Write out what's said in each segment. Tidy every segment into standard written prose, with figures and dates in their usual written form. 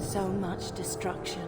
So much destruction.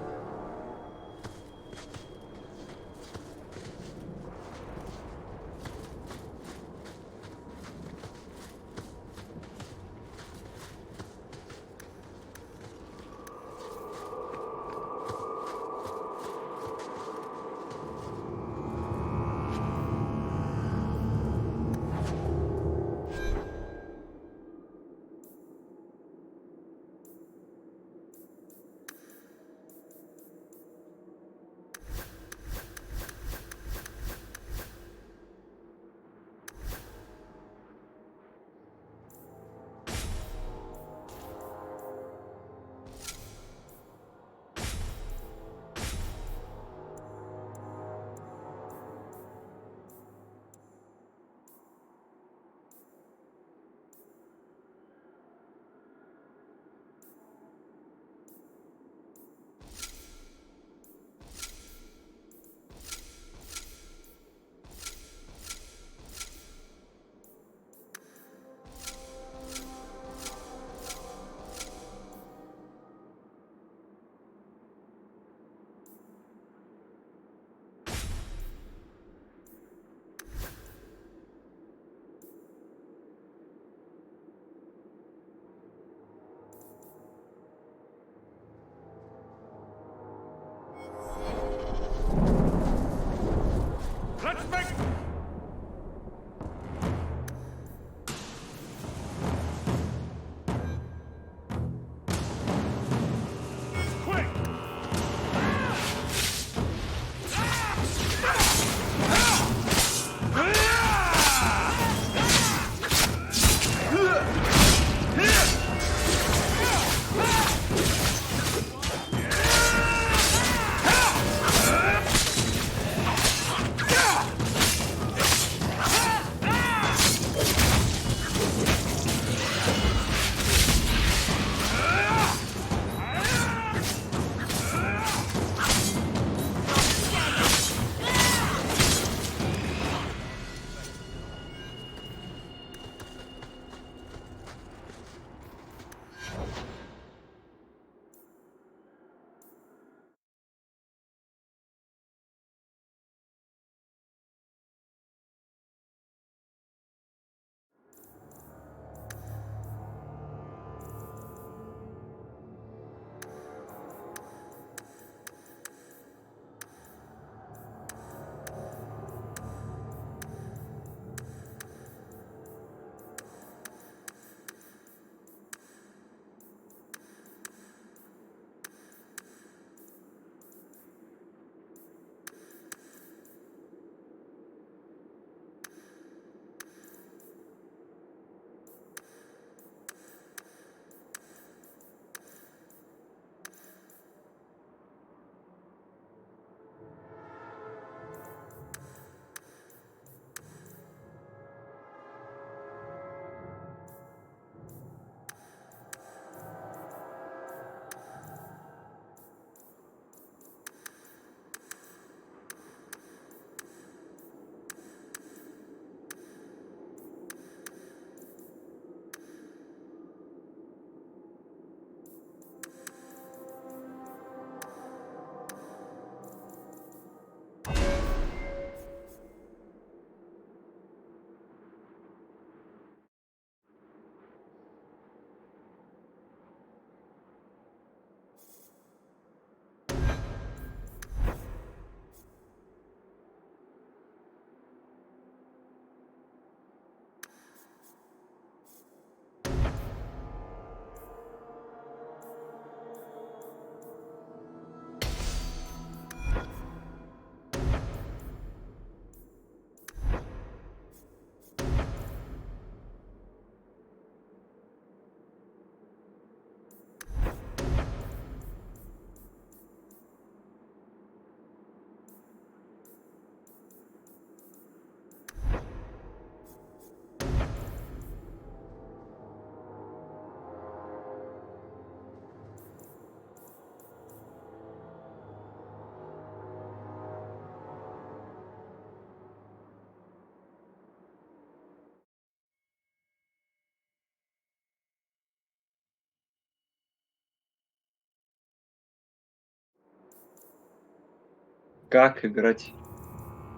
Как играть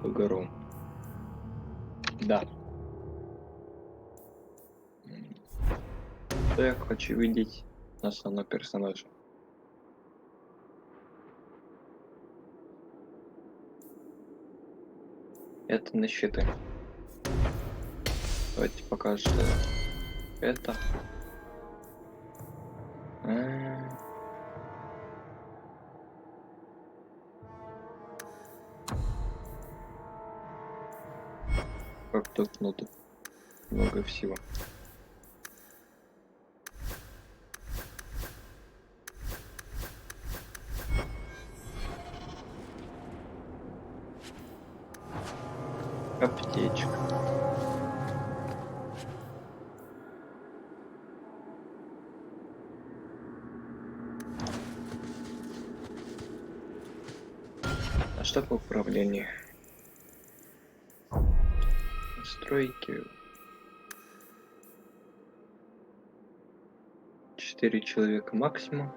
в игру? Да. Что я хочу видеть на основном персонаже? Это на щиты. Давайте покажем это. Как тут много всего. Аптечка. А что по управлению? Настройки. 4 человека максимум.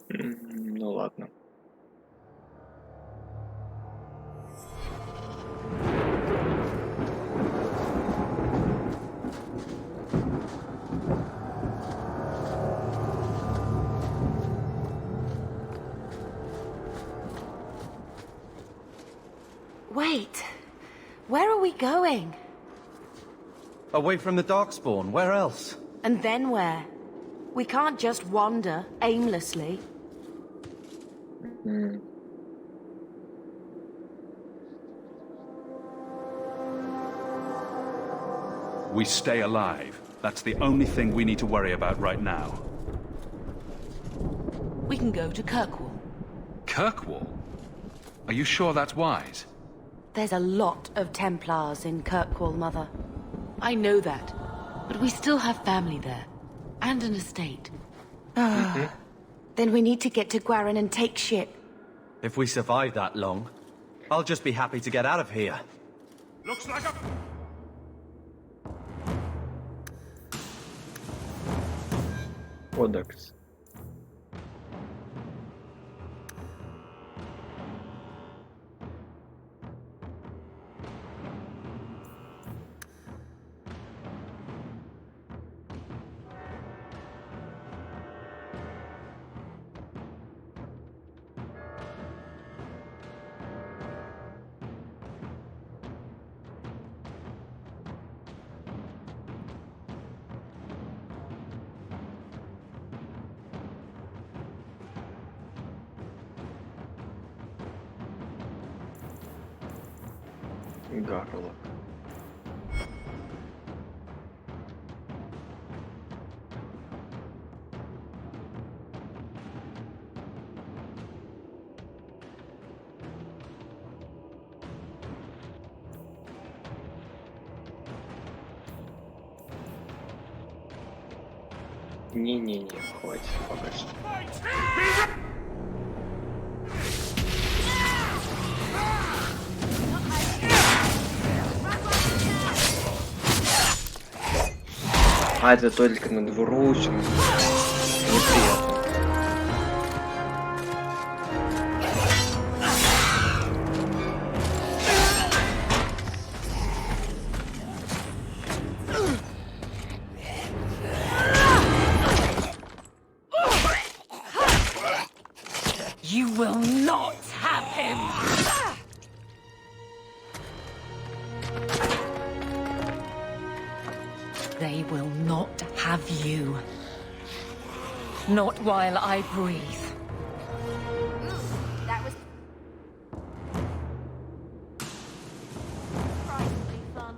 Ну ладно. Wait. Where are we going? Away from the Darkspawn, where else? And then where? We can't just wander aimlessly. We stay alive. That's the only thing we need to worry about right now. We can go to Kirkwall. Kirkwall? Are you sure that's wise? There's a lot of Templars in Kirkwall, Mother. I know that. But we still have family there. And an estate. Then we need to get to Gwarin and take ship. If we survive that long, I'll just be happy to get out of here. Looks like a... Кодекс. Гарлок. Не-не-не, хватит пока что. А, это только на двуручном. Неприятно. You will not have him! They will not have you. Not while I breathe. That was surprisingly fun.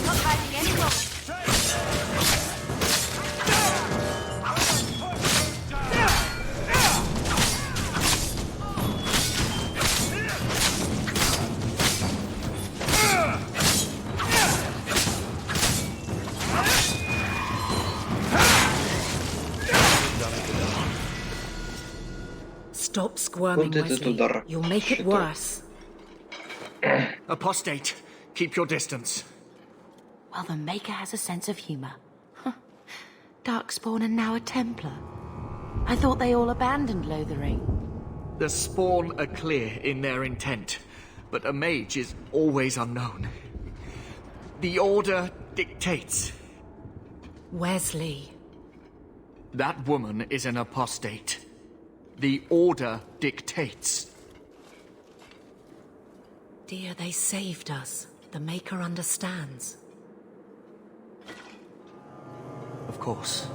Not hiding any longer. Stop squirming, Вот этот Wesley. удар. You'll make it Щитом. worse. Apostate, keep your distance. Well, the Maker has a sense of humor. Huh. Darkspawn and now a Templar. I thought they all abandoned Lothering. The Spawn are clear in their intent, but a mage is always unknown. The Order dictates. Wesley. That woman is an apostate. The Order dictates. Dear, they saved us. The Maker understands. Of course.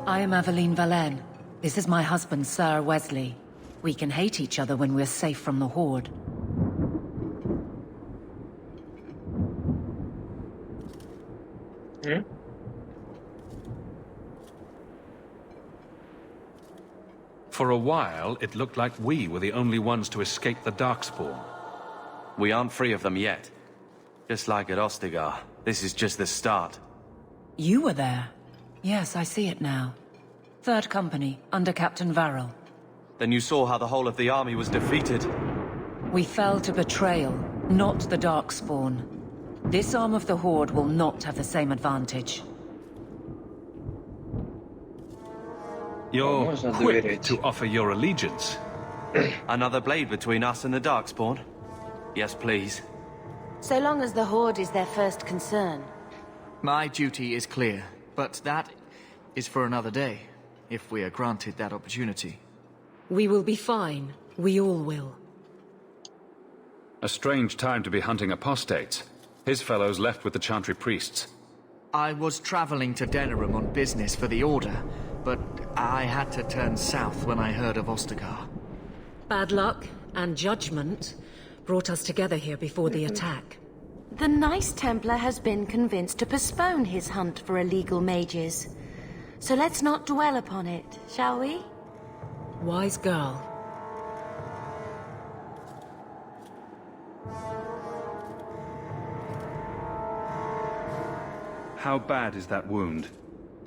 I am Aveline Valenne. This is my husband, Sir Wesley. We can hate each other when we're safe from the Horde. Hmm? For a while, it looked like we were the only ones to escape the Darkspawn. We aren't free of them yet. Just like at Ostagar, this is just the start. You were there. Yes, I see it now. Third Company, under Captain Varrel. Then you saw how the whole of the army was defeated. We fell to betrayal, not the Darkspawn. This arm of the Horde will not have the same advantage. You're Можно quick доверять. to offer your allegiance. Another blade between us and the Darkspawn? Yes, please. So long as the Horde is their first concern. My duty is clear, but that is for another day, if we are granted that opportunity. We will be fine. We all will. A strange time to be hunting apostates. His fellows left with the Chantry priests. I was traveling to Denerim on business for the Order, but I had to turn south when I heard of Ostagar. Bad luck and judgment brought us together here before the attack. The nice Templar has been convinced to postpone his hunt for illegal mages. So let's not dwell upon it, shall we? Wise girl. How bad is that wound?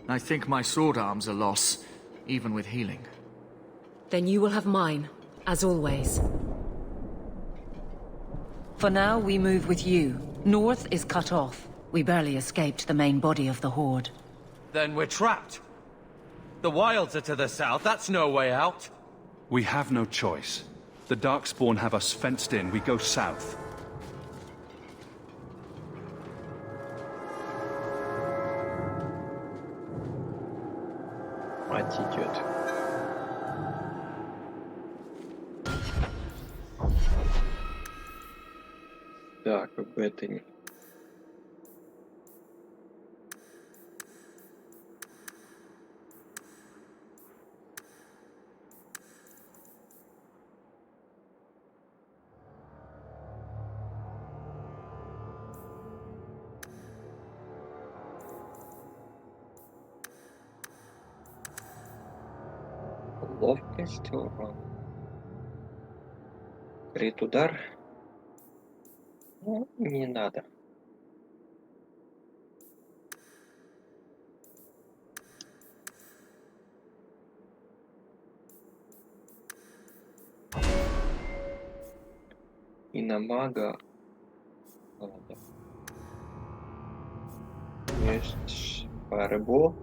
I think my sword arm's a loss, even with healing. Then you will have mine, as always. For now, we move with you. North is cut off. We barely escaped the main body of the Horde. Then we're trapped. The wilds are to the south, that's no way out. We have no choice. The Darkspawn have us fenced in. We go south. Мать идет. Да, как бы это ни... Ловкость, урон. Крит удар. Ну, не надо. И на мага. Ладно. Есть фаербол.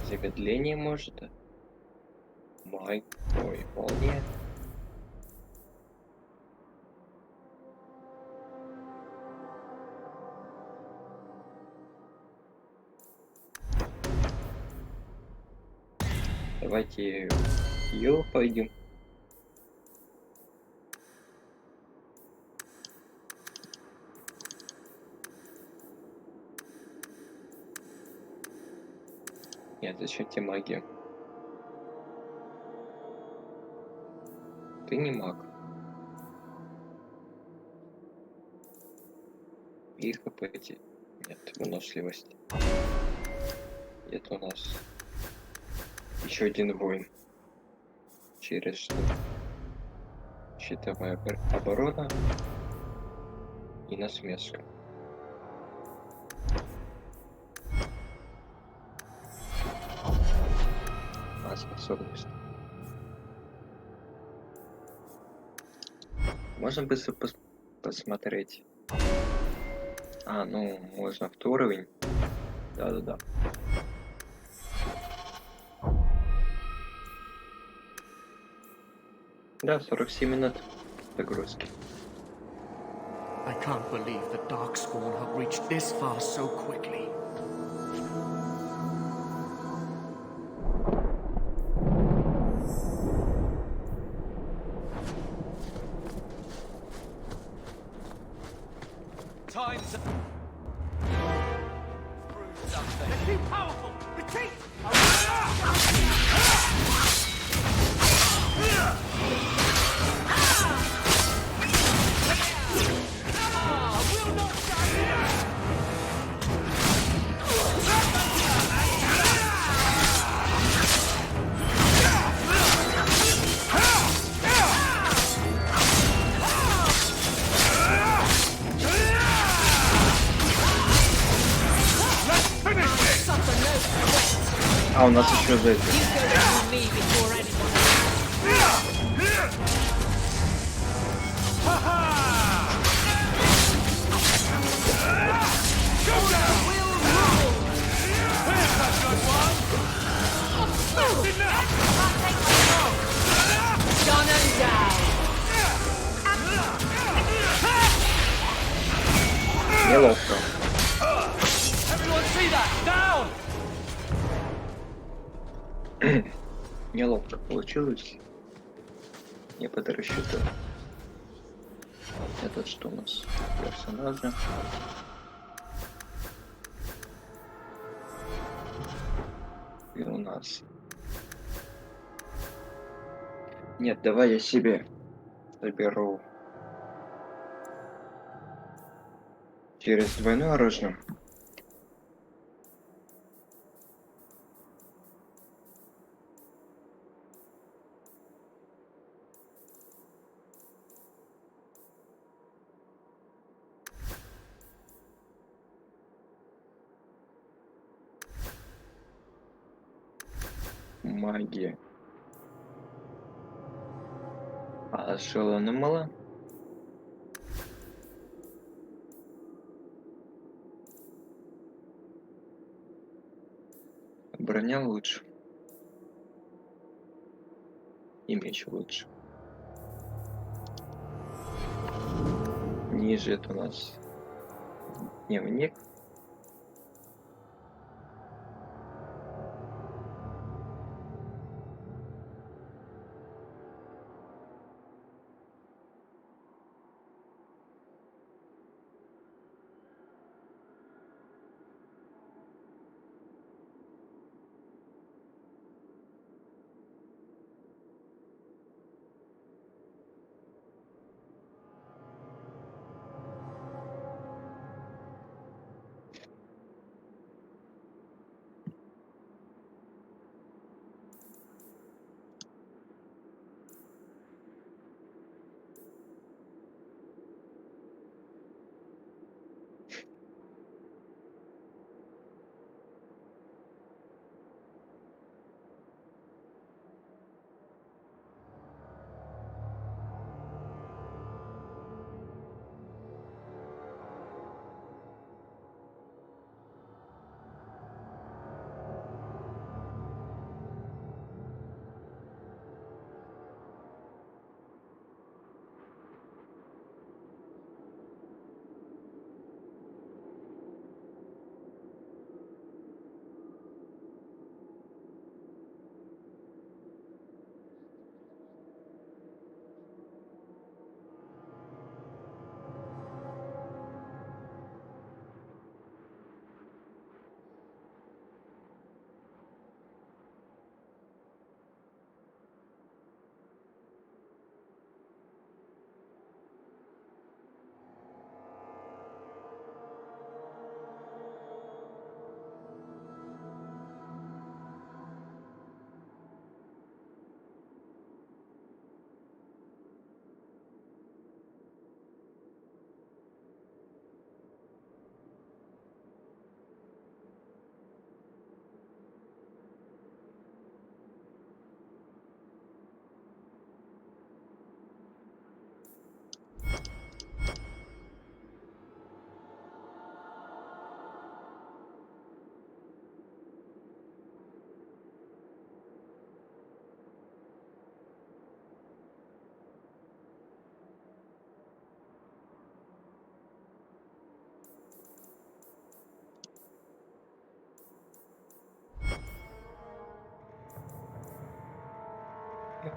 Замедление может. Май. Ой, молния. Давайте ее пойдем. Нет, зачем тебе магия? Ты не маг. И хп эти. Нет, выносливость. Это у нас еще один воин. Через что? Щитовая оборона и насмешка. способность. Можно быстро посмотреть. А, ну, можно в уровень. Да-да-да. Да, 47 минут загрузки. I can't believe the Darkspawn have reached this far so quickly. Time's А, у нас еще за это. Неловко. Everyone see that? Down! Неловко получилось. Не подрасчитал. Это что у нас? Персонажи. И у нас. Нет, давай я себе заберу через двойное оружие. Магия. А шелона мало? Броня лучше. И меч лучше. Ниже это у нас дневник.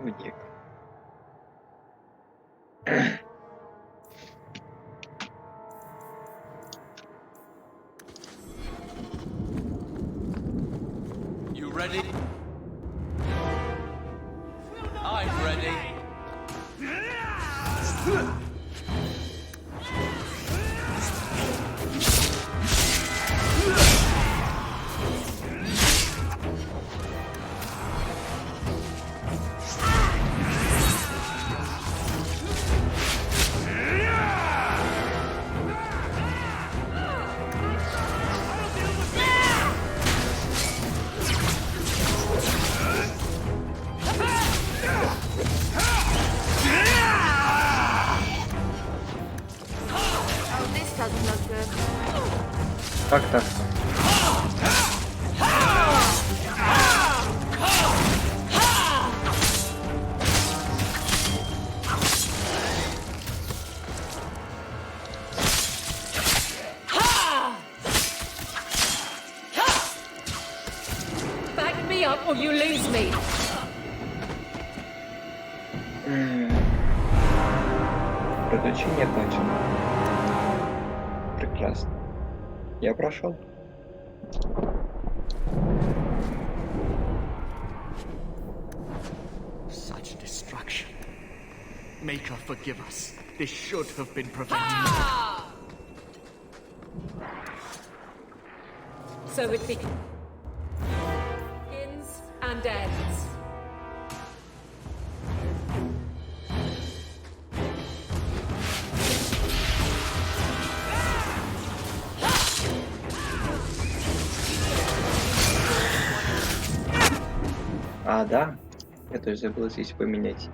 Уник. You ready? I'm ready. Oh, this doesn't look good. Как так? Back me up or you lose me. Приключение окончено. Прекрасно. Я прошел. Such destruction. Maker, forgive us. This should have been prevented. So it begins and ends. А, да? Я тоже забыл здесь поменять.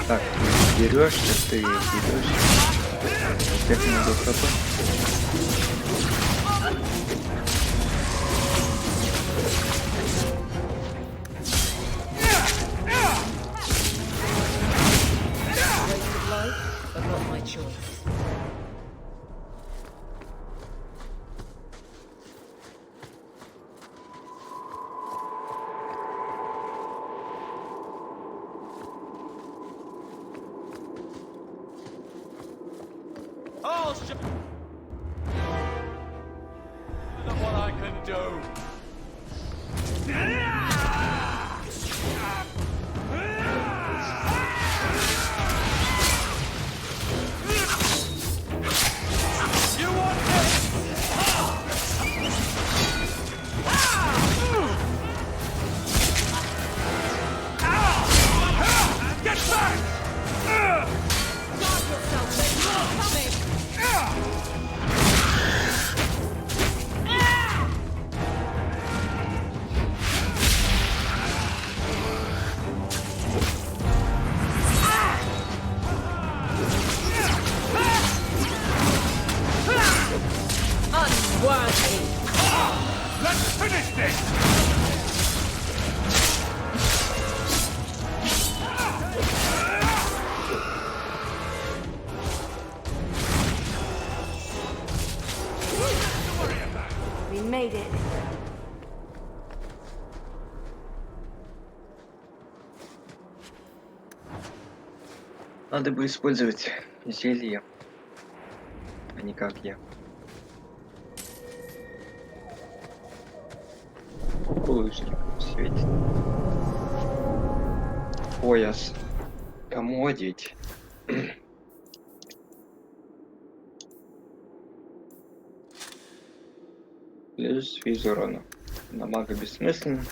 Так, ты дерешься, ты дерешься. Как надо хапать? But not my choice. I'll show them what I can do. You want this? Get back! Unworthy. Let's finish this! We made it. Надо бы использовать зелье, а не как я. Булыжник светит. Пояс. Кому одеть? Плюс физ урона. На мага бессмысленно.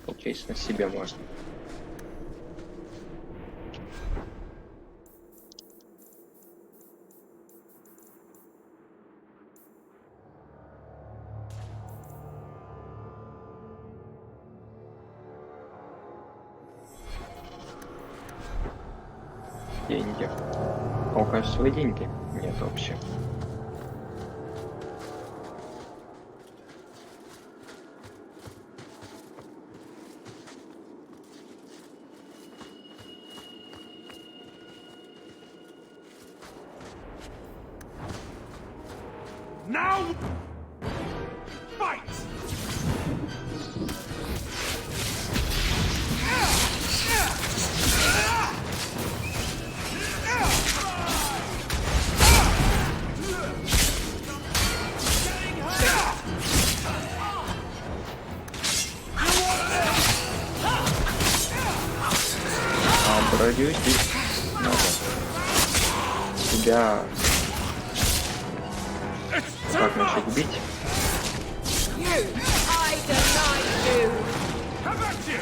Получается, на себе можно. Деньги. А у кого свои деньги? Нет вообще. Now, fight! А броню здесь надо тебя как начать бить? How about you?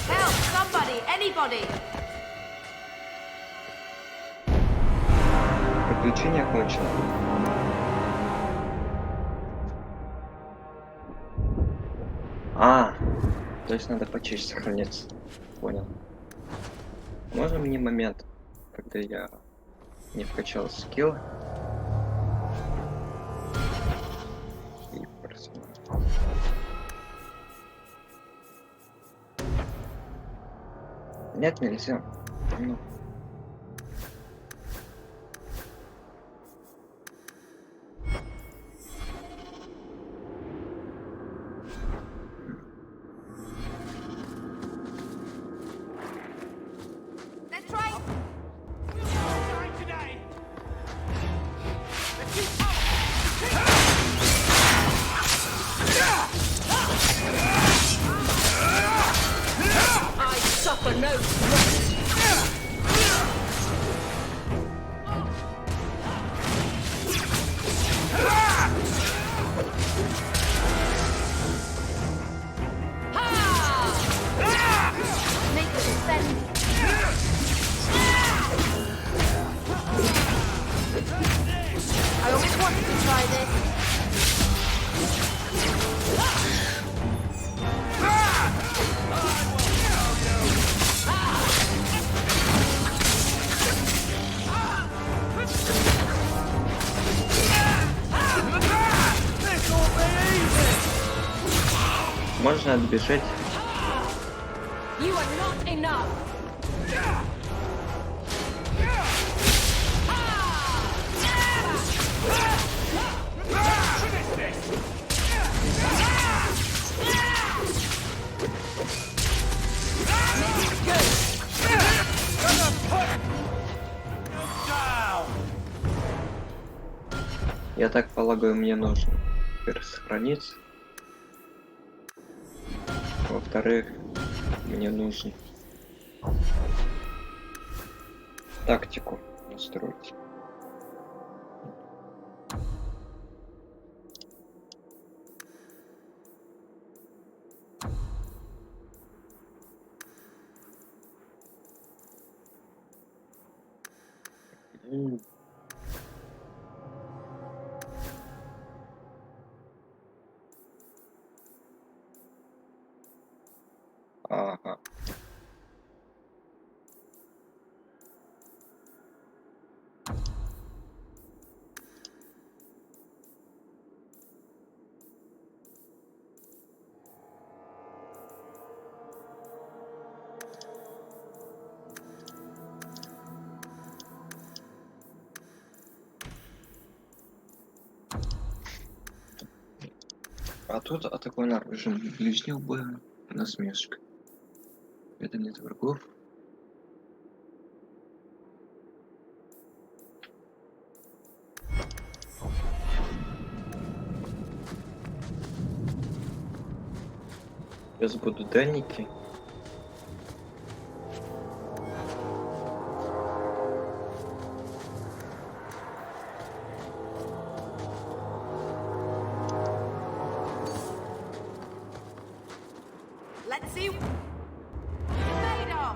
Help! Somebody! Anybody! Приключение окончено. То есть надо почище сохраниться. Понял. Можно мне момент, когда я не вкачал скилл? И персонаж. Нет, нельзя. Ну. Let's try! Sorry today. I suffer no threat! Make it defend! I always wanted to try this. Можно отбежать. You are not enough! Я так полагаю, мне нужно теперь сохраниться. Во-вторых, мне нужно тактику настроить. Ага. А тут атакуй оружием ближнего боя, насмешка. Это нет врагов. Сейчас будут дальники. Let's see. Fade off.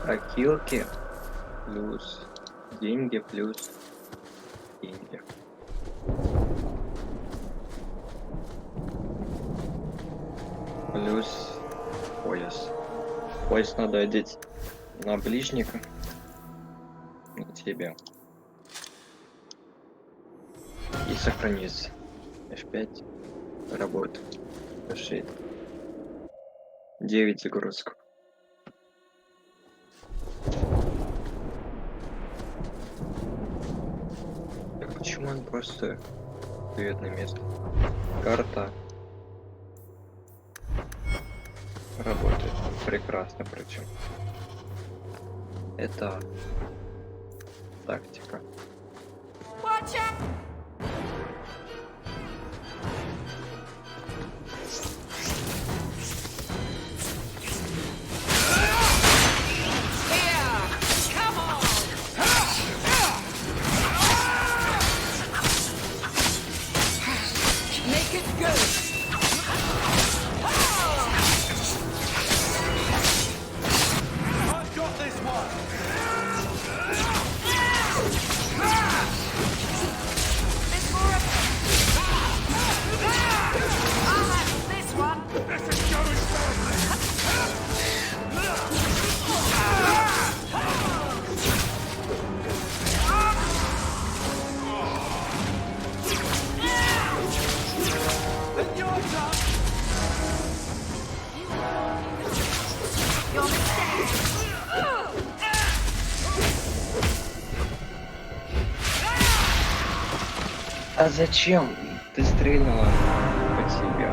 Акилки плюс деньги плюс деньги. Плюс пояс. Пояс надо одеть на ближника. На тебя. И сохраниться. F5. Работа. F6. 9 загрузок. Почему он просто дает на место? Карта работает прекрасно, причем. Это тактика. Watch out. I've got this one. This more of I'll have this one. This is going badly. And your turn. Your mistake. А зачем ты стрельнула по себе?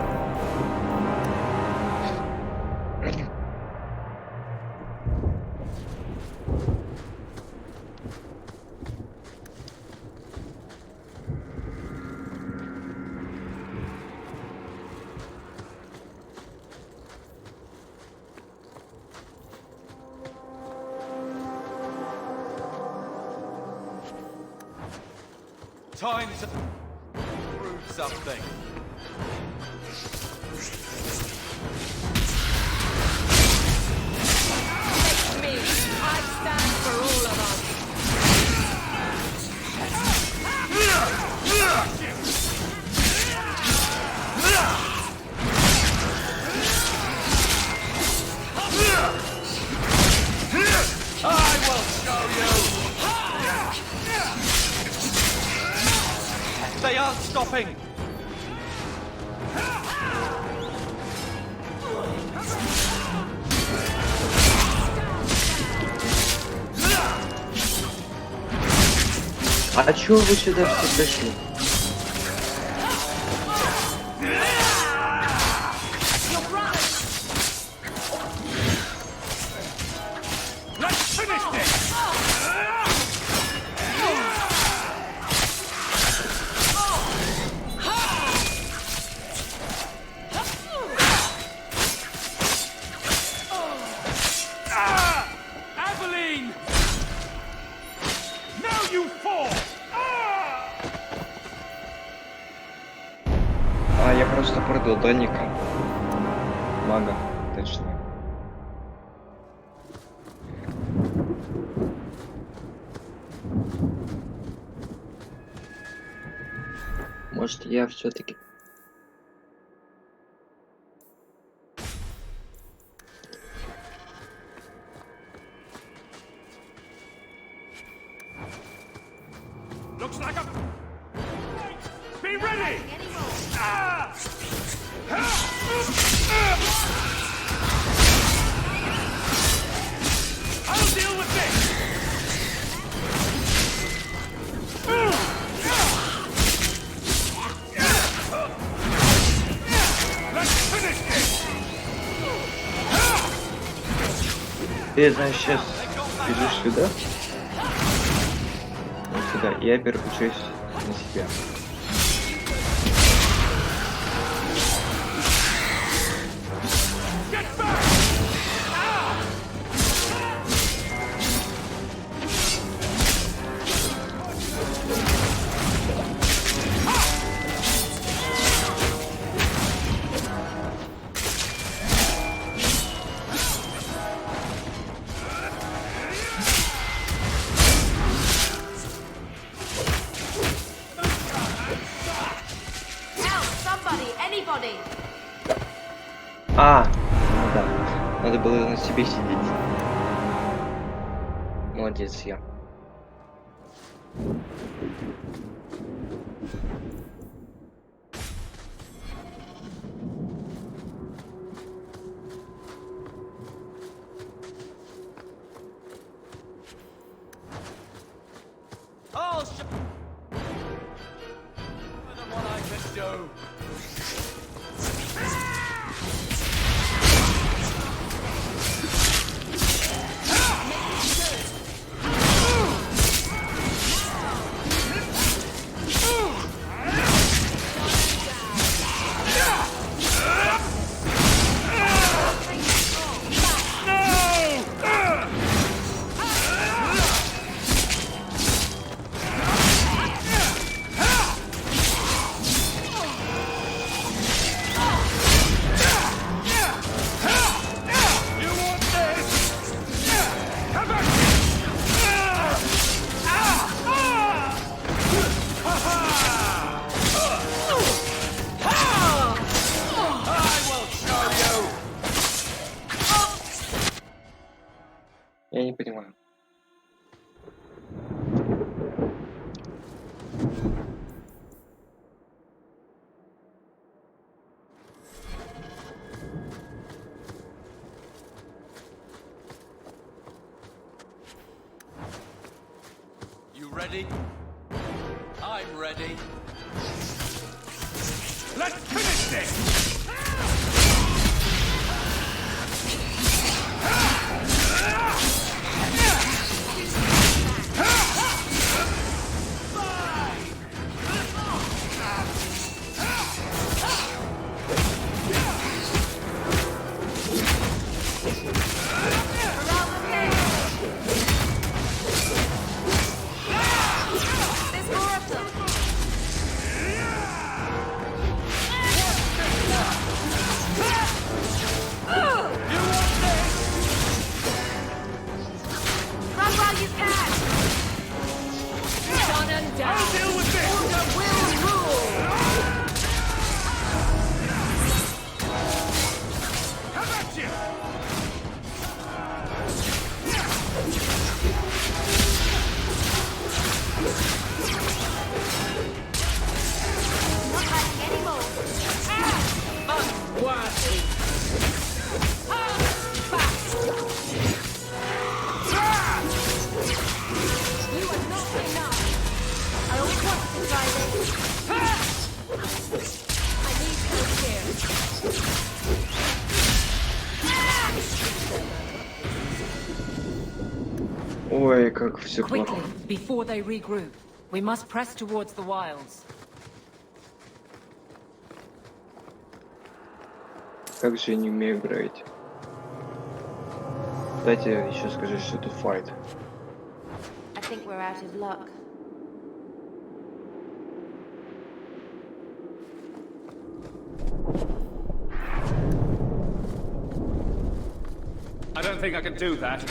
Time to prove something. Me. I stand for all of us. I will show you. They aren't stopping. А чё вы сюда все пришли? я просто продал дальника. Мага, точнее. Может, я все-таки... Looks like a... Be ready! Ah! I'll deal with this! Let's finish this! Ты, значит, сейчас бежишь сюда? Вот сюда. Я переключусь на себя. Get back! Help! Somebody! Anybody! А, ну да. Надо было на себе сидеть. Молодец я. I'll show them what I can do. You want this? Come back! I will show you! Я не понимаю. You ready? I'm ready. Let's finish this! There's more of them! You want this? Run while you can! Done and done! I'll deal with this! Order will rule! How about you? Not hiding anymore! Unworthy! You are not enough! I always wanted to try this! I need help here! Ой, как все Quickly, плохо. before they regroup. We must press towards the wilds. Как же я не умею играть. Кстати, еще скажи, что это файт. I think we're out of luck. don't think I can do that.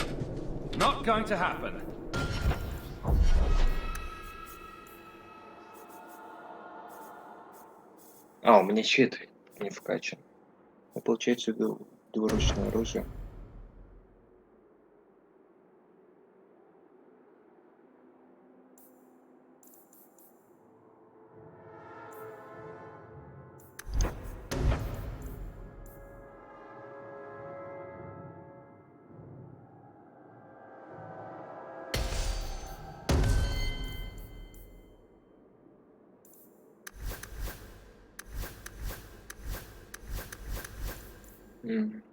Not going to happen. А, у меня щит не вкачан. Ну, получается, двуручное оружие. М.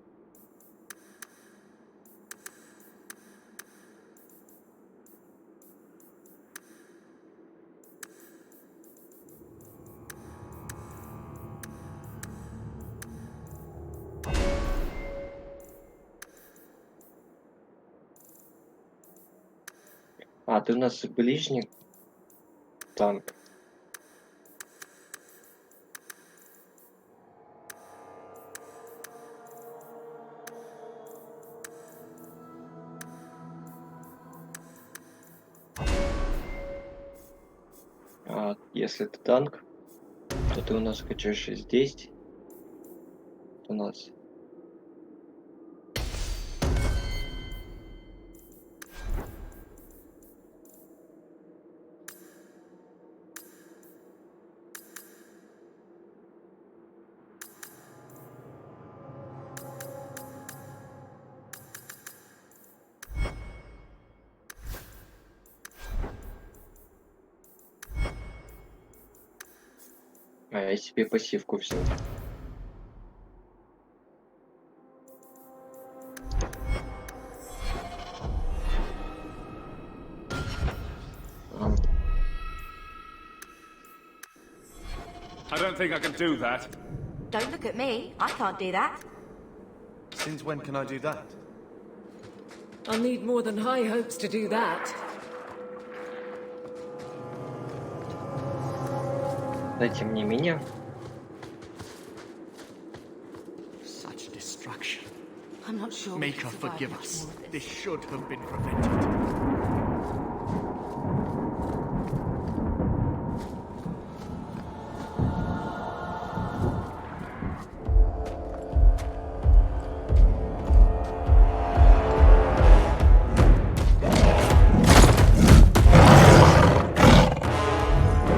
А, ты у нас ближний танк. А если ты танк, то ты у нас качаешься здесь. У нас. А я себе пассивку взял. А, I don't think I can do that. Don't look at me. I can't do that. Since when can I do that? I'll need more than high hopes to do that. дайте мне меня. Such destruction. I'm not sure. we Maker, can survive forgive much us. more of This this. should have been prevented.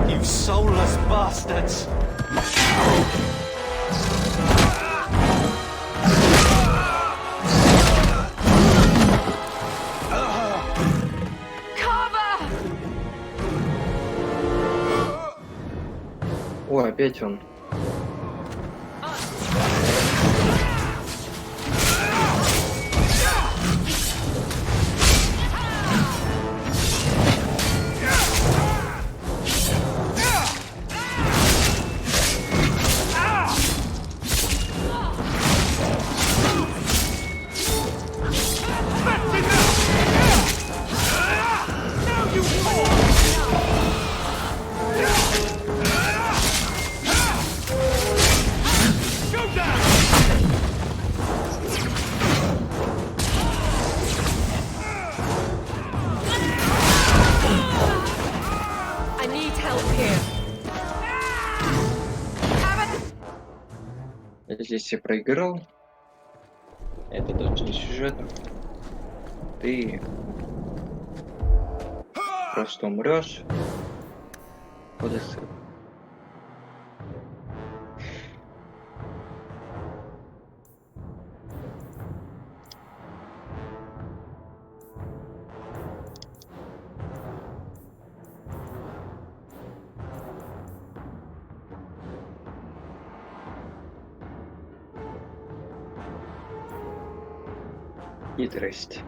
You soulless bastards! О, опять он. I need help here. Здесь я проиграл. Это даже не сюжет. Ты просто умрешь. Вот и всё. Хитрость.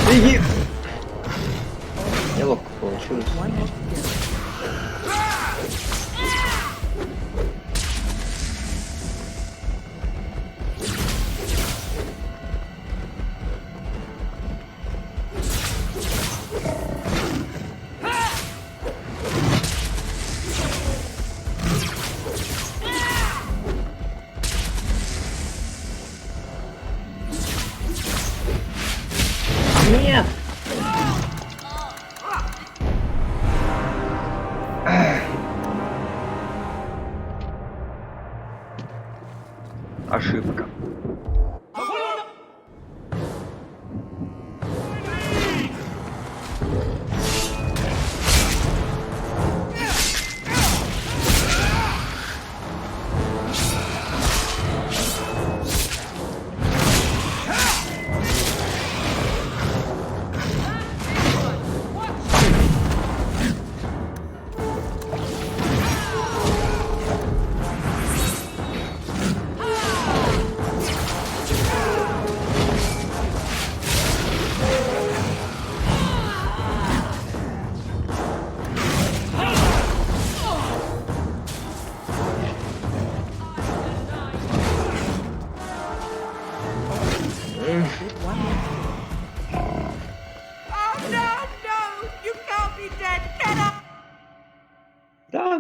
Беги! Неловко получилось. Нет! Ошибка. Oh no, no! You can't be dead, can I? Да.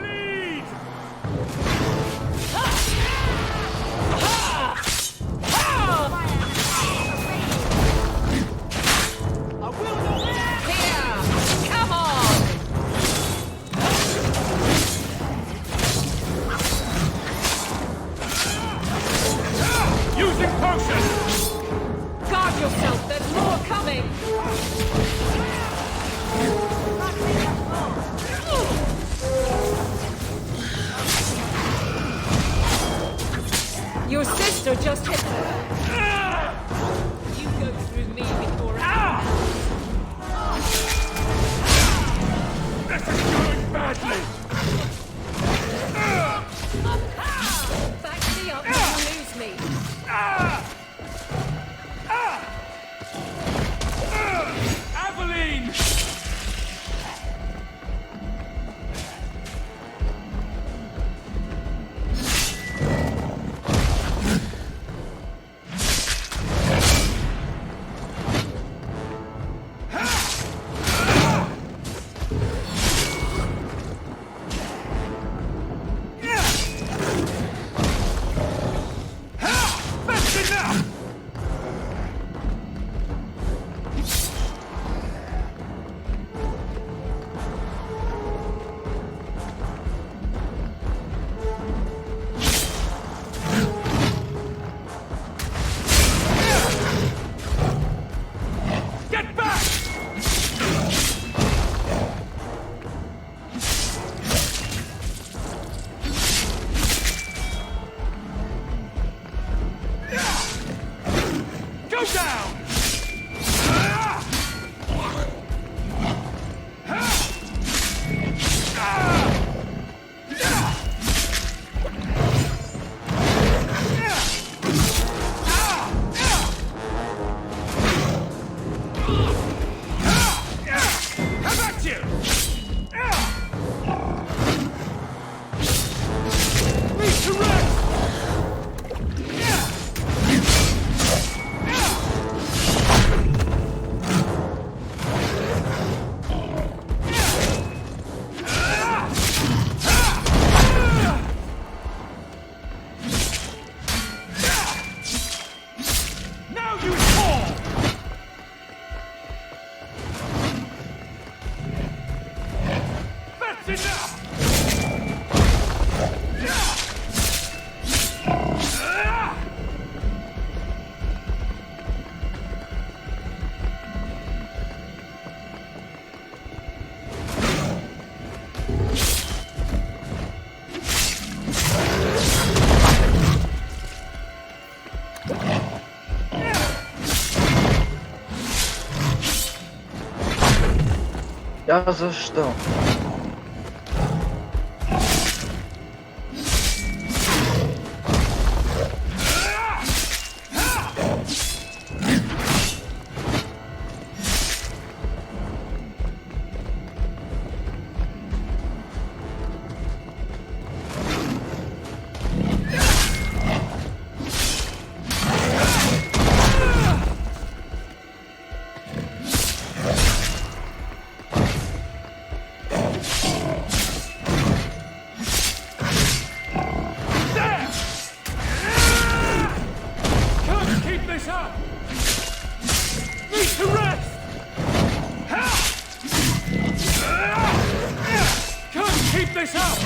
Lead! Here! Come on! Using potion! Guard yourself, there's more coming! Your sister just hit You go through me before This is going badly! Back me up, you lose me. Aveline! That's enough! Get back! Go down! How about you? Reach to rest! Now you fall! That's enough! Я за что? Keep this up!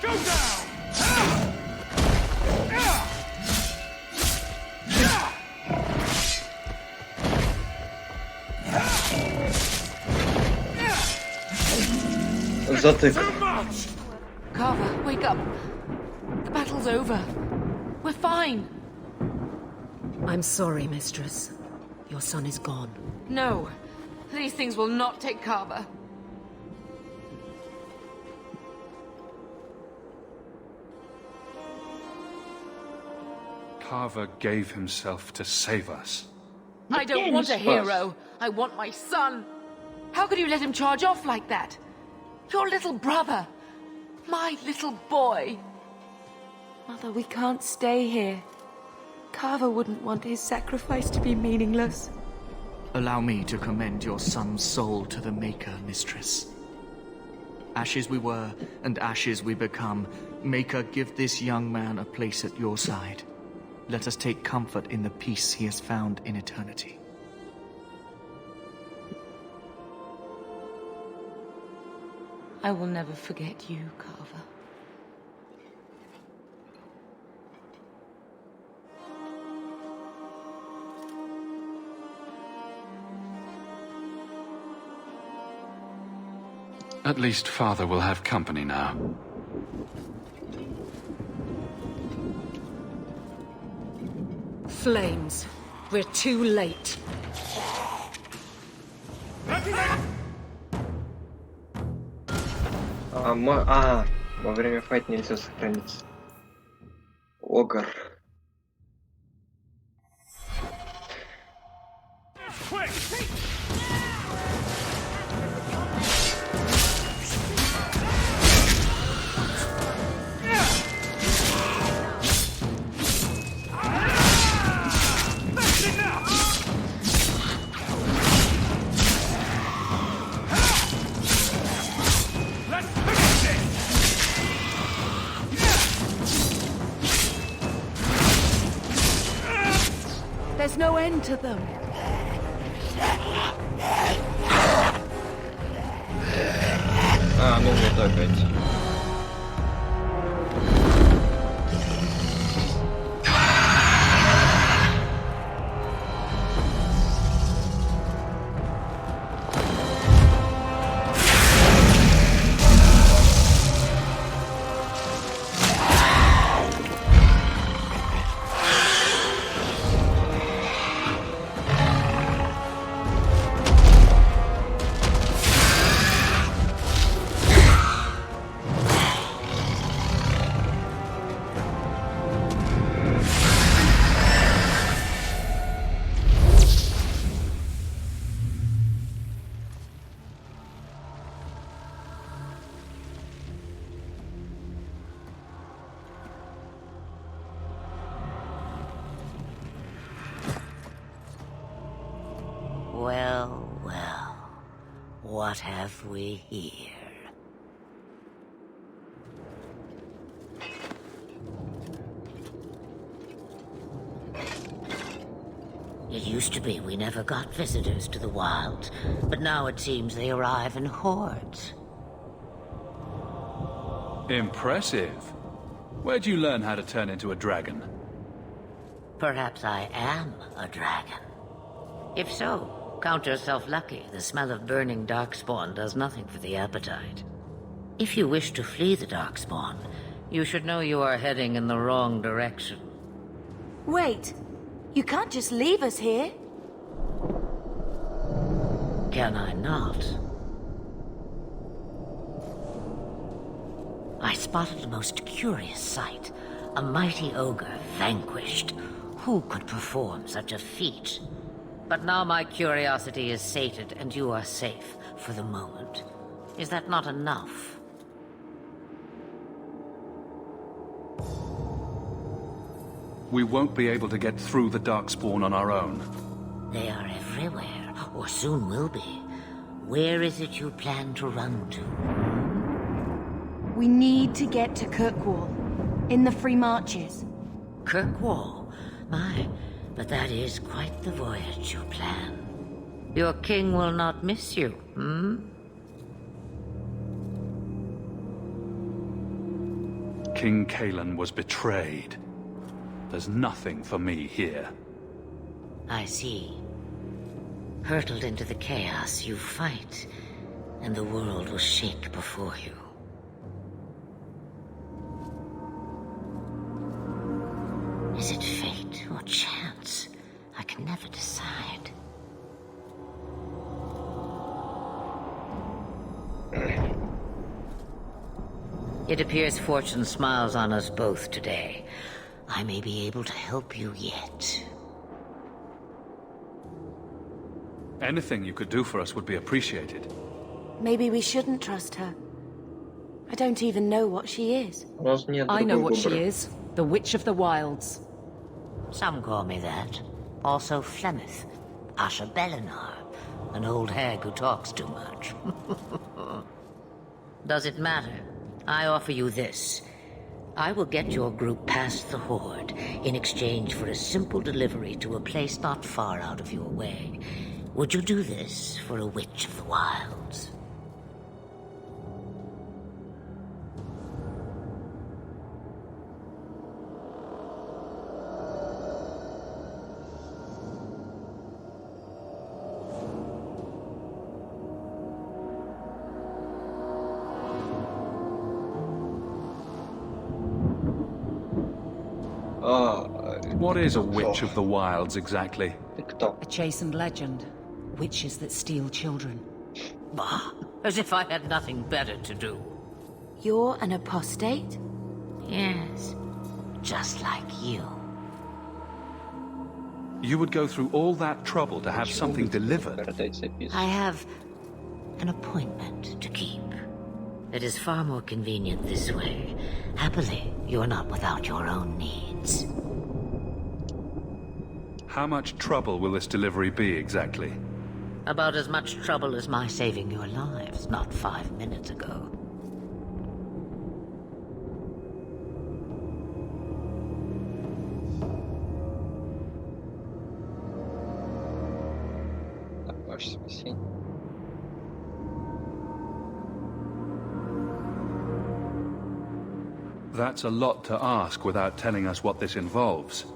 Go down! Затык. Too much! Carver, wake up. The battle's over. We're fine. I'm sorry, mistress. Your son is gone. No, these things will not take Carver. Carver gave himself to save us. I don't want a hero. I want my son. How could you let him charge off like that? Your little brother. My little boy. Mother, we can't stay here. Carver wouldn't want his sacrifice to be meaningless. Allow me to commend your son's soul to the Maker, mistress. Ashes we were, and ashes we become. Maker, give this young man a place at your side. Let us take comfort in the peace he has found in eternity. I will never forget you, Carver. At least Father will have company now. Flames. We're too late. Во время файт нельзя сохраниться. Огр. Quick! That's enough! Let's finish this! There's no end to them. Ну вот опять. Well, well. What have we here? It used to be we never got visitors to the wilds, but now it seems they arrive in hordes. Impressive. Where'd you learn how to turn into a dragon? Perhaps I am a dragon. If so, count yourself lucky. The smell of burning darkspawn does nothing for the appetite. If you wish to flee the darkspawn, you should know you are heading in the wrong direction. Wait. You can't just leave us here. Can I not? I spotted a most curious sight. A mighty ogre vanquished. Who could perform such a feat? But now my curiosity is sated, and you are safe for the moment. Is that not enough? We won't be able to get through the darkspawn on our own. They are everywhere, or soon will be. Where is it you plan to run to? We need to get to Kirkwall, in the Free Marches. Kirkwall? My, but that is quite the voyage you plan. Your king will not miss you, hmm? King Kalen was betrayed. There's nothing for me here. I see. Hurtled into the chaos, you fight, and the world will shake before you. Is it fate or chance? I can never decide. It appears fortune smiles on us both today. I may be able to help you yet. Anything you could do for us would be appreciated. Maybe we shouldn't trust her. I don't even know what she is. У нас нет I know другой what she выбора. is. The Witch of the Wilds. Some call me that. Also Flemeth, Asha Belinar, an old hag who talks too much. Does it matter? I offer you this. I will get your group past the Horde in exchange for a simple delivery to a place not far out of your way. Would you do this for a Witch of the Wilds? What is a Witch of the Wilds exactly? Ты кто? A chastened legend. Witches that steal children. Bah, as if I had nothing better to do. You're an apostate? Yes, just like you. You would go through all that trouble to have something delivered. Передай записку. I have an appointment to keep. It is far more convenient this way. Happily, you're not without your own needs. How much trouble will this delivery be exactly? About as much trouble as my saving your lives not 5 minutes ago. Так, ваше спасение. That's a lot to ask without telling us what this involves.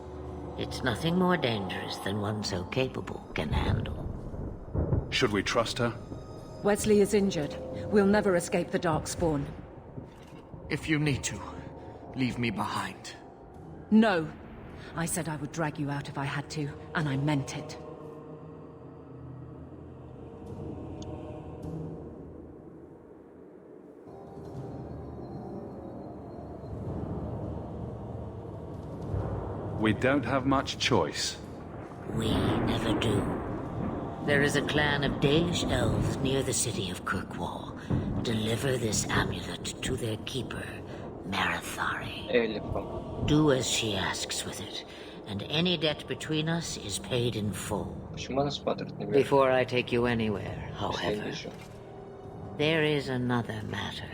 It's nothing more dangerous than one so capable can handle. Should we trust her? Wesley is injured. We'll never escape the Darkspawn. If you need to, leave me behind. No. I said I would drag you out if I had to, and I meant it. We don't have much choice. We never do. There is a clan of Dalish elves near the city of Kirkwall. Deliver this amulet to their keeper, Marathari. Эльфом. Do as she asks with it, and any debt between us is paid in full. Почему она смотрит на меня? Before I take you anywhere, Я however, вижу. there is another matter.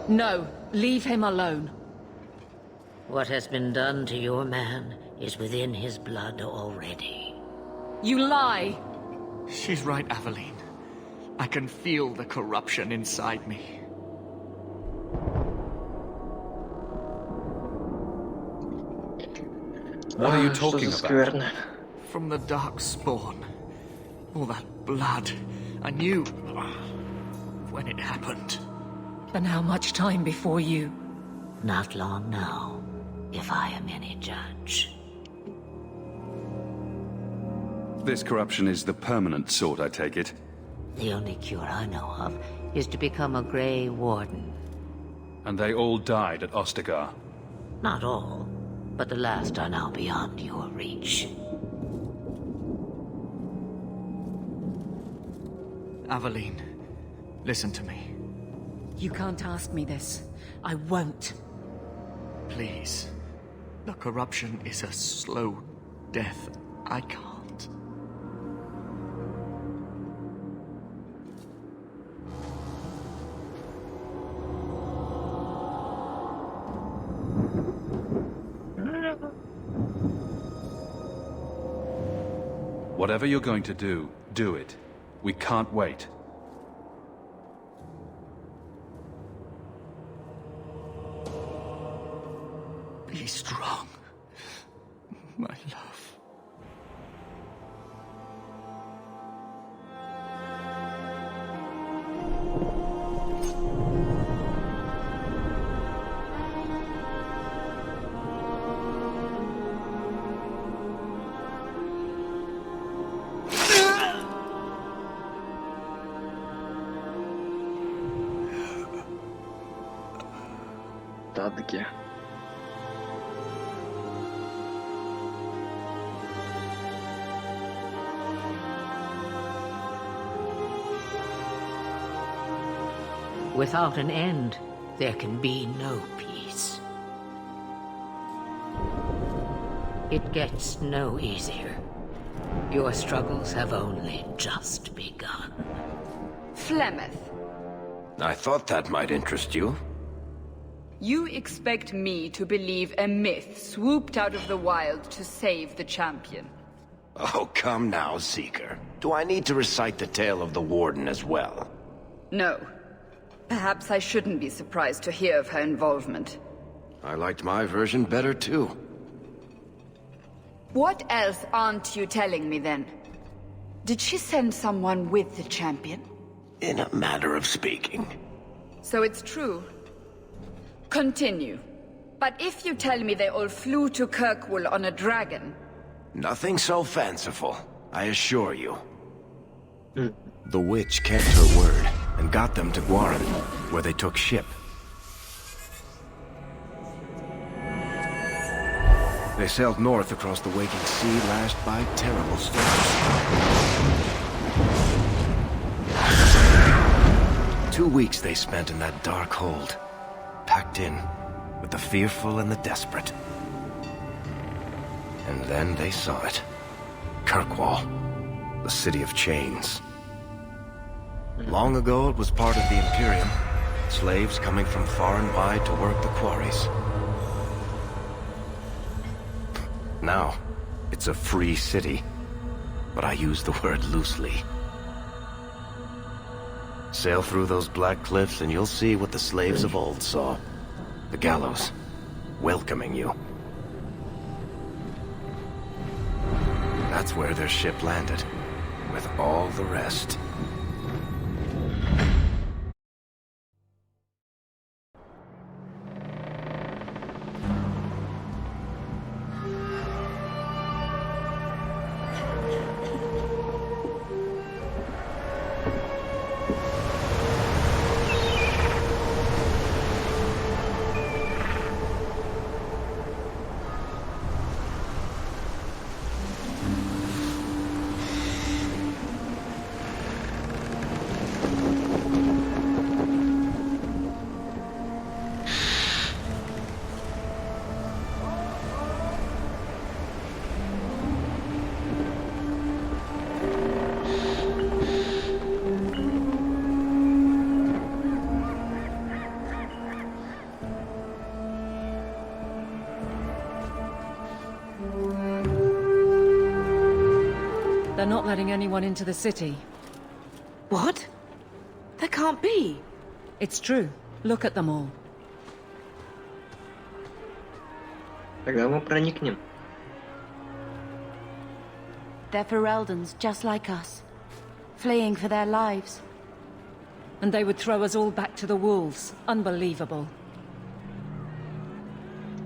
No. Leave him alone. What has been done to your man is within his blood already. You lie! She's right, Aveline. I can feel the corruption inside me. What are you Что talking за about? скверно? From the Darkspawn. All that blood. I knew when it happened. And how much time before you? Not long now, if I am any judge. This corruption is the permanent sort, I take it. The only cure I know of is to become a Grey Warden. And they all died at Ostagar. Not all, but the last are now beyond your reach. Aveline, listen to me. You can't ask me this. I won't. Please. The corruption is a slow death. I can't. Whatever you're going to do it. We can't wait. Be strong, my love. Тадги. Without an end, there can be no peace. It gets no easier. Your struggles have only just begun. Flemeth, I thought that might interest you. you expect me to believe a myth swooped out of the wild to save the champion? Oh, come now, Seeker. Do I need to recite the tale of the Warden as well? No. Perhaps I shouldn't be surprised to hear of her involvement. I liked my version better, too. What else aren't you telling me, then? Did she send someone with the champion? In a matter of speaking. So it's true. Continue. But if you tell me they all flew to Kirkwall on a dragon... Nothing so fanciful, I assure you. The witch kept her word, and got them to Guaran, where they took ship. They sailed north across the waking sea, lashed by terrible storms. 2 weeks they spent in that dark hold, packed in with the fearful and the desperate. And then they saw it. Kirkwall, the city of chains. Long ago it was part of the Imperium, slaves coming from far and wide to work the quarries. Now, it's a free city, but I use the word loosely. Sail through those black cliffs and you'll see what the slaves of old saw. The gallows, welcoming you. That's where their ship landed, with all the rest. They're not letting anyone into the city. What? That can't be. It's true. Look at them all. Тогда мы проникнем. They're Fereldans, just like us. Fleeing for their lives. And they would throw us all back to the wolves. Unbelievable.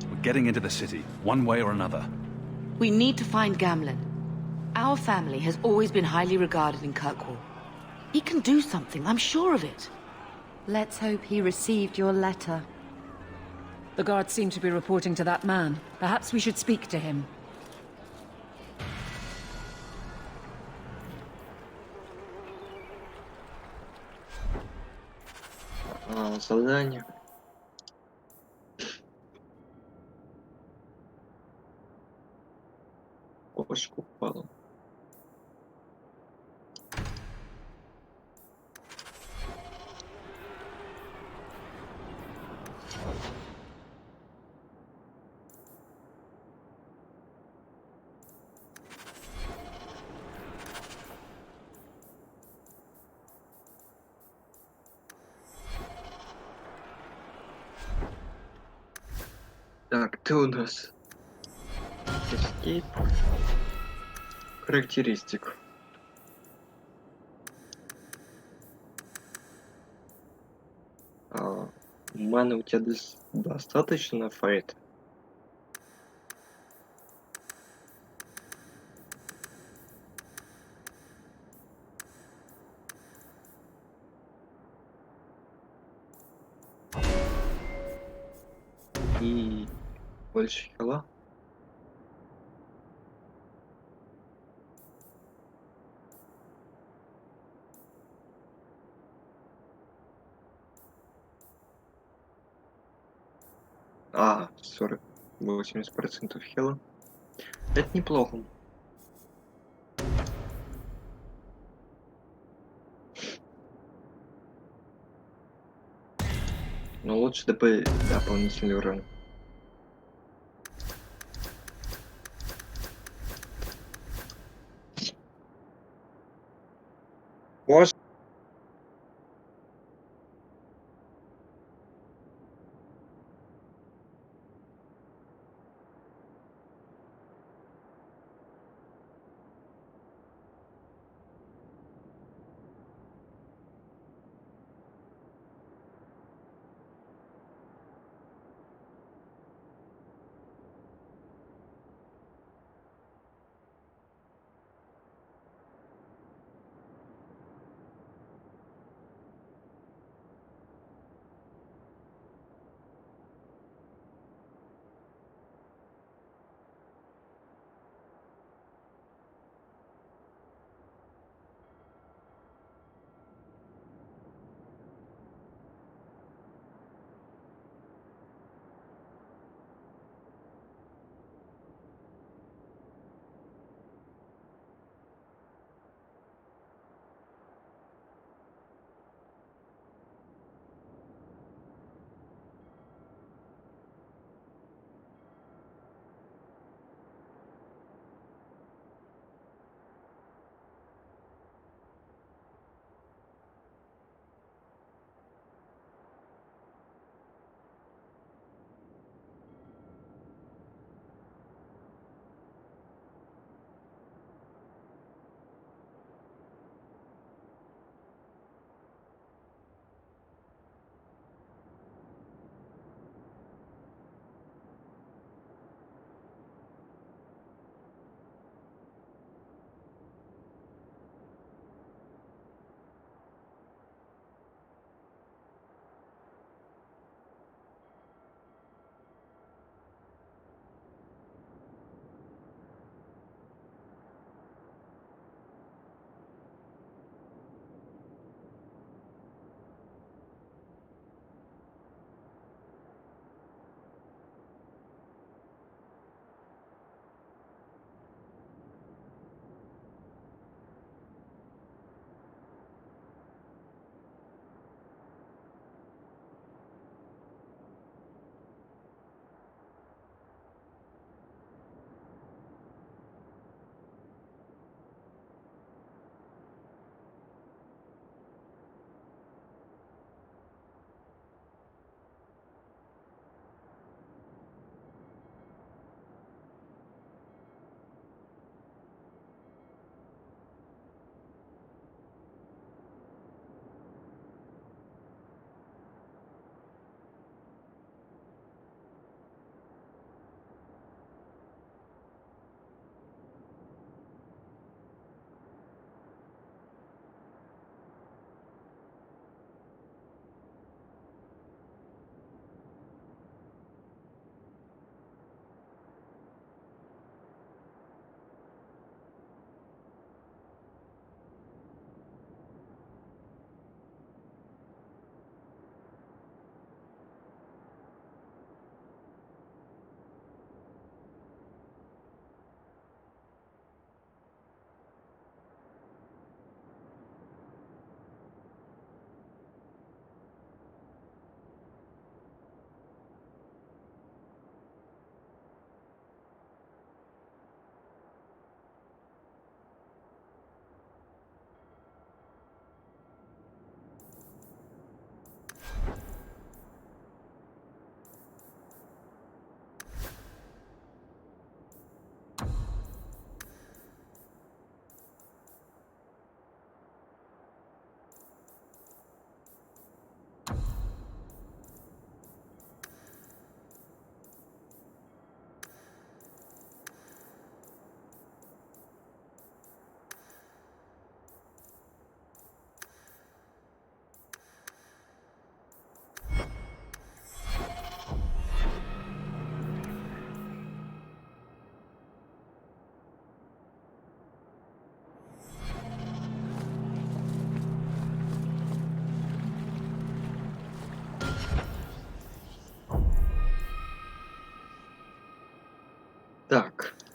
We're getting into the city, one way or another. We need to find Gamlen. Our family has always been highly regarded in Kirkwall. He can do something, I'm sure of it. Let's hope he received your letter. The guards seem to be reporting to that man. Perhaps we should speak to him. Задание. Кошку упала. ты у нас? Escape. Характеристик. Маны у тебя достаточно на файт? И больше хила? А, 80% хила. Это неплохо. Но лучше дополнительный урон. Может.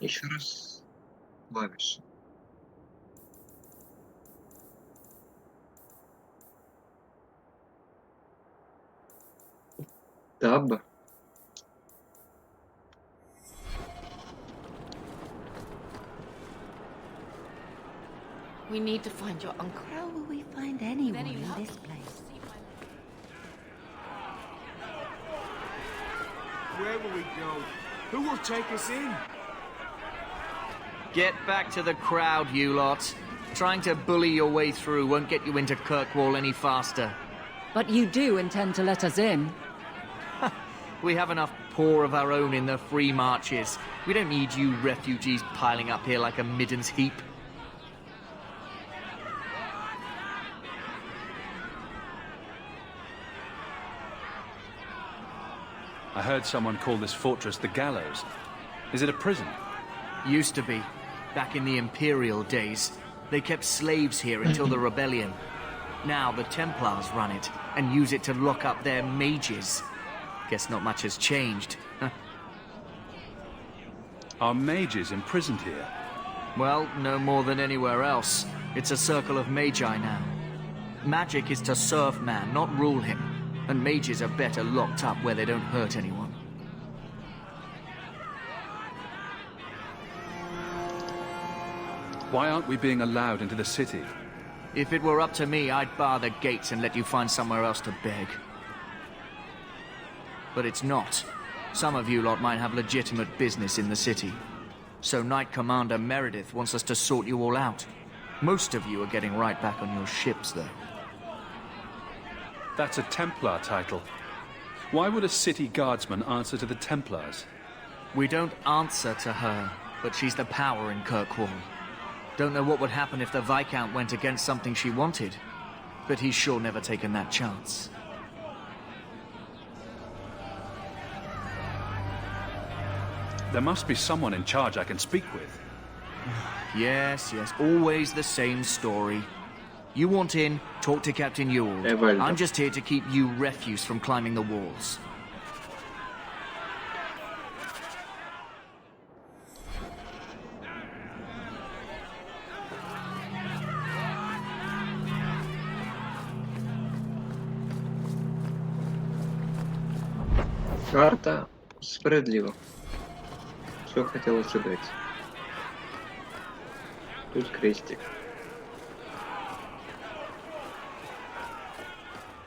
Еще раз клавиши. Таб. We need to find your uncle. How will we find anyone Any in luck? this place? Where will we go? Who will take us in? Get back to the crowd, you lot. Trying to bully your way through won't get you into Kirkwall any faster. But you do intend to let us in. We have enough poor of our own in the free marches. We don't need you refugees piling up here like a middens heap. I heard someone call this fortress the Gallows. Is it a prison? Used to be. Back in the Imperial days. They kept slaves here until the rebellion. Now the Templars run it and use it to lock up their mages. Guess not much has changed. Are mages imprisoned here? Well, no more than anywhere else. It's a circle of magi now. Magic is to serve man, not rule him. And mages are better locked up where they don't hurt anyone. Why aren't we being allowed into the city? If it were up to me, I'd bar the gates and let you find somewhere else to beg. But it's not. Some of you lot might have legitimate business in the city. So Knight Commander Meredith wants us to sort you all out. Most of you are getting right back on your ships, though. That's a Templar title. Why would a city guardsman answer to the Templars? We don't answer to her, but she's the power in Kirkwall. Don't know what would happen if the Viscount went against something she wanted, but he's sure never taken that chance. There must be someone in charge I can speak with. Yes, always the same story. You want in, talk to Captain Ewald. I'm just here to keep you refuse from climbing the walls. Карта справедлива. Все хотел ожидать. Тут крестик.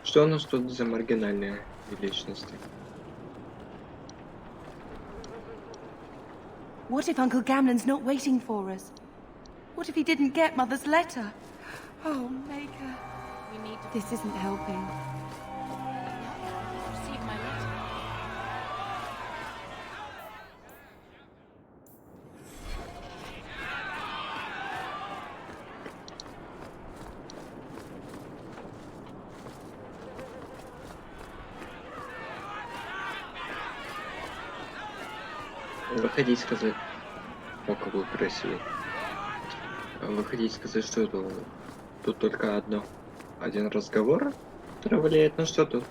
Что у нас тут за маргинальные личности? What if Uncle Gamlen's not waiting for us? What if he didn't get Mother's letter? Oh, Maker. This isn't helping. Receive my letter. Выходить сказать, о, какой красивый. Выходить сказать, что тут только один разговор, который влияет на что-то.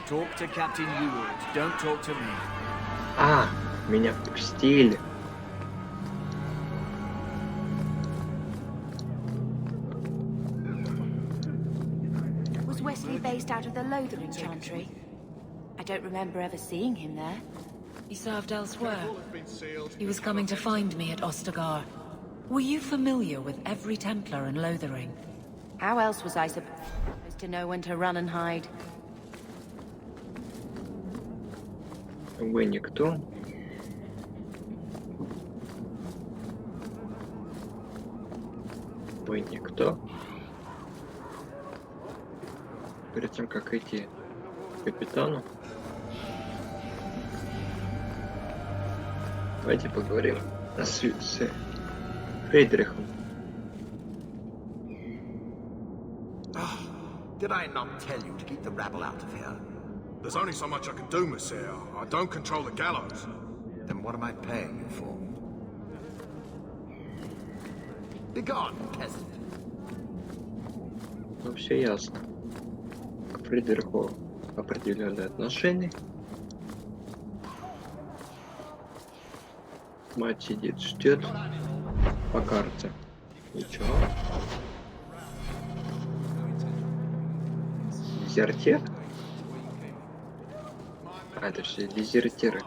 Talk to Captain Ewald, don't talk to me. А, меня впустили. Was Wesley based out of the Lothering Chantry? I don't remember ever seeing him there. He served elsewhere. He was coming to find me at Ostagar. Were you familiar with every Templar in Lothering? How else was I supposed to know when to run and hide? Вы никто. Вы никто. Перед тем, как идти к капитану, давайте поговорим с Фридрихом. Did I not tell you to keep the rabble out of here? There's only so much I can do, Monsieur. I don't control the gallows. Then what am I paying you for? Begone, peasant. Ну, все ясно. К Фридриху определенные отношения. Мать сидит, ждет по карте. Ничего. Дезертир? А, это же дезертиры.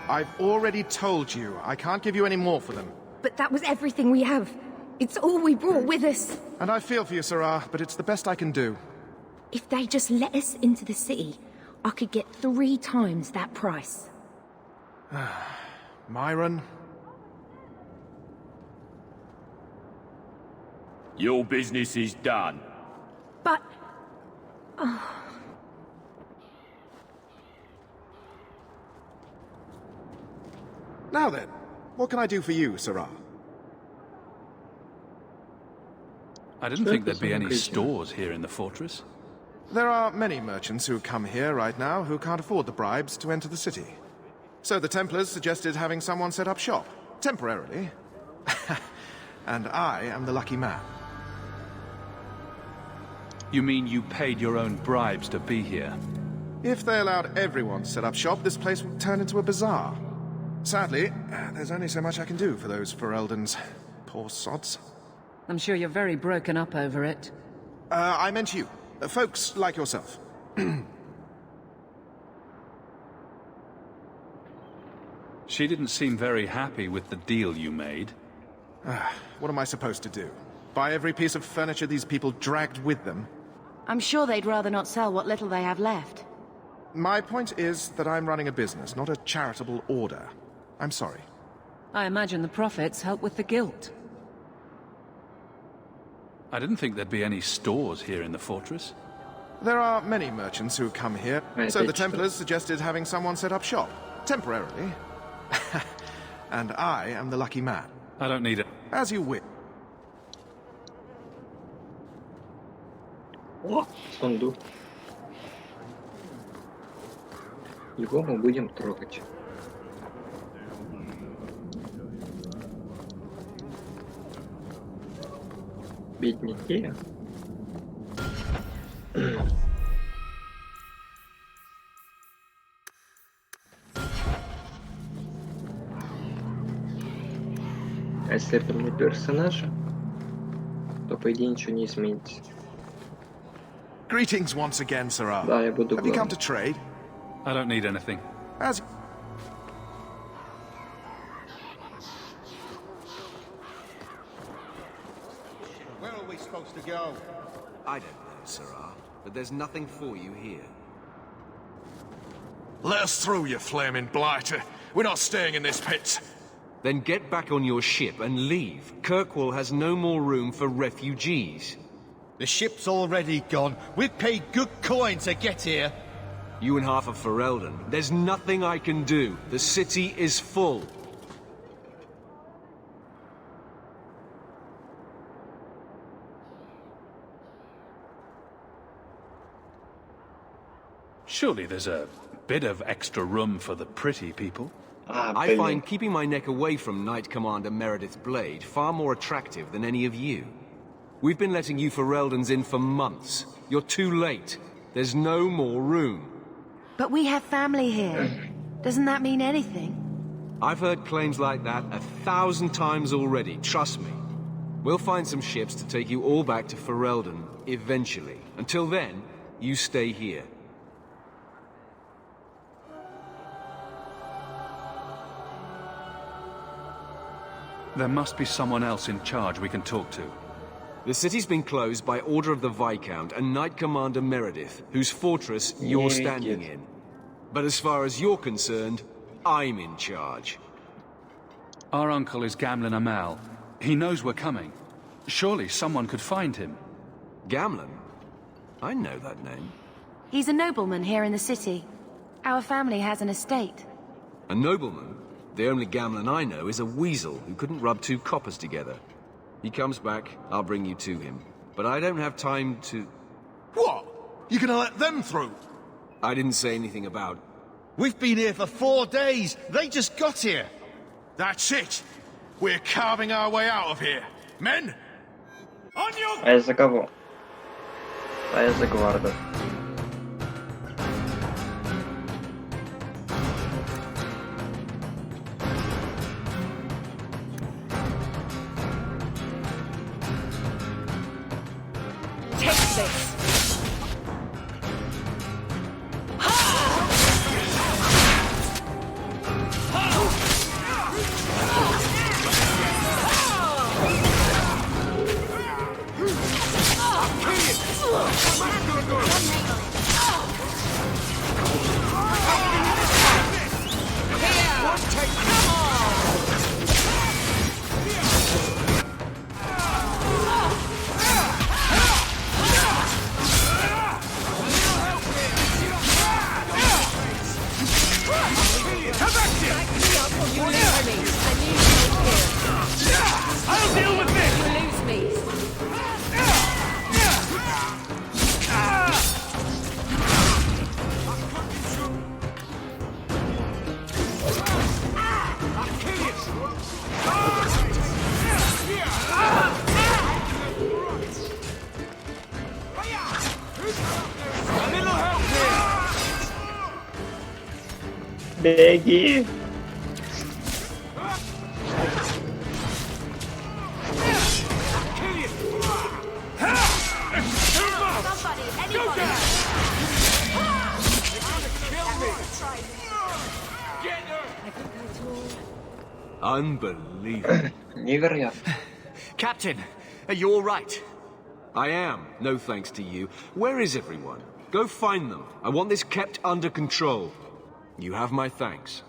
I've already told you, I can't give you any more for them. But that was everything we have. It's all we brought with us. And I feel for you, Sarah, but it's the best I can do. If they just let us into the city, I could get 3 times that price. Myron? Your business is done. But... Now then, what can I do for you, Sarah? I didn't think there'd be any stores here in the fortress. There are many merchants who come here right now who can't afford the bribes to enter the city. So the Templars suggested having someone set up shop, temporarily. And I am the lucky man. You mean you paid your own bribes to be here? If they allowed everyone to set up shop, this place would turn into a bazaar. Sadly, there's only so much I can do for those Fereldans. Poor sods. I'm sure you're very broken up over it. I meant you. Folks like yourself. She didn't seem very happy with the deal you made. What am I supposed to do? Buy every piece of furniture these people dragged with them? I'm sure they'd rather not sell what little they have left. My point is that I'm running a business, not a charitable order. I'm sorry. I imagine the profits help with the guilt. I didn't think there'd be any stores here in the fortress. There are many merchants who come here, so the Templars suggested having someone set up shop, temporarily. And I am the lucky man. I don't need it. As you wish. О, сундук. Его мы будем трогать. Бедняки. А если это не персонажа, то по идее ничего не изменится. Greetings once again, Sarah. Да, я буду Have you come to главным. trade? I don't need anything. As Where are we supposed to go? I don't know, Sarah, but there's nothing for you here. Let us through, you flaming blighter. We're not staying in this pit. Then get back on your ship and leave. Kirkwall has no more room for refugees. The ship's already gone. We've paid good coin to get here. You and half of Ferelden. There's nothing I can do. The city is full. Surely there's a bit of extra room for the pretty people. I find keeping my neck away from Knight Commander Meredith Blade far more attractive than any of you. We've been letting you Fereldans in for months. You're too late. There's no more room. But we have family here. Doesn't that mean anything? I've heard claims like that 1,000 times already, trust me. We'll find some ships to take you all back to Ferelden, eventually. Until then, you stay here. There must be someone else in charge we can talk to. The city's been closed by order of the Viscount and Knight Commander Meredith, whose fortress you're standing in. But as far as you're concerned, I'm in charge. Our uncle is Gamlen Amal. He knows we're coming. Surely someone could find him. Gamlen? I know that name. He's a nobleman here in the city. Our family has an estate. A nobleman? The only Gamlen I know is a weasel who couldn't rub 2 coppers together. He comes back, I'll bring you to him. But I don't have time to... What? You gonna let them through? I didn't say anything about... We've been here for 4 days. They just got here. That's it. We're carving our way out of here. Men? On your... А из-за кого? А я за гварда. Take this. I'll deal with this! You lose me. Беги! Unbelievable. Невероятно. Captain, are you all right? I am, no thanks to you. Where is everyone? Go find them. I want this kept under control. You have my thanks.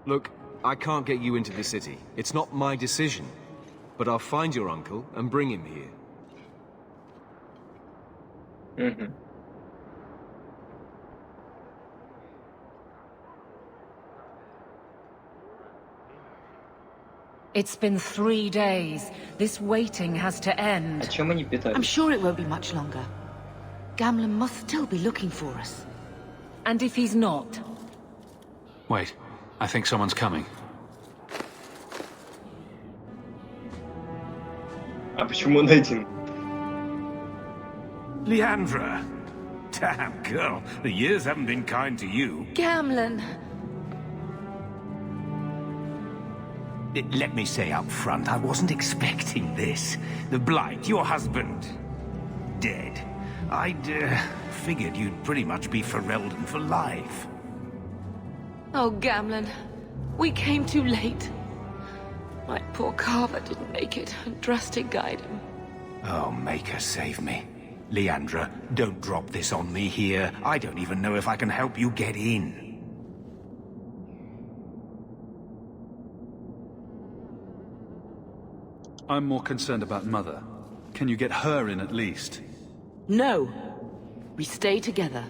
Look, I can't get you into the city. It's not my decision. But I'll find your uncle and bring him here. Угу. It's been 3 days. This waiting has to end. А чем они питались? I'm sure it won't be much longer. Gamlen must still be looking for us. And if he's not? Wait, I think someone's coming. А почему он один? Leandra! Damn, girl, the years haven't been kind to you. Gamlen! Let me say up front, I wasn't expecting this. The Blight, your husband, dead. I'd figured you'd pretty much be Ferelden for life. Oh, Gamlen. We came too late. My poor Carver didn't make it, and Drastic guide him. Oh, Maker, save me. Leandra, don't drop this on me here. I don't even know if I can help you get in. I'm more concerned about Mother. Can you get her in at least? No. We stay together.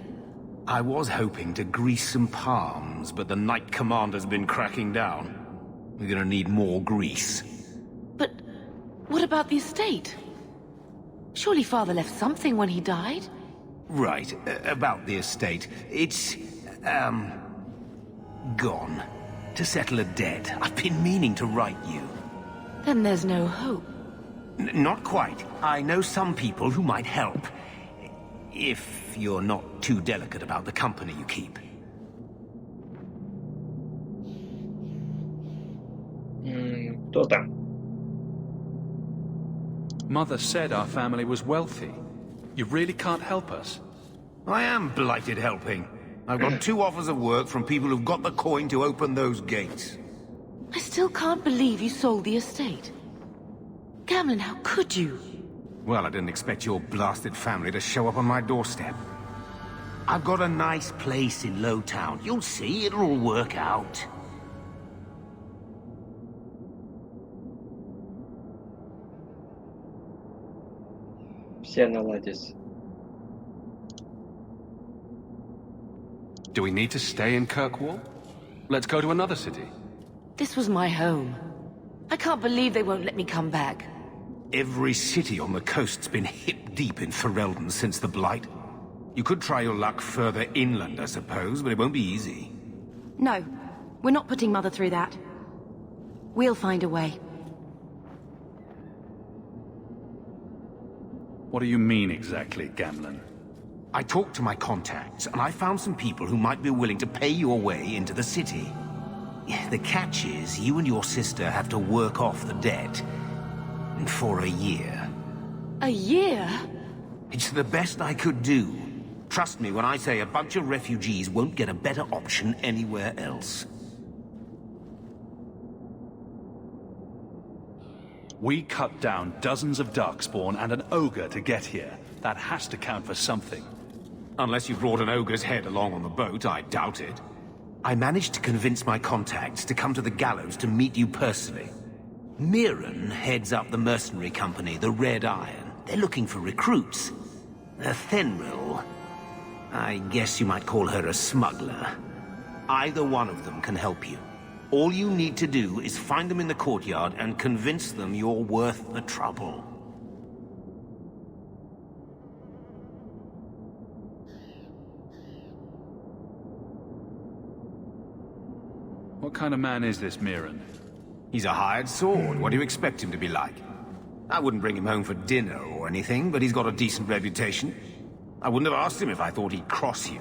I was hoping to grease some palms, but the Knight Commander's been cracking down. We're gonna need more grease. But what about the estate? Surely Father left something when he died? Right, about the estate. It's, gone. To settle a debt. I've been meaning to write you. Then there's no hope. Not quite. I know some people who might help. If you're not too delicate about the company you keep. Кто там? Mother said our family was wealthy. You really can't help us? I am blighted helping. I've got 2 offers of work from people who've got the coin to open those gates. I still can't believe you sold the estate. Gamlen, how could you? Well, I didn't expect your blasted family to show up on my doorstep. I've got a nice place in Lowtown. You'll see, it'll all work out. Все наладились. Do we need to stay in Kirkwall? Let's go to another city. This was my home. I can't believe they won't let me come back. Every city on the coast's been hip-deep in Ferelden since the Blight. You could try your luck further inland, I suppose, but it won't be easy. No, we're not putting Mother through that. We'll find a way. What do you mean exactly, Gamlen? I talked to my contacts, and I found some people who might be willing to pay your way into the city. The catch is, you and your sister have to work off the debt. For a year. A year? It's the best I could do. Trust me when I say a bunch of refugees won't get a better option anywhere else. We cut down dozens of darkspawn and an ogre to get here. That has to count for something. Unless you brought an ogre's head along on the boat, I doubt it. I managed to convince my contacts to come to the gallows to meet you personally. Mirren heads up the mercenary company, the Red Iron. They're looking for recruits. Thenril, I guess you might call her a smuggler. Either one of them can help you. All you need to do is find them in the courtyard and convince them you're worth the trouble. What kind of man is this Mirren? He's a hired sword. What do you expect him to be like? I wouldn't bring him home for dinner or anything, but he's got a decent reputation. I wouldn't have asked him if I thought he'd cross you.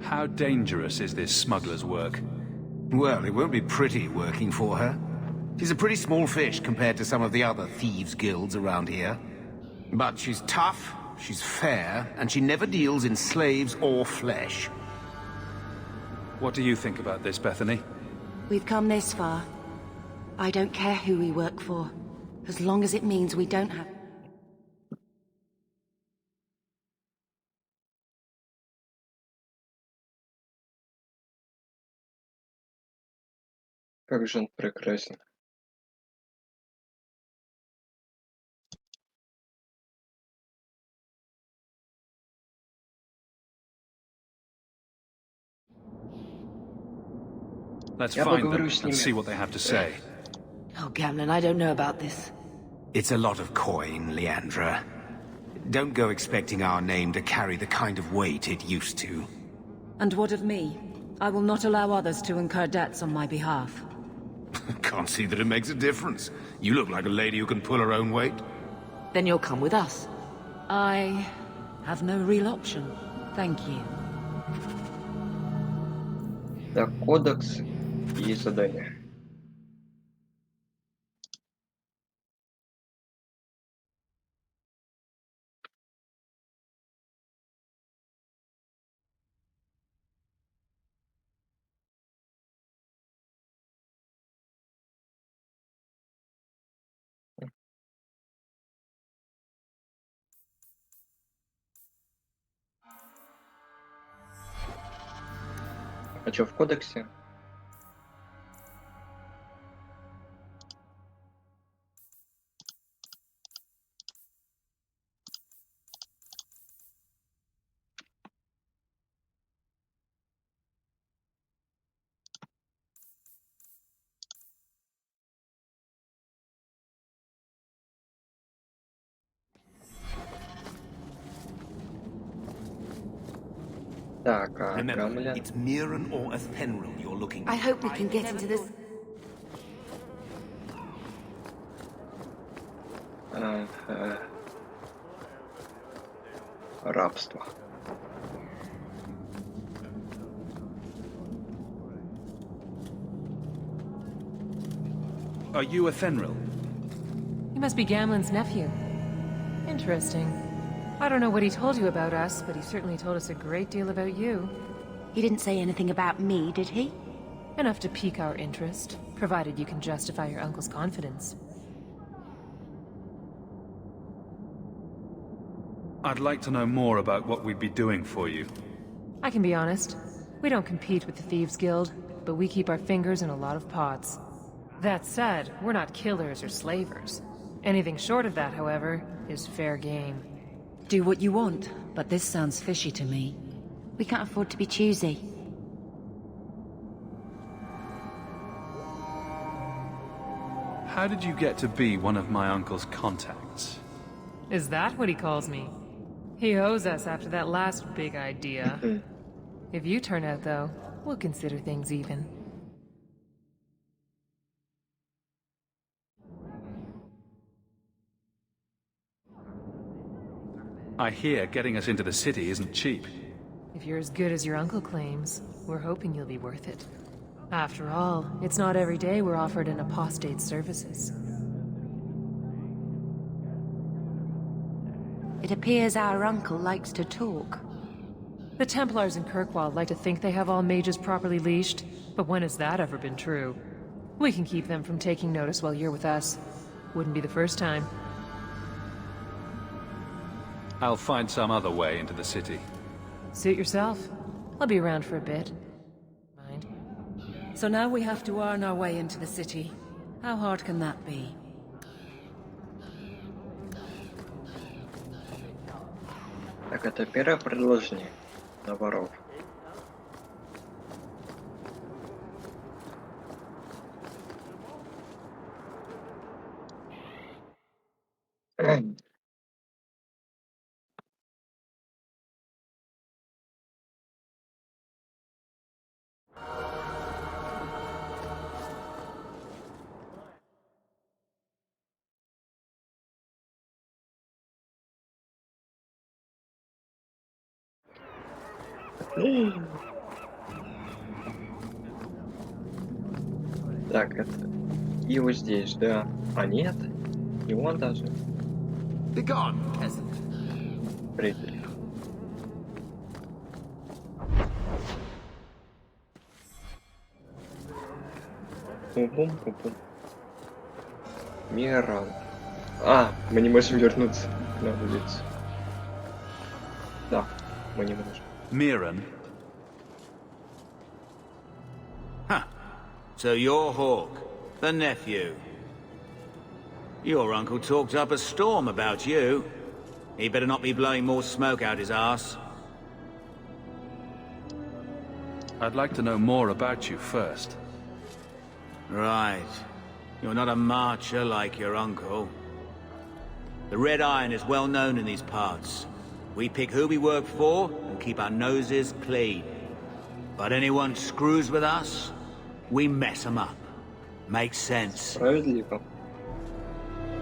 How dangerous is this smuggler's work? Well, it won't be pretty working for her. She's a pretty small fish compared to some of the other thieves' guilds around here. But she's tough, she's fair, and she never deals in slaves or flesh. What do you think about this, Bethany? We've come this far. I don't care who we work for, as long as it means we don't have... Как же он прекрасен. Let's Я find them поговорю с and ними. see what they have to say. Oh, Gamlin, I don't know about this. It's a lot of coin, Leandra. Don't go expecting our name to carry the kind of weight it used to. And what of me? I will not allow others to incur debts on my behalf. Can't see that it makes a difference. You look like a lady who can pull her own weight. Then you'll come with us. I have no real option. Thank you. Так, кодекс и задание. А что в кодексе? Так, а Remember, Гамлен? it's Mirren or Thenril you're looking I for. hope we can get into this... Рабство. Are you a Thenril? He must be Gamlen's nephew. Interesting. I don't know what he told you about us, but he certainly told us a great deal about you. He didn't say anything about me, did he? Enough to pique our interest, provided you can justify your uncle's confidence. I'd like to know more about what we'd be doing for you. I can be honest. We don't compete with the Thieves Guild, but we keep our fingers in a lot of pots. That said, we're not killers or slavers. Anything short of that, however, is fair game. Do what you want, but this sounds fishy to me. We can't afford to be choosy. How did you get to be one of my uncle's contacts? Is that what he calls me? He owes us after that last big idea. If you turn out, though, we'll consider things even. I hear getting us into the city isn't cheap. If you're as good as your uncle claims, we're hoping you'll be worth it. After all, it's not every day we're offered an apostate's services. It appears our uncle likes to talk. The Templars in Kirkwall like to think they have all mages properly leashed, but when has that ever been true? We can keep them from taking notice while you're with us. Wouldn't be the first time. I'll find some other way into the city. Suit yourself. I'll be around for a bit. Mind. So now we have to earn our way into the city. How hard can that be? Так, это первое предложение на воров. Так, это... И вот здесь, да. А нет, не он даже. Begone, peasant. Предатель. Пум-пум-пум-пум. Мирал. А, мы не можем вернуться на улицу. Да, мы не можем. Miran? Huh. So you're Hawk, the nephew. Your uncle talked up a storm about you. He better not be blowing more smoke out his arse. I'd like to know more about you first. Right. You're not a marcher like your uncle. The Red Iron is well known in these parts. We pick who we work for and keep our noses clean. But anyone screws with us, we mess them up. Makes sense. Справедливо.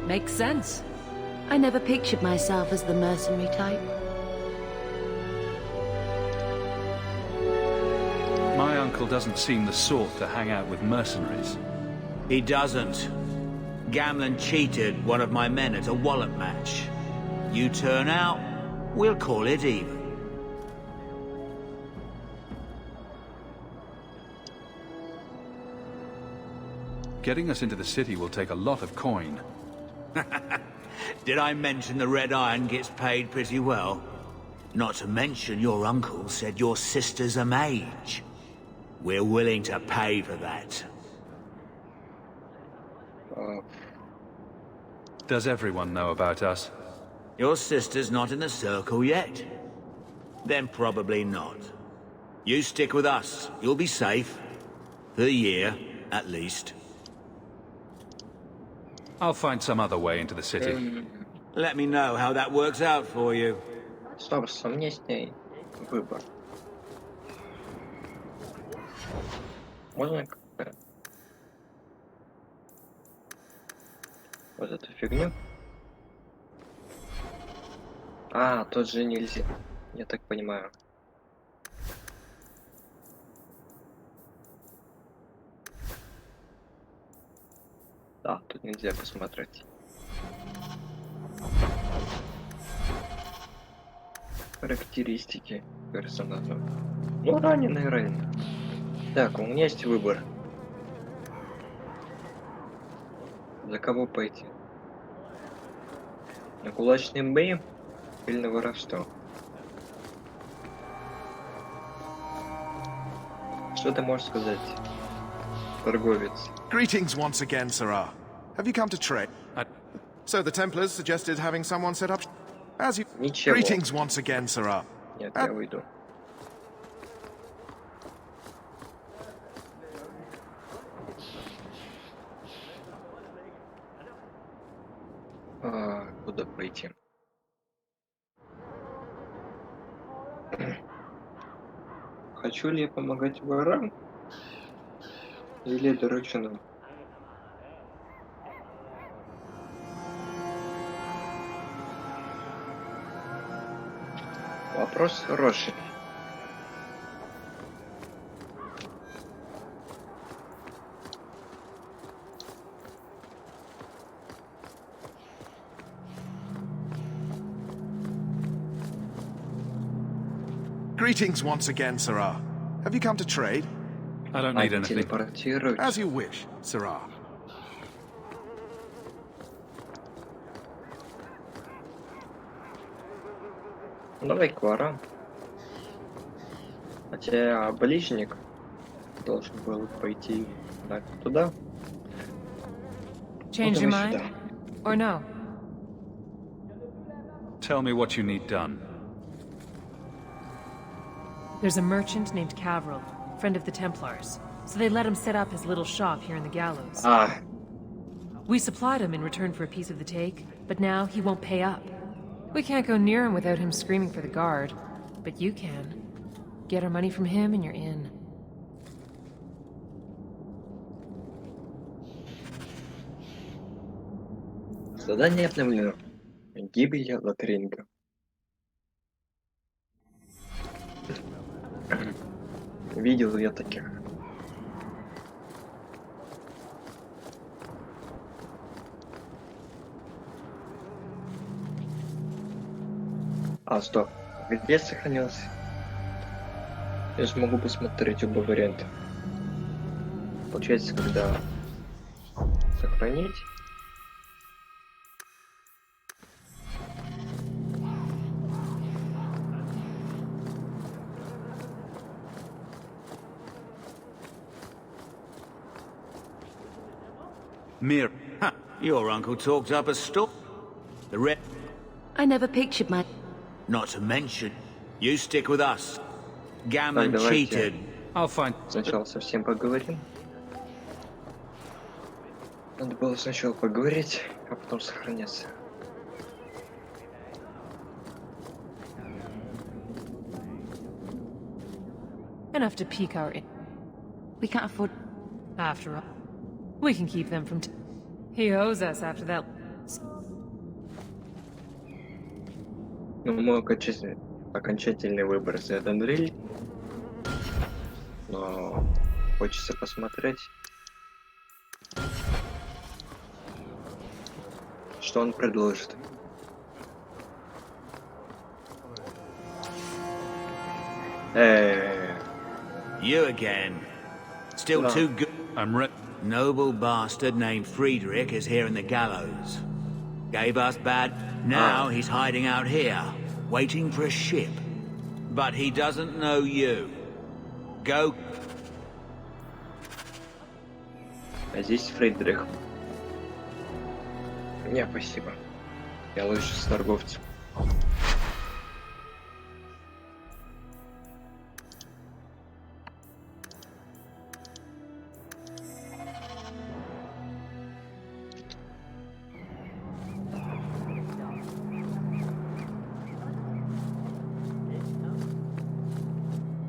Makes sense. I never pictured myself as the mercenary type. My uncle doesn't seem the sort to hang out with mercenaries. He doesn't. Gamlin cheated one of my men at a wallet match. You turn out, we'll call it even. Getting us into the city will take a lot of coin. Did I mention the Red Iron gets paid pretty well? Not to mention your uncle said your sister's a mage. We're willing to pay for that. Does everyone know about us? Your sister's not in the circle yet. Then probably not. You stick with us. You'll be safe. For the year, at least. I'll find some other way into the city. Let me know how that works out for you. Стоп, у меня есть выбор. Можно как-то вот эту фигню? А, тут же нельзя. Я так понимаю. Да, тут нельзя посмотреть. Характеристики персонажа. Ну, раненый. Так, у меня есть выбор. За кого пойти? На кулачный бой или на воровство? Что ты можешь сказать, торговец? Greetings once again, Sirrah. Have you come to trade? So the Templars suggested having someone set up... As you... Ничего. Greetings once again, Sirrah. Нет, я уйду. Куда пойти? Хочу ли я помогать ворам? Или дурачинам? Вопрос хороший. Greetings once again, Sirrah. Have you come to trade? I don't need anything. As you wish, Sirrah. Давай к ворам. Хотя ближник должен был пойти туда. Change your mind? Or no? Tell me what you need done. There's a merchant named Cavril, friend of the Templars. So they let him set up his little shop here in the gallows. We supplied him in return for a piece of the take, but now he won't pay up. We can't go near him without him screaming for the guard. But you can. Get our money from him and you're in. Задание обновлено. Гибель лотеринга. Видел я таких. Стоп. Где сохранился? Я смогу посмотреть оба варианта. Получается, когда сохранить. Mir, your uncle talked up a stop. The red. I never pictured my... Not to mention, you stick with us. Gammon cheated. I'll find... Сначала совсем поговорим. Надо было сначала поговорить, а потом сохраняться. Enough to pique our... We can't afford... After all, we can keep them from... He owes us after that... Ну, мой окончательный выбор за Элден Ринг. Но хочется посмотреть, что он предложит. You again. Still too good. I'm Noble bastard named Friedrich is here in the gallows. Gave us bad. Now he's hiding out here, waiting for a ship. But he doesn't know you. Go. А здесь Фридрих. Не, спасибо. Я лучше с торговцем.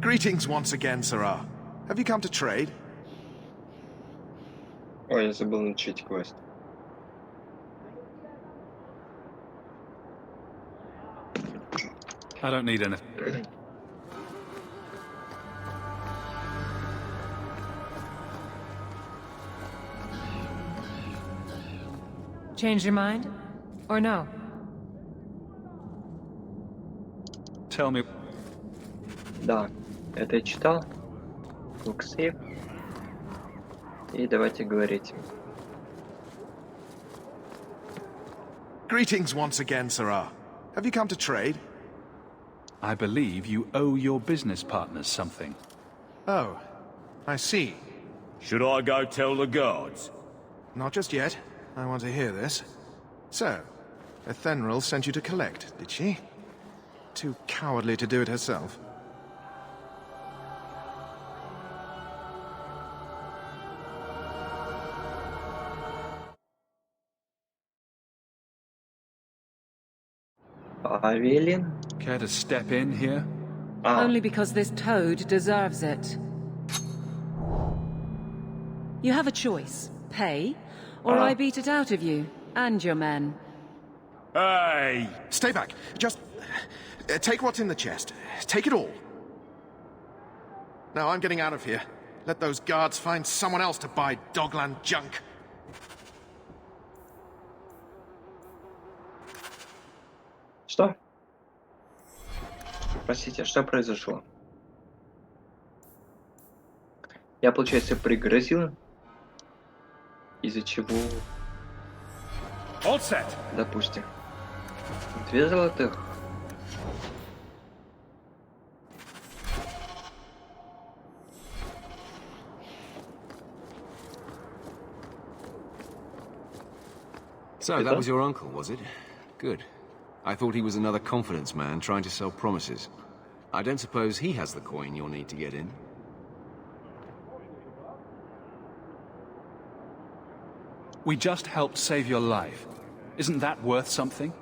Greetings once again, Sirrah. Have you come to trade? Ой, я забыл начать квест. I don't need anything. Change your mind? Or no? Tell me. Да, это я читал. Сейв. И давайте говорить. Greetings once again, Sirrah. Have you come to trade? I believe you owe your business partners something. Oh, I see. Should I go tell the guards? Not just yet. I want to hear this. So, Ethenril sent you to collect, did she? Too cowardly to do it herself. Care to step in here? Only because this toad deserves it. You have a choice. Pay, or I beat it out of you, and your men. Hey! Stay back. Take what's in the chest. Take it all. Now I'm getting out of here. Let those guards find someone else to buy Dogland junk. Что? Простите, что произошло? Я, получается, пригрозил, из-за чего, допустим, 2 золотых. So, that was your uncle, was it? Good. I thought he was another confidence man trying to sell promises. I don't suppose he has the coin you'll need to get in. We just helped save your life. Isn't that worth something?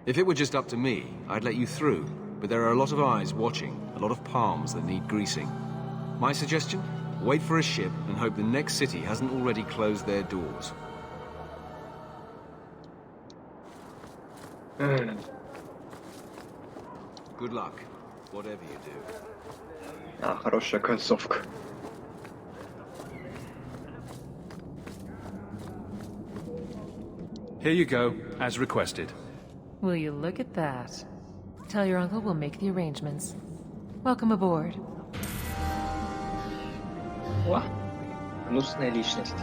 If it were just up to me, I'd let you through. But there are a lot of eyes watching, a lot of palms that need greasing. My suggestion? Wait for a ship and hope the next city hasn't already closed their doors. Good luck, whatever you do. Хорошая концовка. Here you go, as requested. Will you look at that? Tell your uncle we'll make the arrangements. Welcome aboard. О, гнусная личность.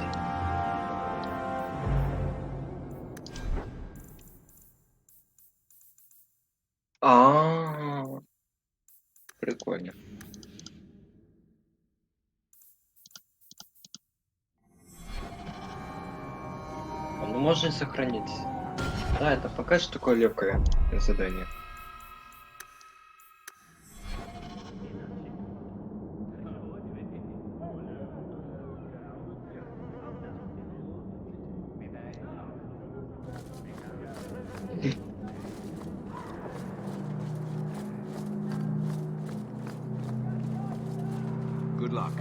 Прикольно. Ну, можно сохранить. Да, это пока что такое легкое задание. Good luck,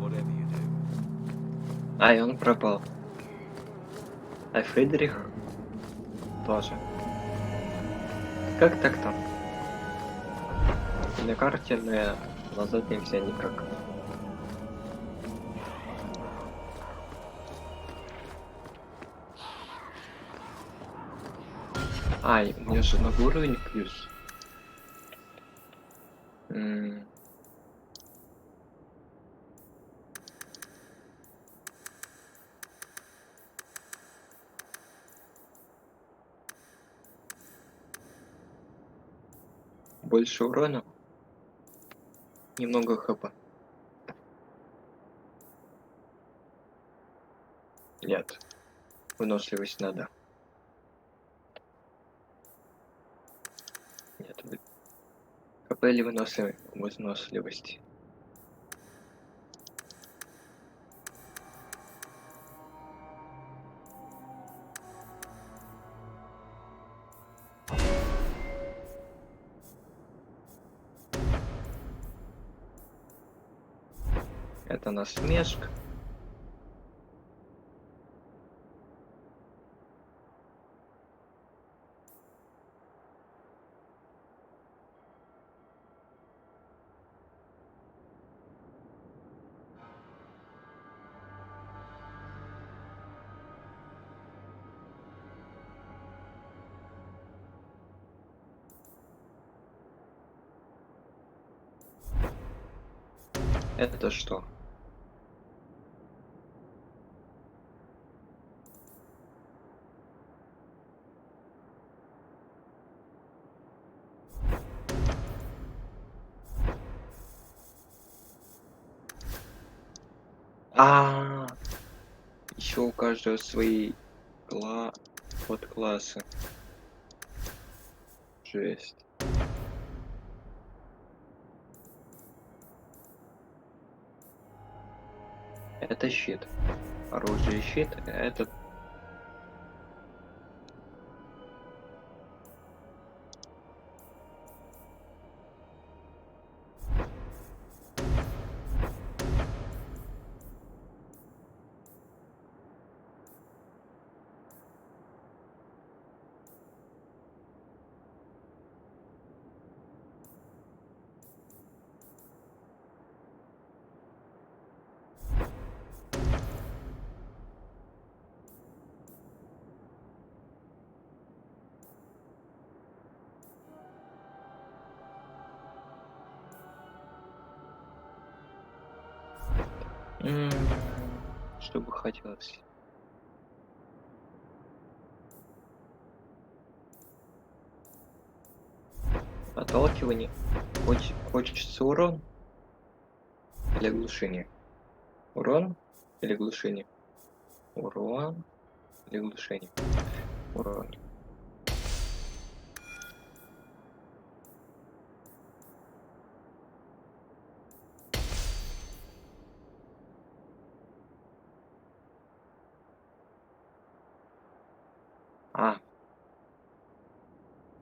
whatever you do. И он пропал. А Фридрих тоже. Как так там? На карте, но назад нельзя никак. Ай, у меня же новый уровень плюс. Больше урона. Немного хп. Нет. Выносливость надо. Нет. ХП или выносливость? Это насмешка. Это что? Еще у каждого свои подклассы. Жесть. Это щит. Оружие и щит. Это... Что бы хотелось? Отталкивание. Хочется урон или глушение? Урон или глушение? Урон или глушение? Урон.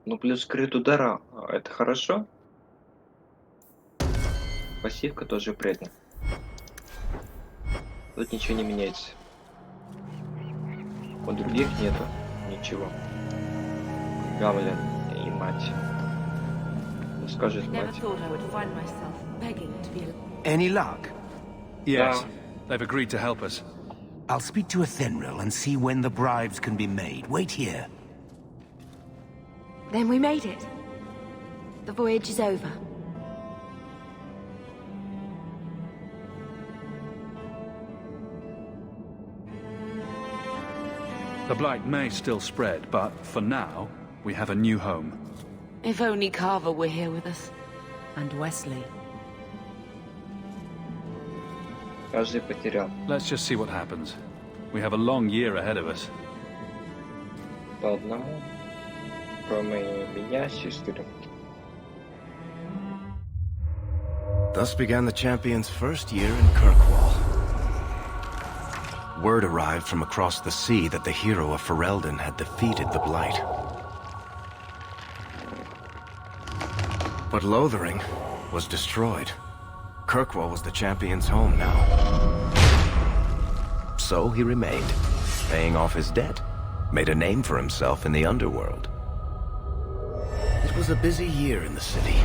Ну плюс крит удара, это хорошо. Пассивка тоже вредна. Тут ничего не меняется. У других нету ничего. Гамлин и мать. Ну, скажет мать. Any luck? Yes, they've agreed to help us. I'll speak to Athenril and see when the bribes can be made. Wait here. Then we made it. The voyage is over. The blight may still spread, but for now, we have a new home. If only Carver were here with us. And Wesley. Каждый потерял. Let's just see what happens. We have a long year ahead of us. По одному. Кроме меня, сестры. Thus began the champion's first year in Kirkwall. Word arrived from across the sea that the hero of Ferelden had defeated the Blight. But Lothering was destroyed. Kirkwall was the champion's home now. So he remained, paying off his debt, made a name for himself in the underworld. It was a busy year in the city.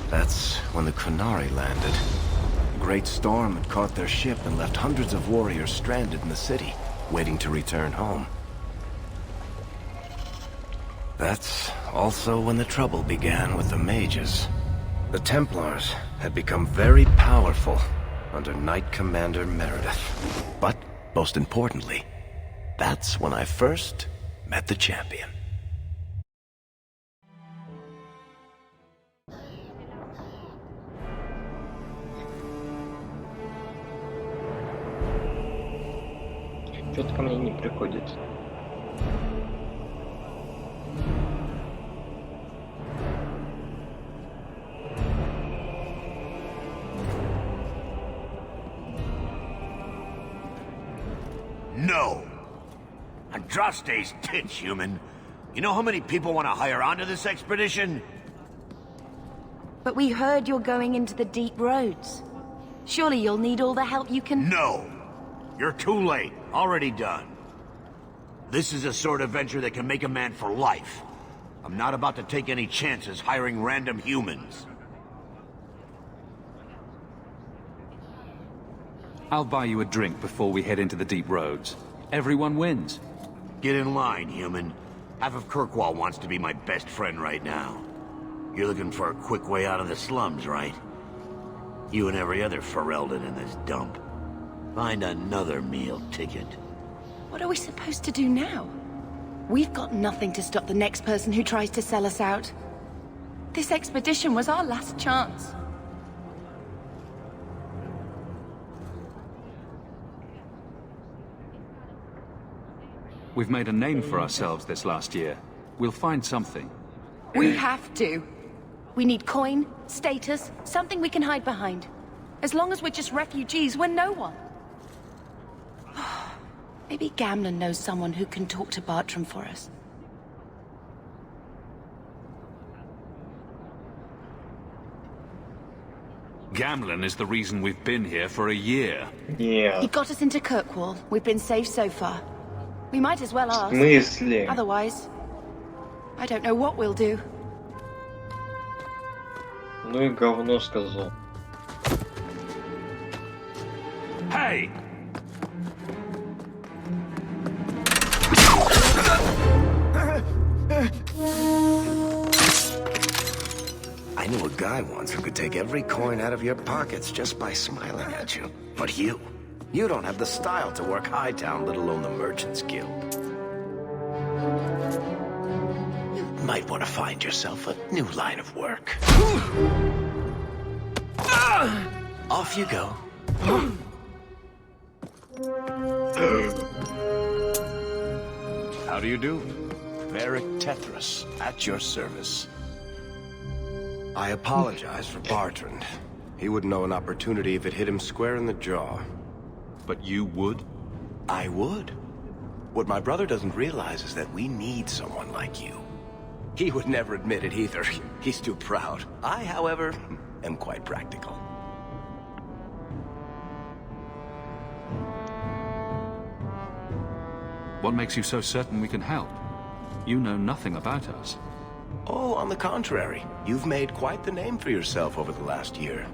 That's when the Qunari landed. A great storm had caught their ship and left hundreds of warriors stranded in the city, waiting to return home. That's also when the trouble began with the mages. The Templars had become very powerful under Knight Commander Meredith. But, most importantly, that's when I first met the champion. Что-то ко мне не приходит. No! Andraste's tits, human. You know how many people want to hire onto this expedition? But we heard you're going into the deep roads. Surely you'll need all the help you can... No! You're too late. Already done. This is a sort of venture that can make a man for life. I'm not about to take any chances hiring random humans. I'll buy you a drink before we head into the deep roads. Everyone wins. Get in line, human. Half of Kirkwall wants to be my best friend right now. You're looking for a quick way out of the slums, right? You and every other Ferelden in this dump. Find another meal ticket. What are we supposed to do now? We've got nothing to stop the next person who tries to sell us out. This expedition was our last chance. We've made a name for ourselves this last year. We'll find something. We have to. We need coin, status, something we can hide behind. As long as we're just refugees, we're no one. Maybe Gamlen knows someone who can talk to Bartram for us. Gamlen is the reason we've been here for a year. Yeah. He got us into Kirkwall. We've been safe so far. We might as well ask. В смысле? Otherwise, I don't know what we'll do. Ну и говно сказал. Hey! I knew a guy once who could take every coin out of your pockets just by smiling at you. But you, You don't have the style to work Hightown, let alone the Merchants Guild. You might want to find yourself a new line of work. Off you go. How do you do? Varric Tethras, at your service. I apologize for Bartrand. He wouldn't know an opportunity if it hit him square in the jaw. But you would? I would. What my brother doesn't realize is that we need someone like you. He would never admit it either. He's too proud. I, however, am quite practical. What makes you so certain we can help? You know nothing about us. Oh, on the contrary. You've made quite the name for yourself over the last year.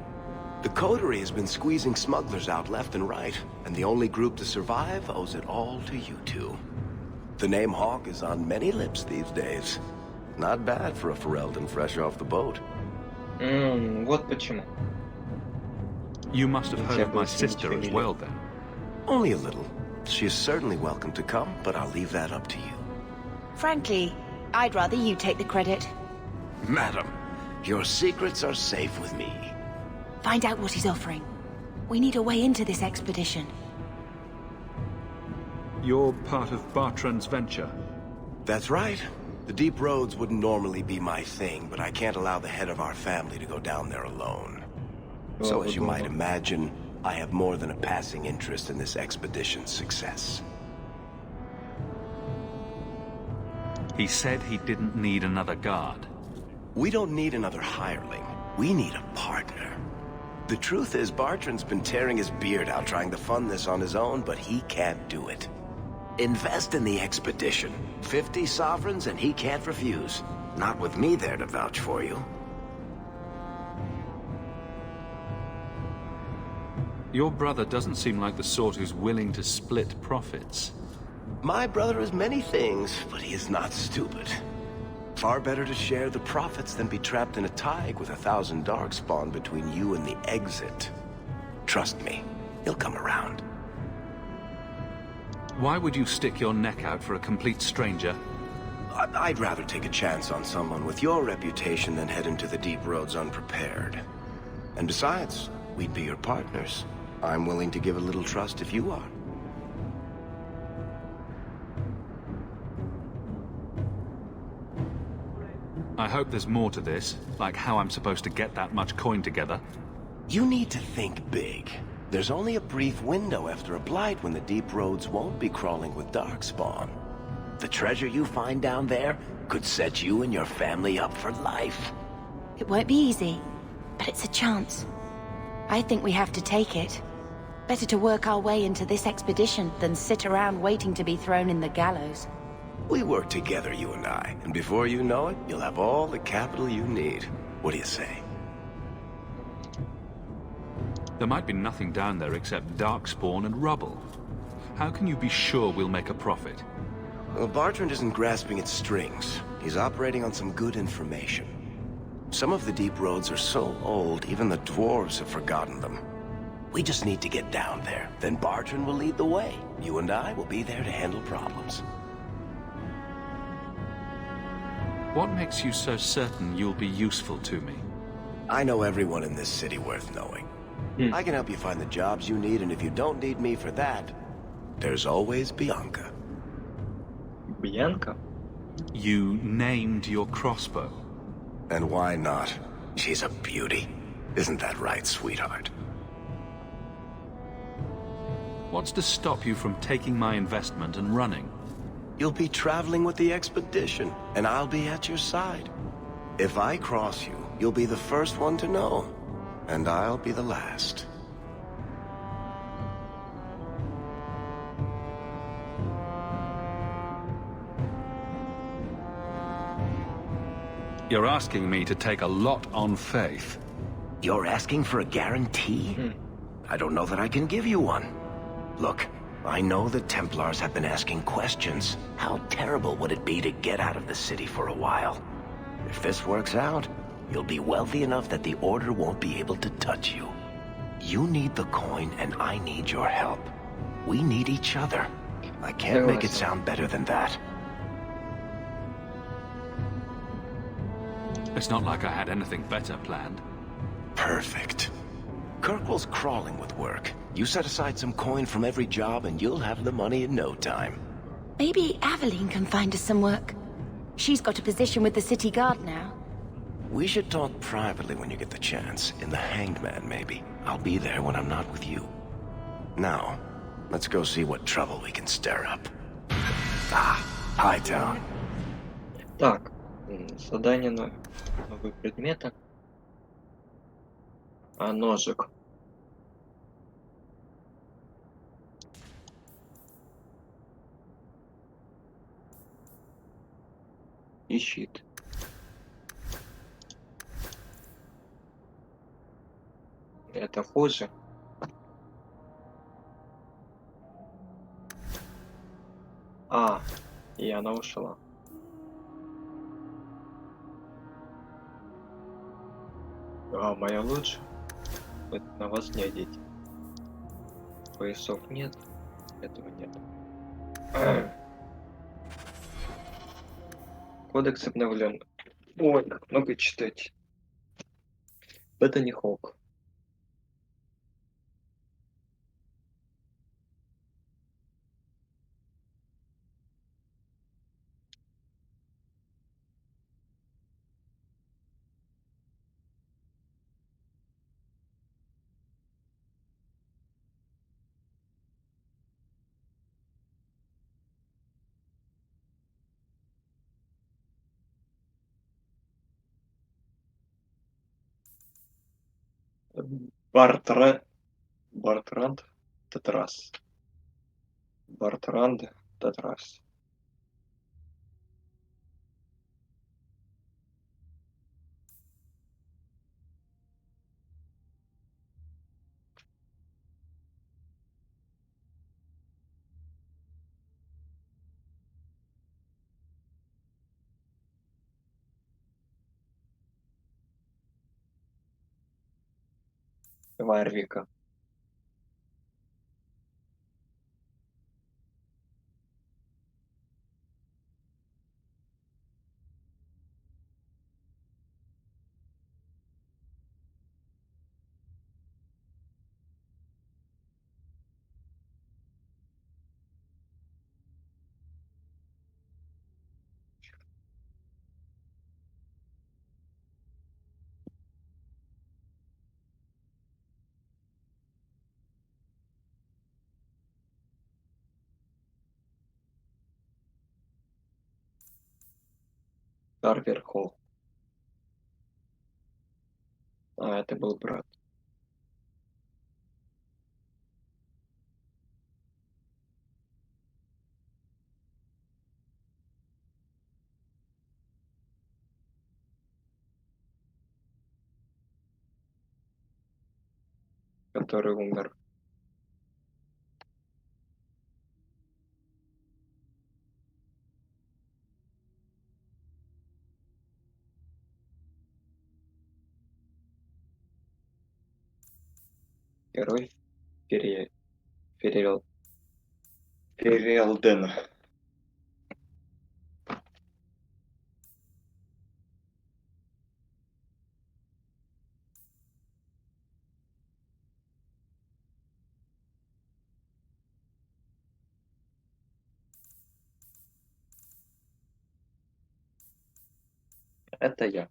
The Coterie has been squeezing smugglers out left and right, and the only group to survive owes it all to you two. The name Hawk is on many lips these days. Not bad for a Ferelden fresh off the boat. Вот почему. You must have heard of my sister as well, then. Only a little. She is certainly welcome to come, but I'll leave that up to you. Frankly, I'd rather you take the credit. Madam, your secrets are safe with me. Find out what he's offering. We need a way into this expedition. You're part of Bartrand's venture? That's right. The deep roads wouldn't normally be my thing, but I can't allow the head of our family to go down there alone. So as you might imagine, I have more than a passing interest in this expedition's success. He said he didn't need another guard. We don't need another hireling. We need a partner. The truth is, Bartrand's been tearing his beard out trying to fund this on his own, but he can't do it. Invest in the expedition. 50 sovereigns and he can't refuse. Not with me there to vouch for you. Your brother doesn't seem like the sort who's willing to split profits. My brother is many things, but he is not stupid. Far better to share the profits than be trapped in a tide with 1,000 darkspawn between you and the exit. Trust me, he'll come around. Why would you stick your neck out for a complete stranger? I'd rather take a chance on someone with your reputation than head into the deep roads unprepared. And besides, we'd be your partners. I'm willing to give a little trust if you are. I hope there's more to this, like how I'm supposed to get that much coin together. You need to think big. There's only a brief window after a blight when the deep roads won't be crawling with darkspawn. The treasure you find down there could set you and your family up for life. It won't be easy, but it's a chance. I think we have to take it. Better to work our way into this expedition than sit around waiting to be thrown in the gallows. We work together, you and I, and before you know it, you'll have all the capital you need. What do you say? There might be nothing down there except darkspawn and rubble. How can you be sure we'll make a profit? Well, Bartrand isn't grasping at strings. He's operating on some good information. Some of the deep roads are so old, even the dwarves have forgotten them. We just need to get down there. Then Bartrand will lead the way. You and I will be there to handle problems. What makes you so certain you'll be useful to me? I know everyone in this city worth knowing. I can help you find the jobs you need, and if you don't need me for that, there's always Bianca. Bianca? You named your crossbow. And why not? She's a beauty. Isn't that right, sweetheart? What's to stop you from taking my investment and running? You'll be traveling with the expedition, and I'll be at your side. If I cross you, you'll be the first one to know, and I'll be the last. You're asking me to take a lot on faith. You're asking for a guarantee? I don't know that I can give you one. Look, I know the Templars have been asking questions. How terrible would it be to get out of the city for a while? If this works out, you'll be wealthy enough that the Order won't be able to touch you. You need the coin, and I need your help. We need each other. I can't make it sound better than that. It's not like I had anything better planned. Perfect. Kirkwall's crawling with work. You set aside some coin from every job, and you'll have the money in no time. Maybe Aveline can find us some work. She's got a position with the city guard now. We should talk privately when you get the chance. In the Hanged Man, maybe. I'll be there when I'm not with you. Now, let's go see what trouble we can stir up. Hightown. Так, задание на новые предметы. А, ножик. И щит. Это хуже. А, и она ушла. А, моя лучше. Это на вас не одеть. Поясов нет. Этого нет. Кодекс обновлен. Ой, как много читать. Это не Хок. Бартранд Татрас. Бартранд Татрас. Варвика. Карвер Холл. А, это был брат. Который умер. Герой Ферел... Ферелден. Это я.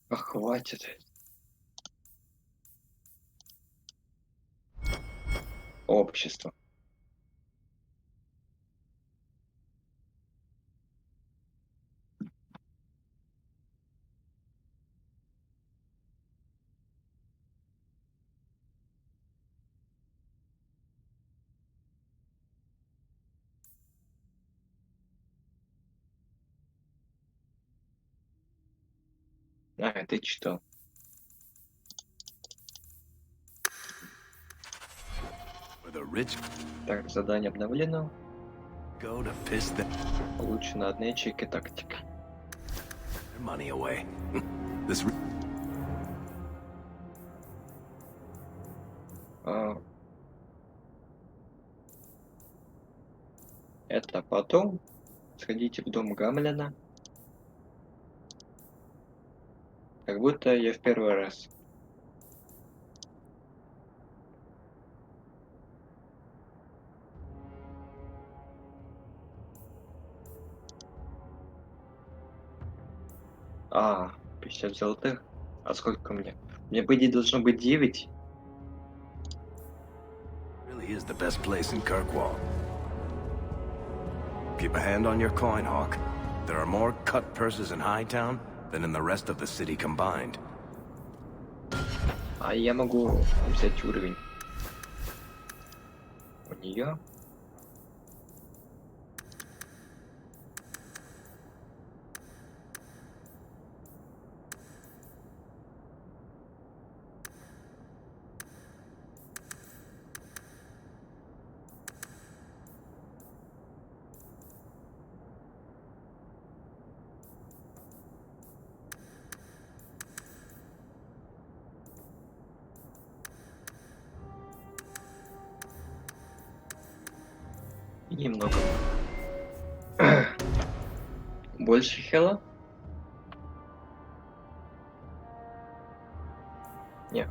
А хватит. Общество. А, ты читал. Так, задание обновлено. Получено одна ячейка тактика. Money away. Это потом сходите в дом Гамлина. Как будто я в первый раз. А, 50 золотых. А сколько мне? Мне, по идее, должно быть 9. Really is the best place in Kirkwall. Keep a hand on your coin, Hawk. There are more cut purses in Hightown than in the rest of the city combined. А я могу взять уровень у нее. И немного. Больше хела? Нет.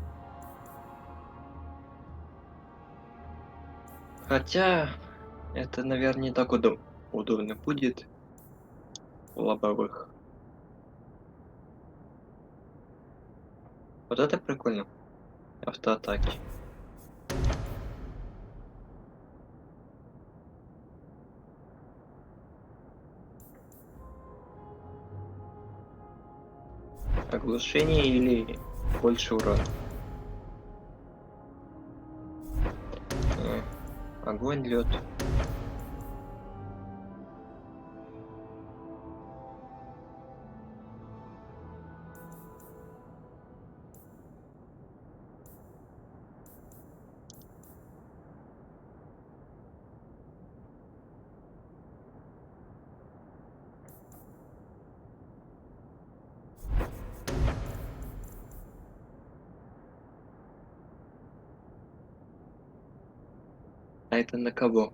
Хотя, это, наверное, не так удобно будет в лобовых. Вот это прикольно. Автоатаки. Оглушение или больше урона? Огонь, лед. А это на кого?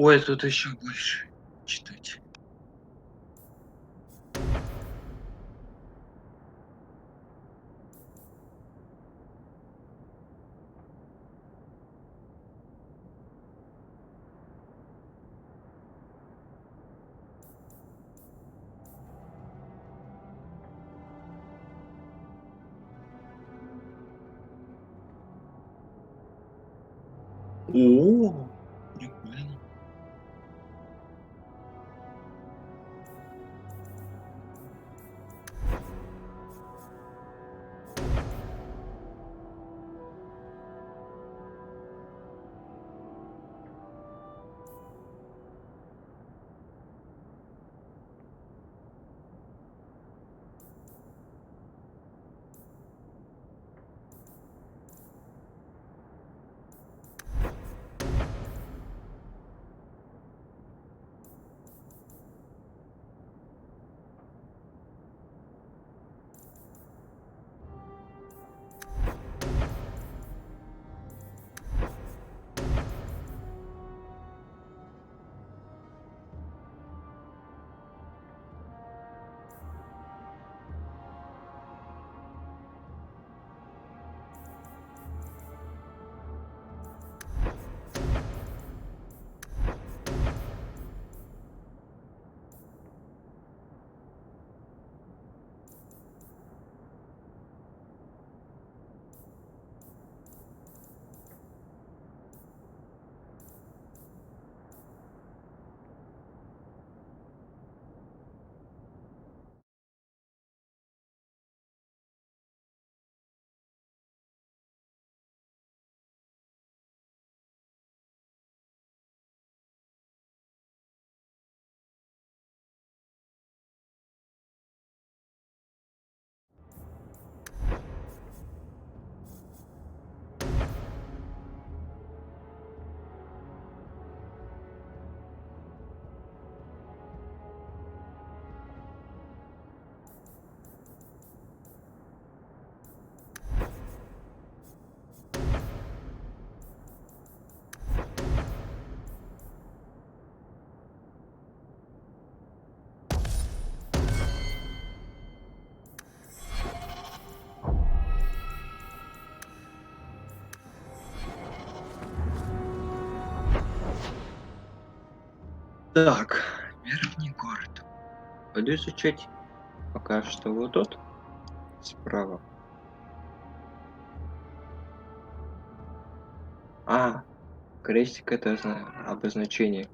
Ой, тут еще больше читать. О, прикольно. Так, верхний город. Пойду изучать пока что вот тот справа. А, крестик это обозначение.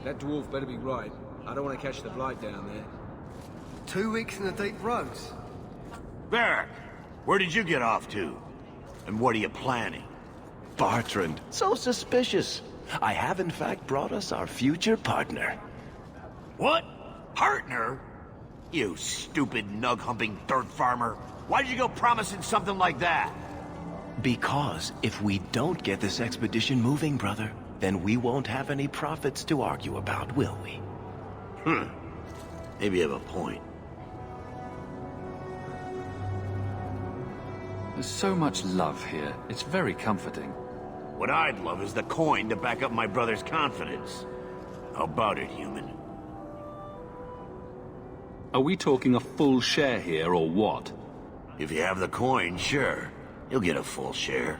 That dwarf better be right. I don't want to catch the blight down there. 2 weeks in the deep roads. Varric, where did you get off to? And what are you planning? Bartrand, so suspicious. I have in fact brought us our future partner. What? Partner? You stupid nug-humping dirt farmer. Why did you go promising something like that? Because if we don't get this expedition moving, brother, then we won't have any profits to argue about, will we? Maybe you have a point. There's so much love here. It's very comforting. What I'd love is the coin to back up my brother's confidence. How about it, human? Are we talking a full share here, or what? If you have the coin, sure. You'll get a full share.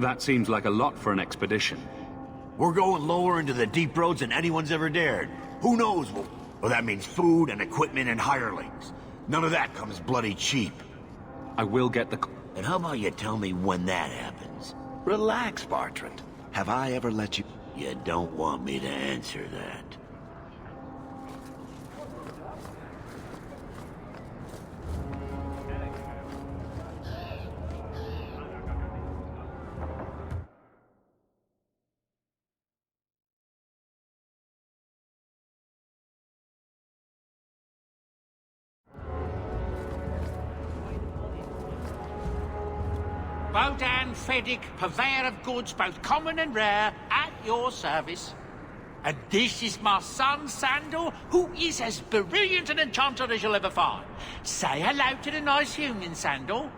That seems like a lot for an expedition. We're going lower into the deep roads than anyone's ever dared. Who knows? Well, that means food and equipment and hirelings. None of that comes bloody cheap. I will get the... And how about you tell me when that happens? Relax, Bartrand. Have I ever let you... You don't want me to answer that. Bodan Feddick, purveyor of goods both common and rare, at your service. And this is my son, Sandor, who is as brilliant an enchanter as you'll ever find. Say hello to the nice human, Sandor.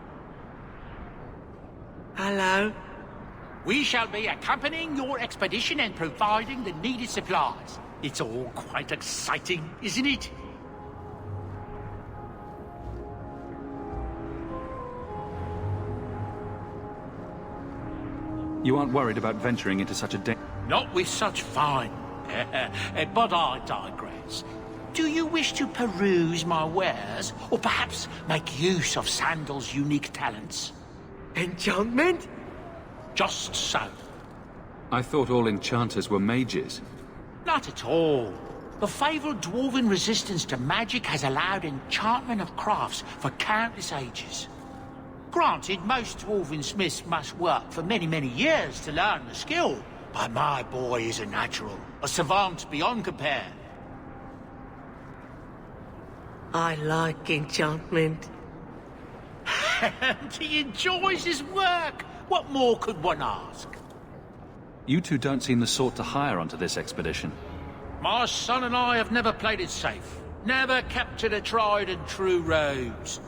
Hello. We shall be accompanying your expedition and providing the needed supplies. It's all quite exciting, isn't it? You aren't worried about venturing into such a Not with such fine. But I digress. Do you wish to peruse my wares, or perhaps make use of Sandal's unique talents? Enchantment? Just so. I thought all enchanters were mages. Not at all. The fabled dwarven resistance to magic has allowed enchantment of crafts for countless ages. Granted, most dwarven smiths must work for many, many years to learn the skill, but my boy is a natural, a savant beyond compare. I like enchantment. And he enjoys his work. What more could one ask? You two don't seem the sort to hire onto this expedition. My son and I have never played it safe. Never captured a tried and true roads.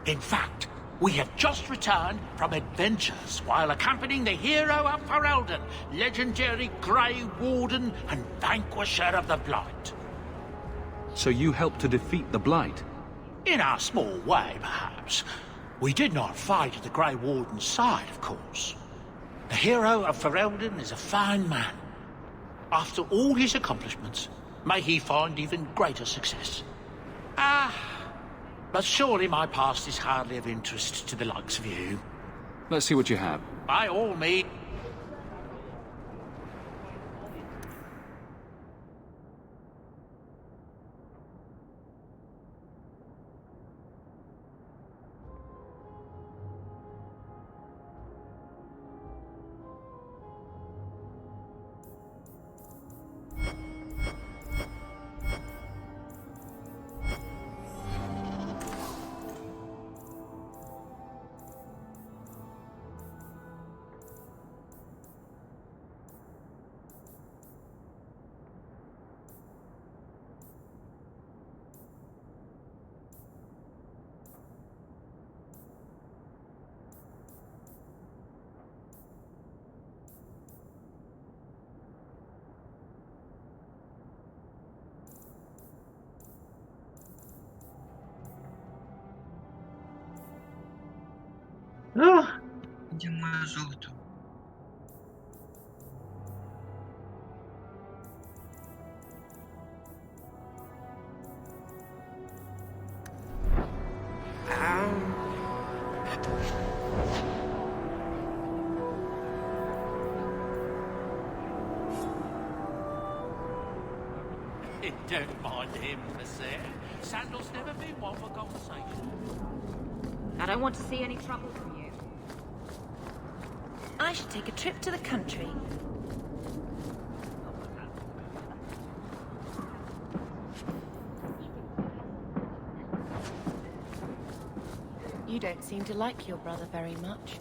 In fact, we have just returned from adventures while accompanying the hero of Ferelden, legendary Grey Warden and vanquisher of the Blight. So you helped to defeat the Blight? In our small way, perhaps. We did not fight at the Grey Warden's side, of course. The hero of Ferelden is a fine man. After all his accomplishments, may he find even greater success. But surely my past is hardly of interest to the likes of you. Let's see what you have. By all means. Где мое золото? Don't mind him, Monsieur. Sandal's never been one for conversation. I don't want to see any trouble from you. I should take a trip to the country. You don't seem to like your brother very much.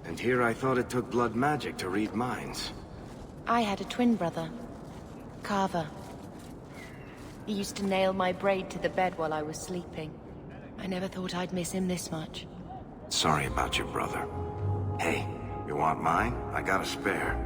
And here I thought it took blood magic to read minds. I had a twin brother, Carver. He used to nail my braid to the bed while I was sleeping. I never thought I'd miss him this much. Sorry about your brother. Hey, you want mine? I got a spare.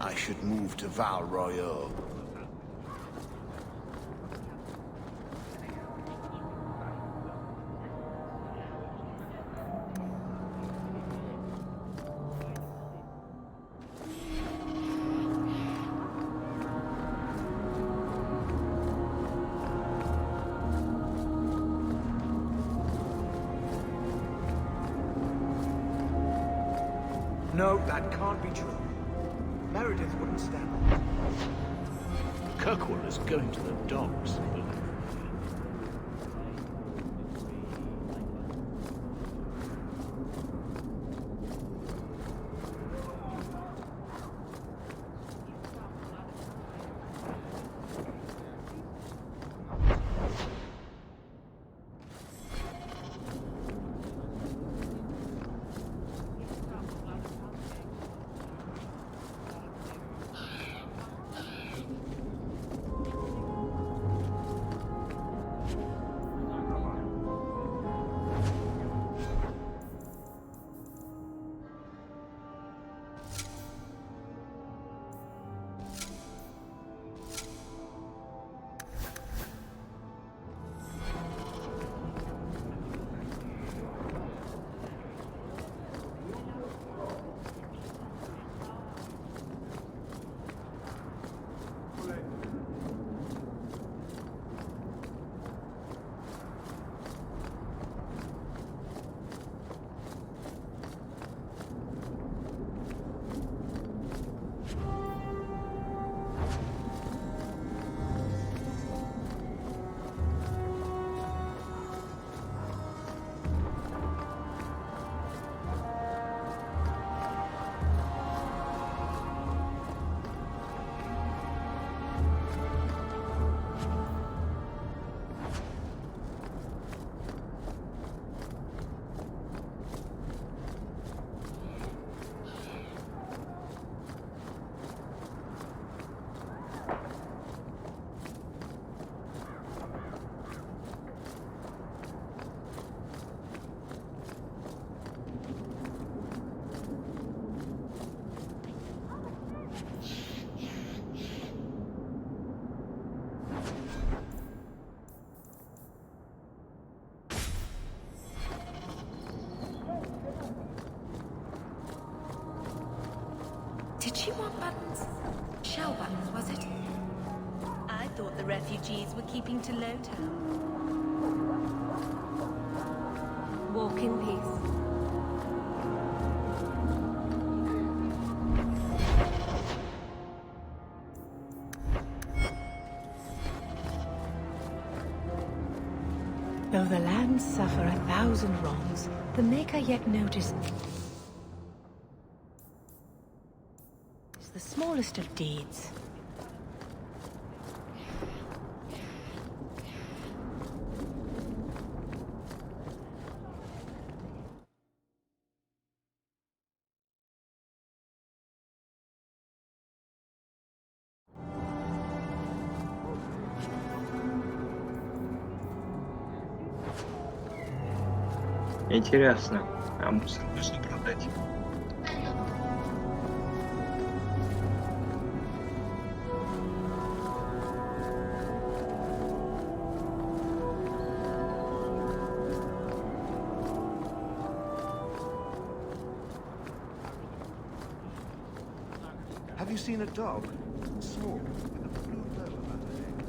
I should move to Val Royale. No, that can't be true. Meredith wouldn't stand. Kirkwall is going to the dogs. Did she want buttons? Shell buttons, was it? I thought the refugees were keeping to Lowtown. Walk in peace. Though the lands suffer 1,000 wrongs, the Maker yet notice It's the smallest of deeds. Интересно, а мусор можно продать? Have you seen a dog? Small, with a blue bow about her neck.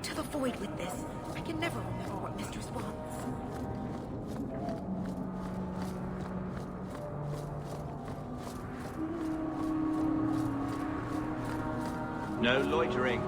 to the void with this. I can never remember what Mistress wants. No loitering.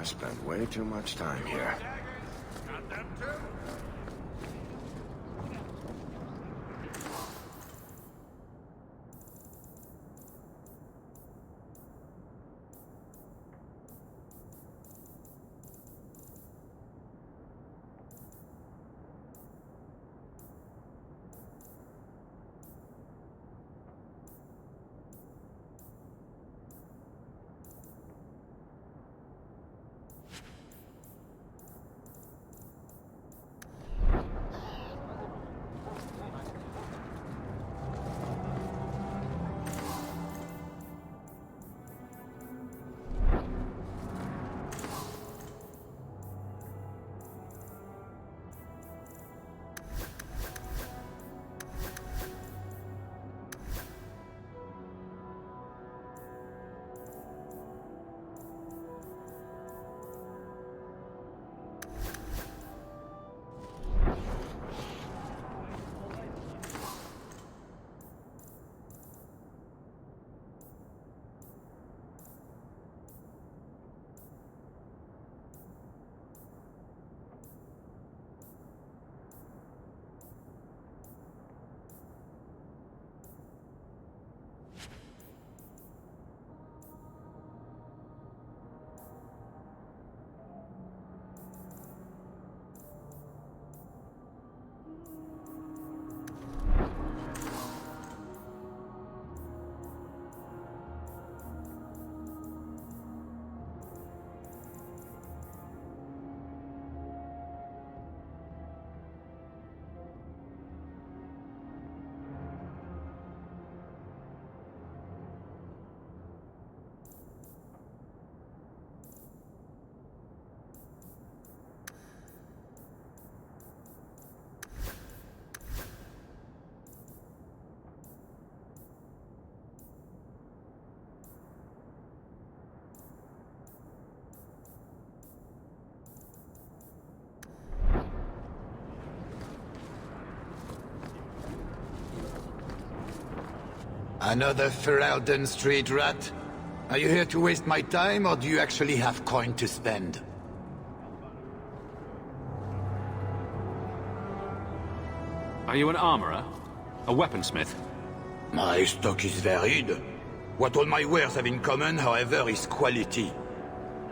I spent way too much time here. Another Ferelden street rat? Are you here to waste my time, or do you actually have coin to spend? Are you an armorer? A weaponsmith? My stock is varied. What all my wares have in common, however, is quality.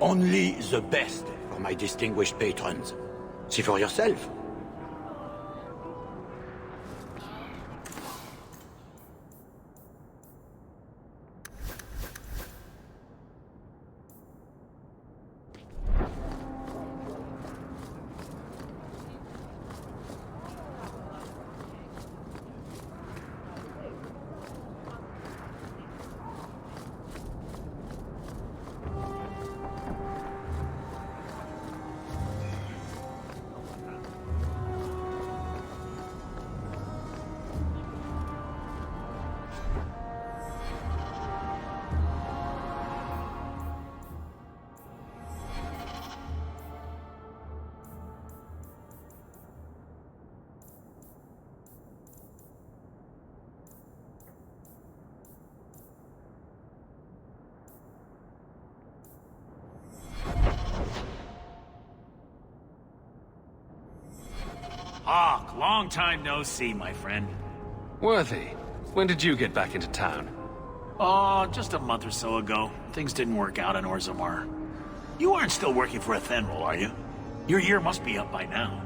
Only the best for my distinguished patrons. See for yourself. Hawk, long time no see, my friend. Worthy, when did you get back into town? Oh, just a month or so ago. Things didn't work out in Orzammar. You aren't still working for Athenril, are you? Your year must be up by now.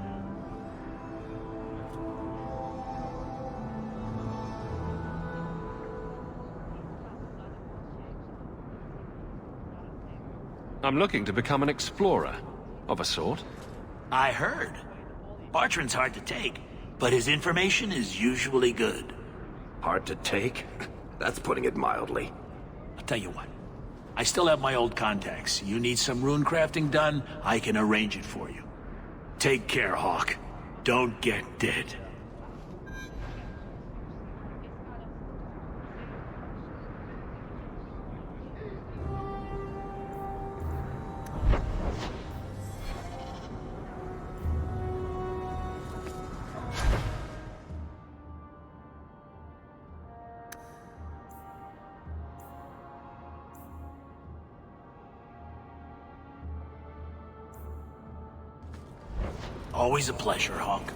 I'm looking to become an explorer, of a sort. I heard. Bartrand's hard to take, but his information is usually good. Hard to take? That's putting it mildly. I'll tell you what. I still have my old contacts. You need some rune crafting done, I can arrange it for you. Take care, Hawk. Don't get dead. Always a pleasure, Hawk.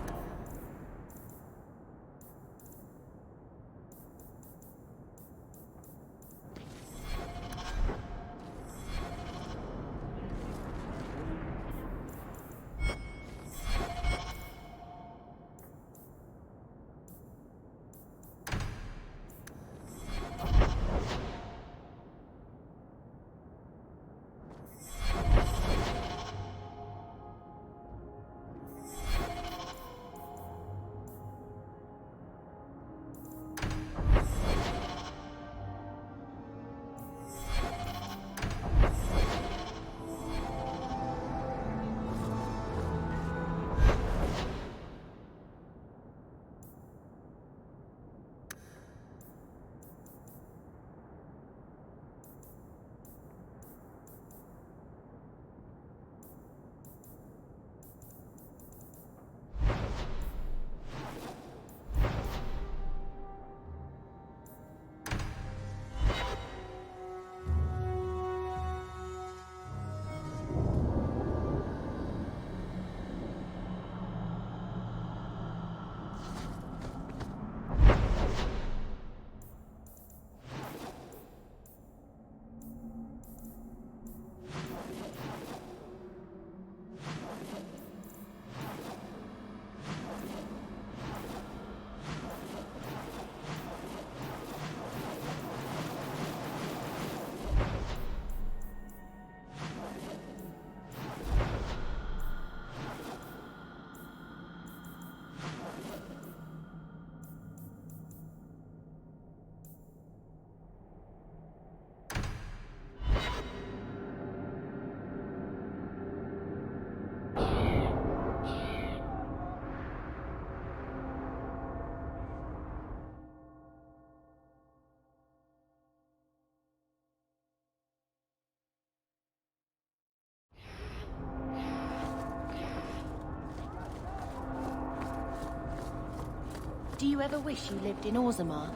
Do you ever wish you lived in Orzammar?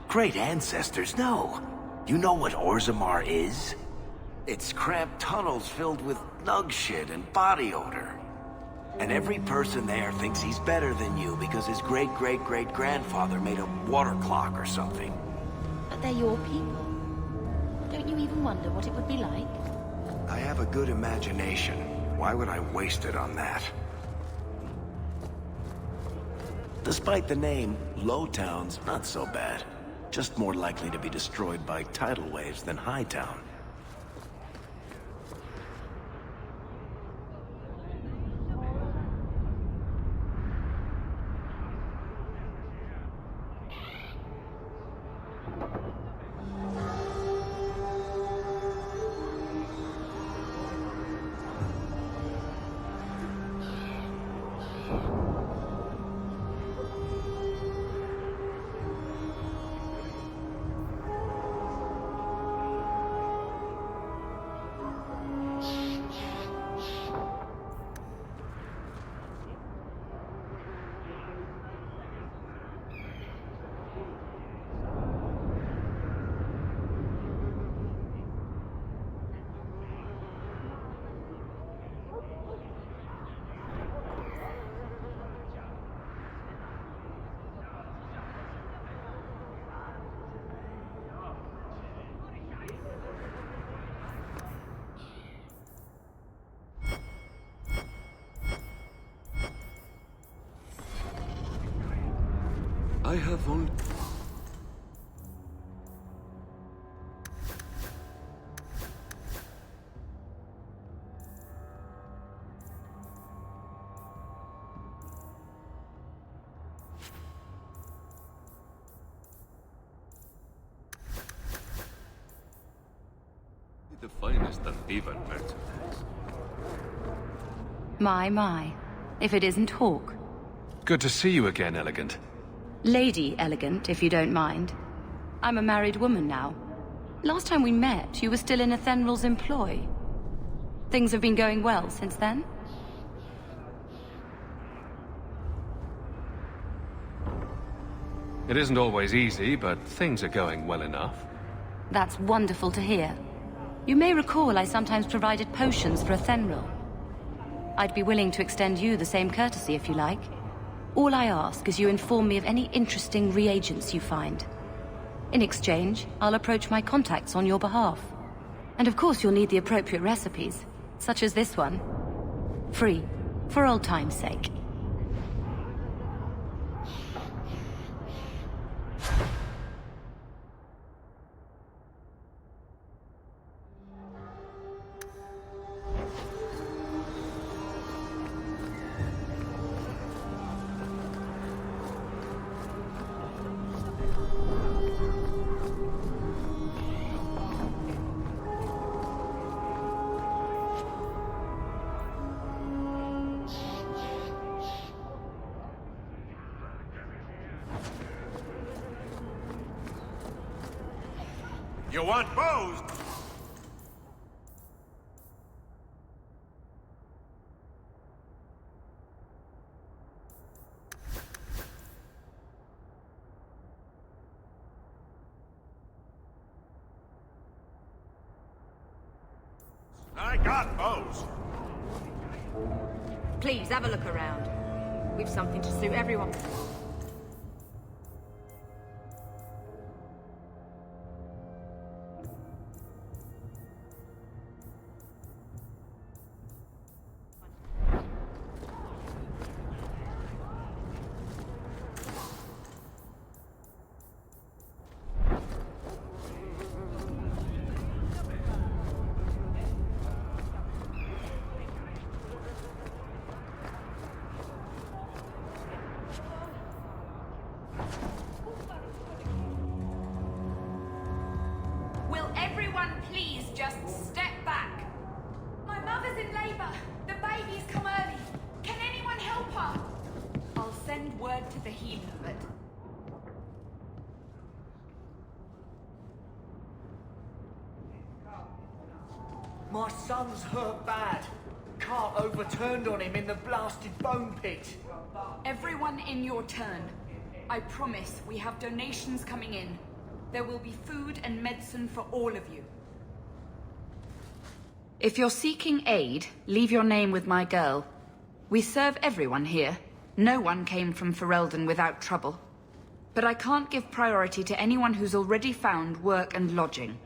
Great ancestors, no. You know what Orzammar is? It's cramped tunnels filled with nug shit and body odor. And every person there thinks he's better than you because his great-great-great-grandfather made a water clock or something. But they're your people. Don't you even wonder what it would be like? I have a good imagination. Why would I waste it on that? Despite the name, Lowtown's not so bad. Just more likely to be destroyed by tidal waves than Hightown. I have only... The finest Unbeaver merchandise. My. If it isn't Hawk. Good to see you again, Elegant. Lady Elegant, if you don't mind. I'm a married woman now. Last time we met, you were still in Athenral's employ. Things have been going well since then? It isn't always easy, but things are going well enough. That's wonderful to hear. You may recall I sometimes provided potions for Athenral. I'd be willing to extend you the same courtesy if you like. All I ask is you inform me of any interesting reagents you find. In exchange, I'll approach my contacts on your behalf. And of course you'll need the appropriate recipes, such as this one. Free, for old time's sake. You want bows? I got bows. Please, have a look around. We've something to suit everyone. Will everyone please just step back? My mother's in labor. The baby's come early. Can anyone help her? I'll send word to the healer, but... My son's hurt bad. Cart overturned on him in the blasted bone pit. Everyone in your turn. I promise we have donations coming in. There will be food and medicine for all of you. If you're seeking aid, leave your name with my girl. We serve everyone here. No one came from Ferelden without trouble. But I can't give priority to anyone who's already found work and lodging.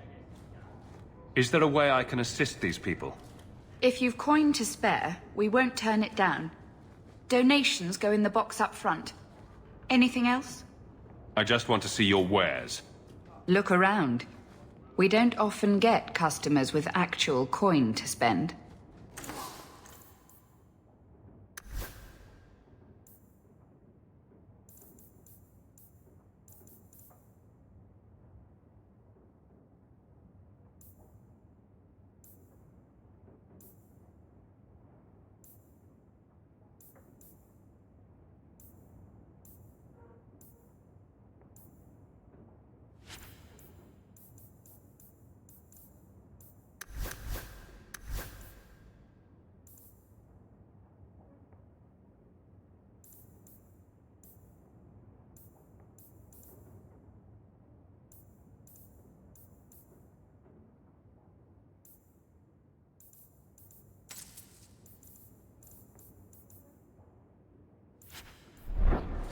Is there a way I can assist these people? If you've coin to spare, we won't turn it down. Donations go in the box up front. Anything else? I just want to see your wares. Look around. We don't often get customers with actual coin to spend.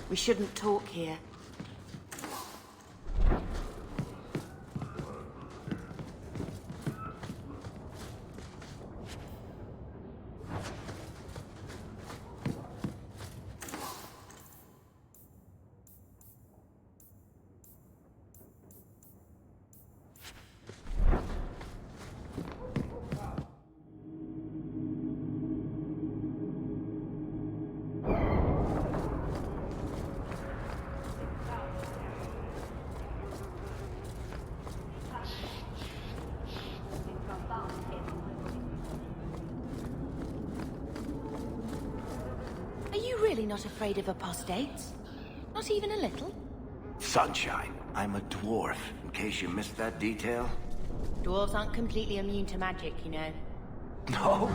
We shouldn't talk here. Really not afraid of apostates? Not even a little? Sunshine, I'm a dwarf, in case you missed that detail. Dwarves aren't completely immune to magic, you know. No.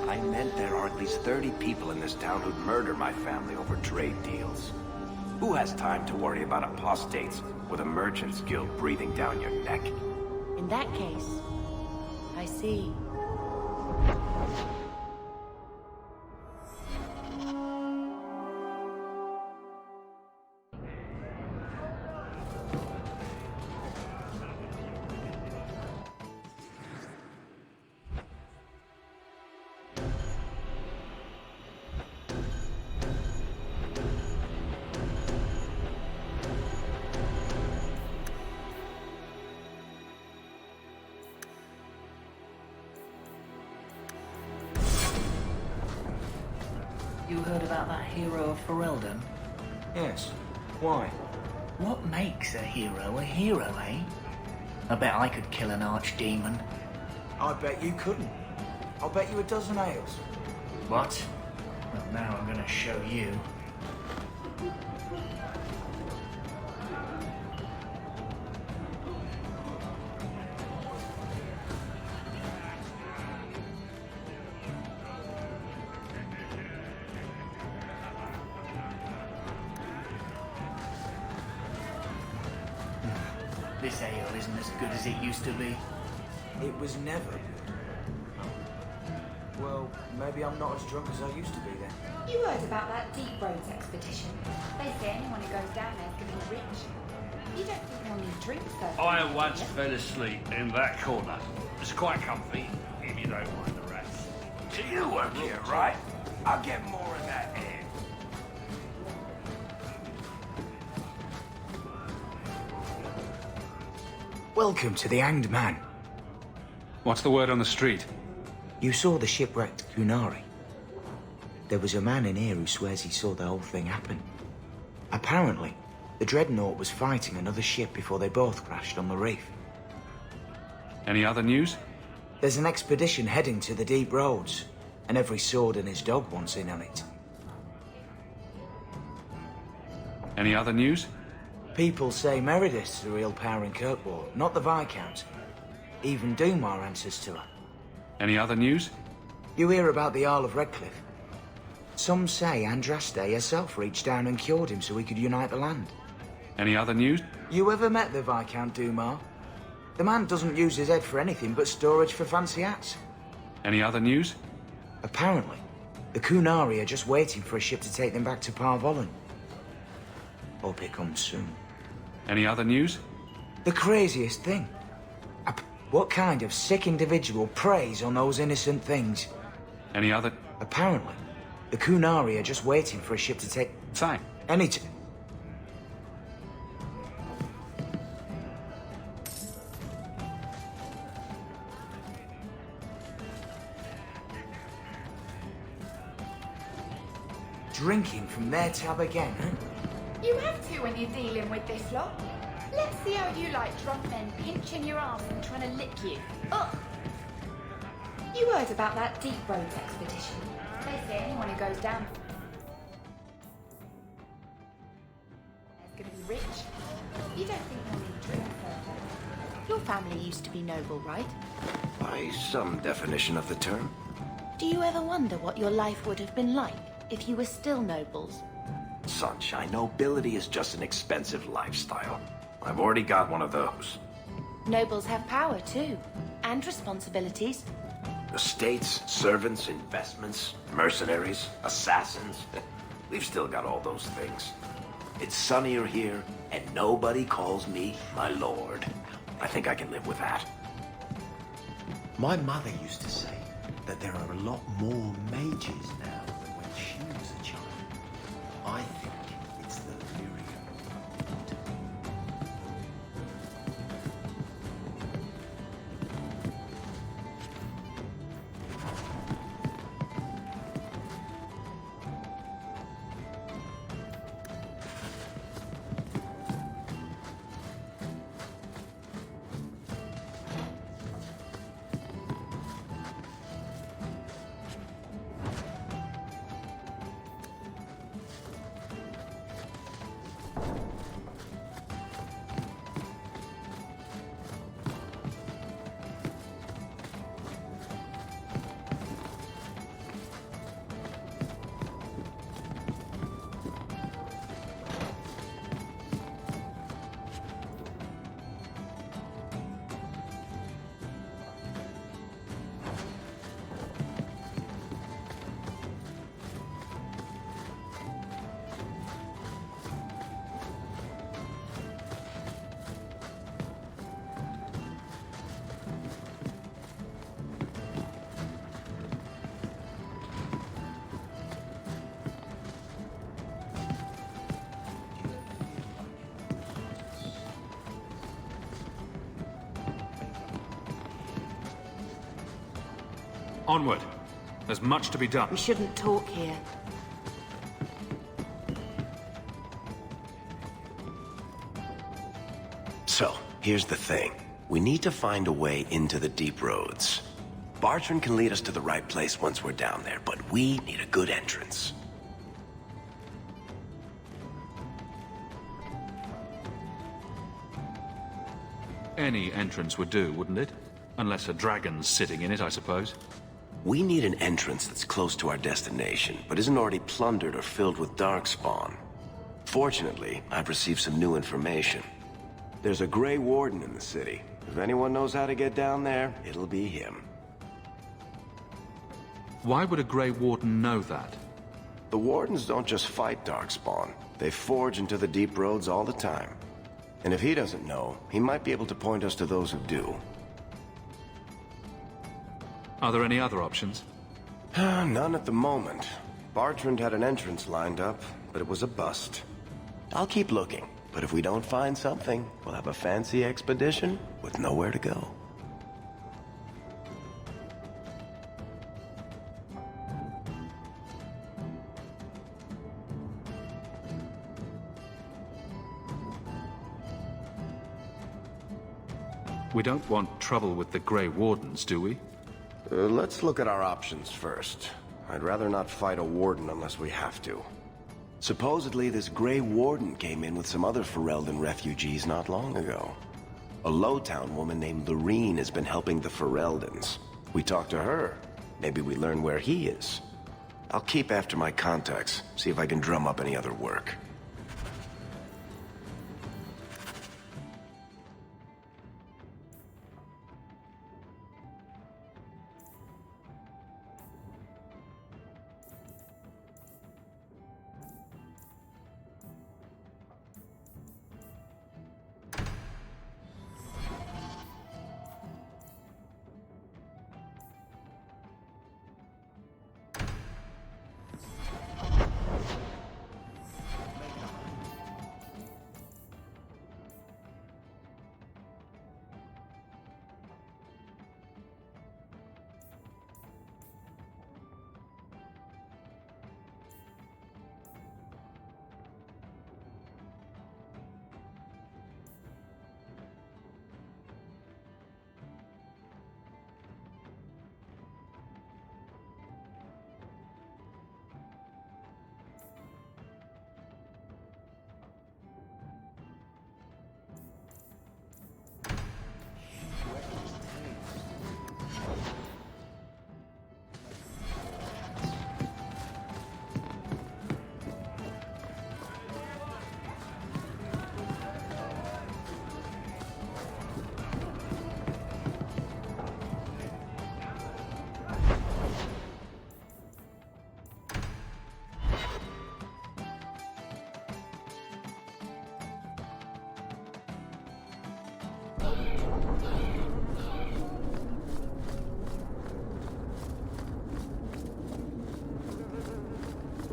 I meant there are at least 30 people in this town who'd murder my family over trade deals. Who has time to worry about apostates with a merchant's guild breathing down your neck? In that case, I see. You heard about that hero of Ferelden? Yes. Why? What makes a hero, eh? I bet I could kill an archdemon. I bet you couldn't. I'll bet you a dozen ales. What? Well, now I'm gonna show you. This ale isn't as good as it used to be. It was never. Well, maybe I'm not as drunk as I used to be then. You heard about that Deep Roads expedition? They say anyone who goes down there is going to be rich. You don't think they'll need drinks, though? I once fell asleep in that corner. It's quite comfy, if you don't mind the rats. So you work here, right? I'll get more of that ale. Welcome to the Hanged Man. What's the word on the street? You saw the shipwrecked Kunari. There was a man in here who swears he saw the whole thing happen. Apparently, the Dreadnought was fighting another ship before they both crashed on the reef. Any other news? There's an expedition heading to the Deep Roads, and every sword and his dog wants in on it. Any other news? People say Meredith's the real power in Kirkwall, not the Viscount. Even Doomar answers to her. Any other news? You hear about the Isle of Redcliffe? Some say Andraste herself reached down and cured him so he could unite the land. Any other news? You ever met the Viscount Dumar? The man doesn't use his head for anything but storage for fancy hats. Any other news? Apparently, the Kunari are just waiting for a ship to take them back to Parvolin. Hope it comes soon. Any other news? The craziest thing. What kind of sick individual preys on those innocent things? Any other? Apparently, the Kunari are just waiting for a ship to take... Fine. Drinking from their tab again, huh? You have to when you're dealing with this lot. Let's see how you like drunk men pinching your ass and trying to lick you. Ugh! You heard about that Deep Roads expedition. They say anyone who goes down is going to be rich. You don't think they'll need drink further. Your family used to be noble, right? By some definition of the term. Do you ever wonder what your life would have been like if you were still nobles? Sunshine, nobility is just an expensive lifestyle. I've already got one of those. Nobles have power too, and responsibilities. Estates, servants, investments, mercenaries, assassins. We've still got all those things. It's sunnier here, and nobody calls me my lord. I think I can live with that. My mother used to say that there are a lot more mages now than when she was a child. I think it's the lyrium. Onward. There's much to be done. We shouldn't talk here. So, here's the thing. We need to find a way into the Deep Roads. Bartrand can lead us to the right place once we're down there, but we need a good entrance. Any entrance would do, wouldn't it? Unless a dragon's sitting in it, I suppose. We need an entrance that's close to our destination, but isn't already plundered or filled with darkspawn. Fortunately, I've received some new information. There's a Grey Warden in the city. If anyone knows how to get down there, it'll be him. Why would a Grey Warden know that? The Wardens don't just fight darkspawn. They forge into the Deep Roads all the time. And if he doesn't know, he might be able to point us to those who do. Are there any other options? None at the moment. Bartrand had an entrance lined up, but it was a bust. I'll keep looking, but if we don't find something, we'll have a fancy expedition with nowhere to go. We don't want trouble with the Grey Wardens, do we? Let's look at our options first. I'd rather not fight a warden unless we have to. Supposedly, this Grey Warden came in with some other Ferelden refugees not long ago. A Lowtown woman named Lorene has been helping the Fereldans. We talked to her. Maybe we learn where he is. I'll keep after my contacts, see if I can drum up any other work.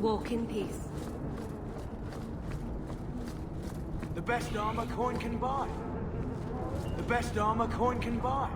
walk in peace. The best armor coin can buy. The best armor coin can buy.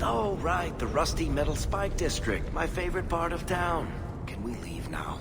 Oh, right, the rusty metal spike district, my favorite part of town. Can we leave now?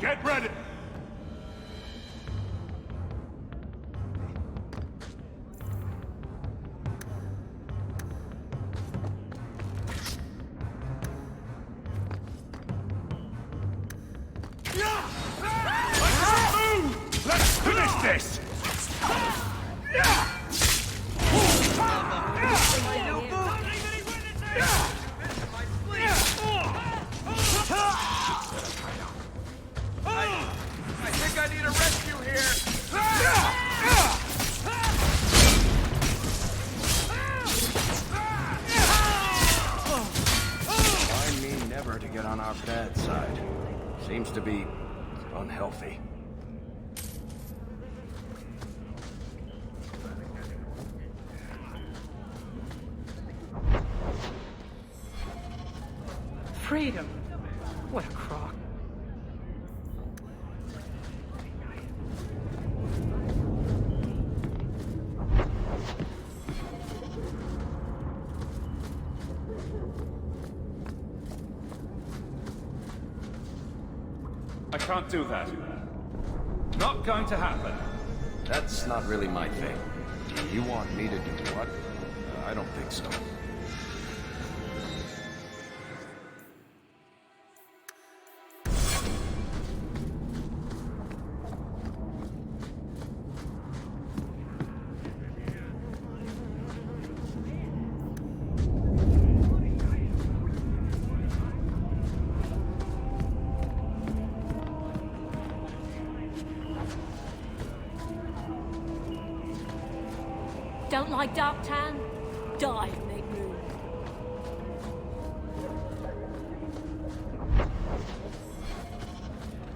Get ready! Let's finish this! I think I need a rescue here. I mean never to get on our bad side. Seems to be unhealthy. Freedom. What a crock. I can't do that. Not going to happen. That's not really my thing. You want me to do what? I don't think so. Don't like dark tan? Die and make room.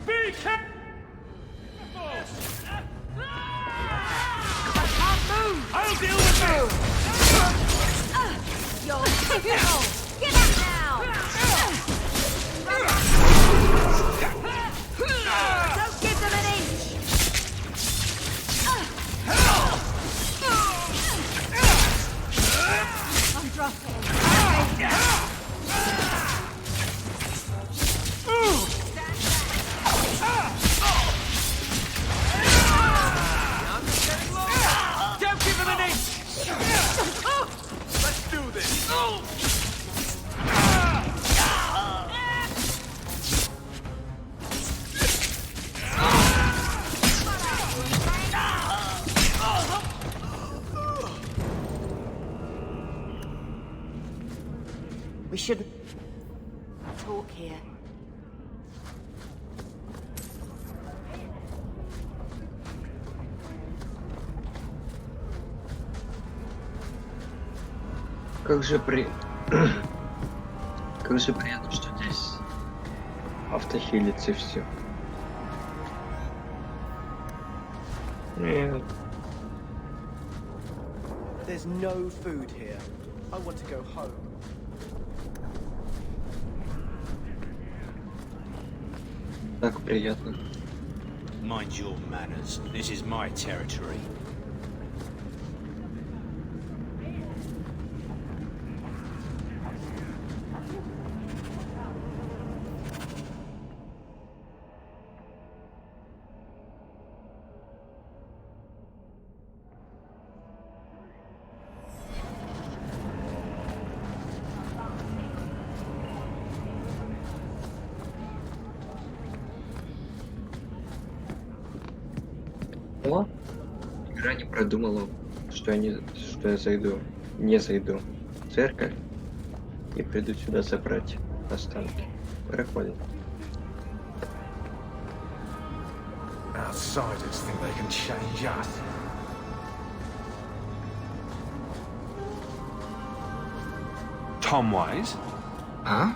Be careful! I can't move! I'll deal with this! You're typical! Get out now! Don't give them an inch! I'm dropping. shouldn't talk here. Как же как же приятно, что здесь автохилится и все. Нет. There's no food here. I want to go home. Так приятно. Mind your manners. This is my territory. О, игра не продумала, что я не зайду в церковь и приду сюда забрать останки. Проходит. Outsiders think they can change us. Tom Wise? Huh?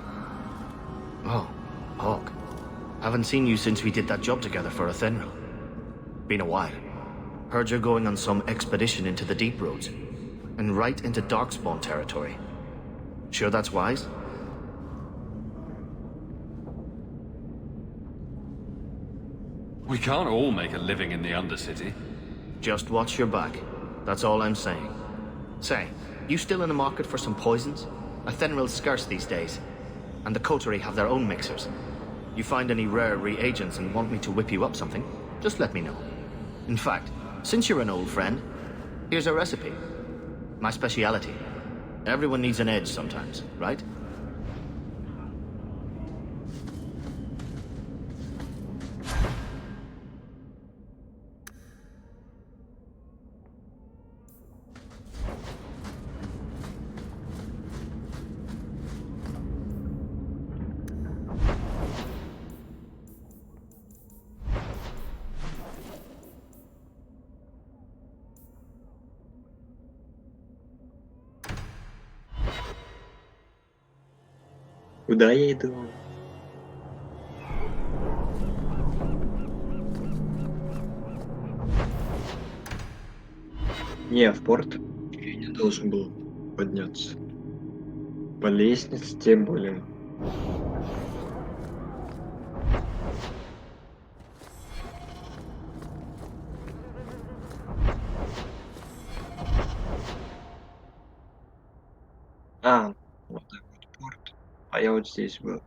Oh, Hawk. Haven't seen you since we did that job together for Athenril. Been a while. Heard you're going on some expedition into the deep roads. And right into Darkspawn territory. Sure that's wise? We can't all make a living in the Undercity. Just watch your back. That's all I'm saying. Say, you still in the market for some poisons? Athenril's scarce these days. And the coterie have their own mixers. You find any rare reagents and want me to whip you up something, just let me know. In fact, since you're an old friend, here's a recipe. My speciality. Everyone needs an edge sometimes, right? Куда я иду? Не, в порт я не должен был подняться. По лестнице тем более. А, вот так вот порт. А я вот здесь был.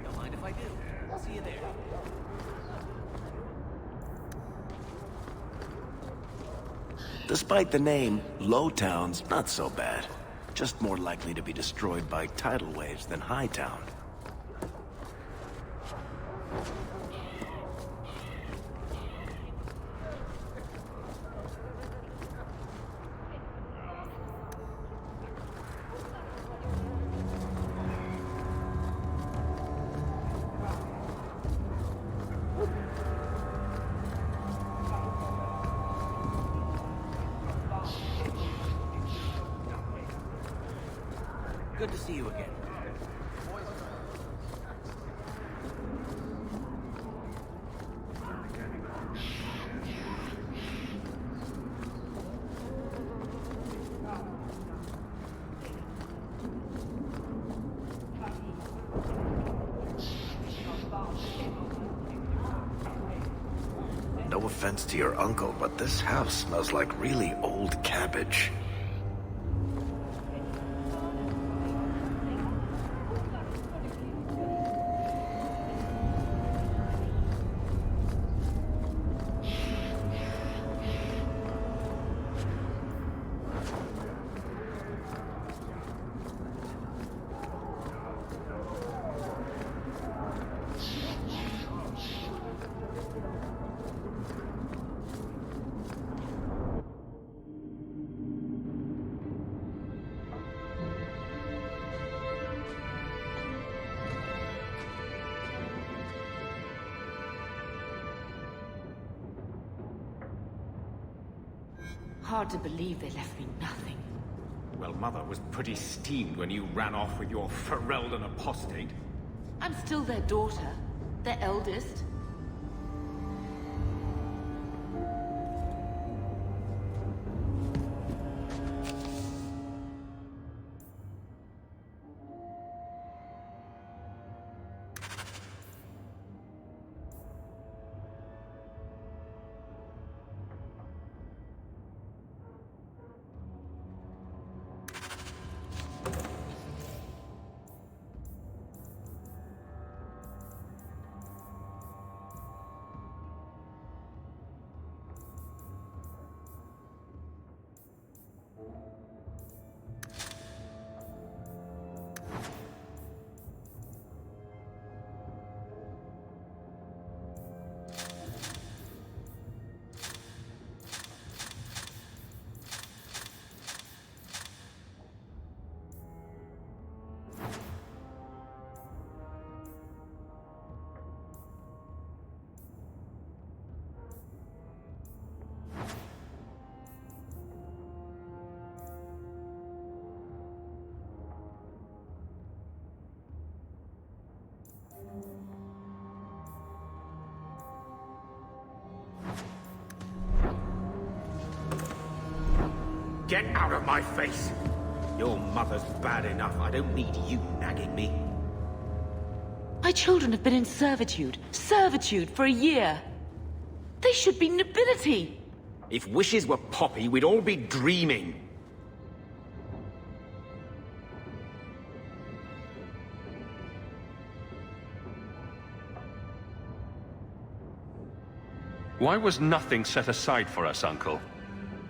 Don't mind if I do. I'll see you there. Despite the name, Lowtown's not so bad. Just more likely to be destroyed by tidal waves than Hightown. Good to see you again. No offense to your uncle, but this house smells like really old cabbage. Hard to believe they left me nothing. Well, Mother was pretty steamed when you ran off with your Ferelden apostate. I'm still their daughter, their eldest. Get out of my face! Your mother's bad enough. I don't need you nagging me. My children have been in servitude for a year. They should be nobility. If wishes were poppy, we'd all be dreaming. Why was nothing set aside for us, Uncle?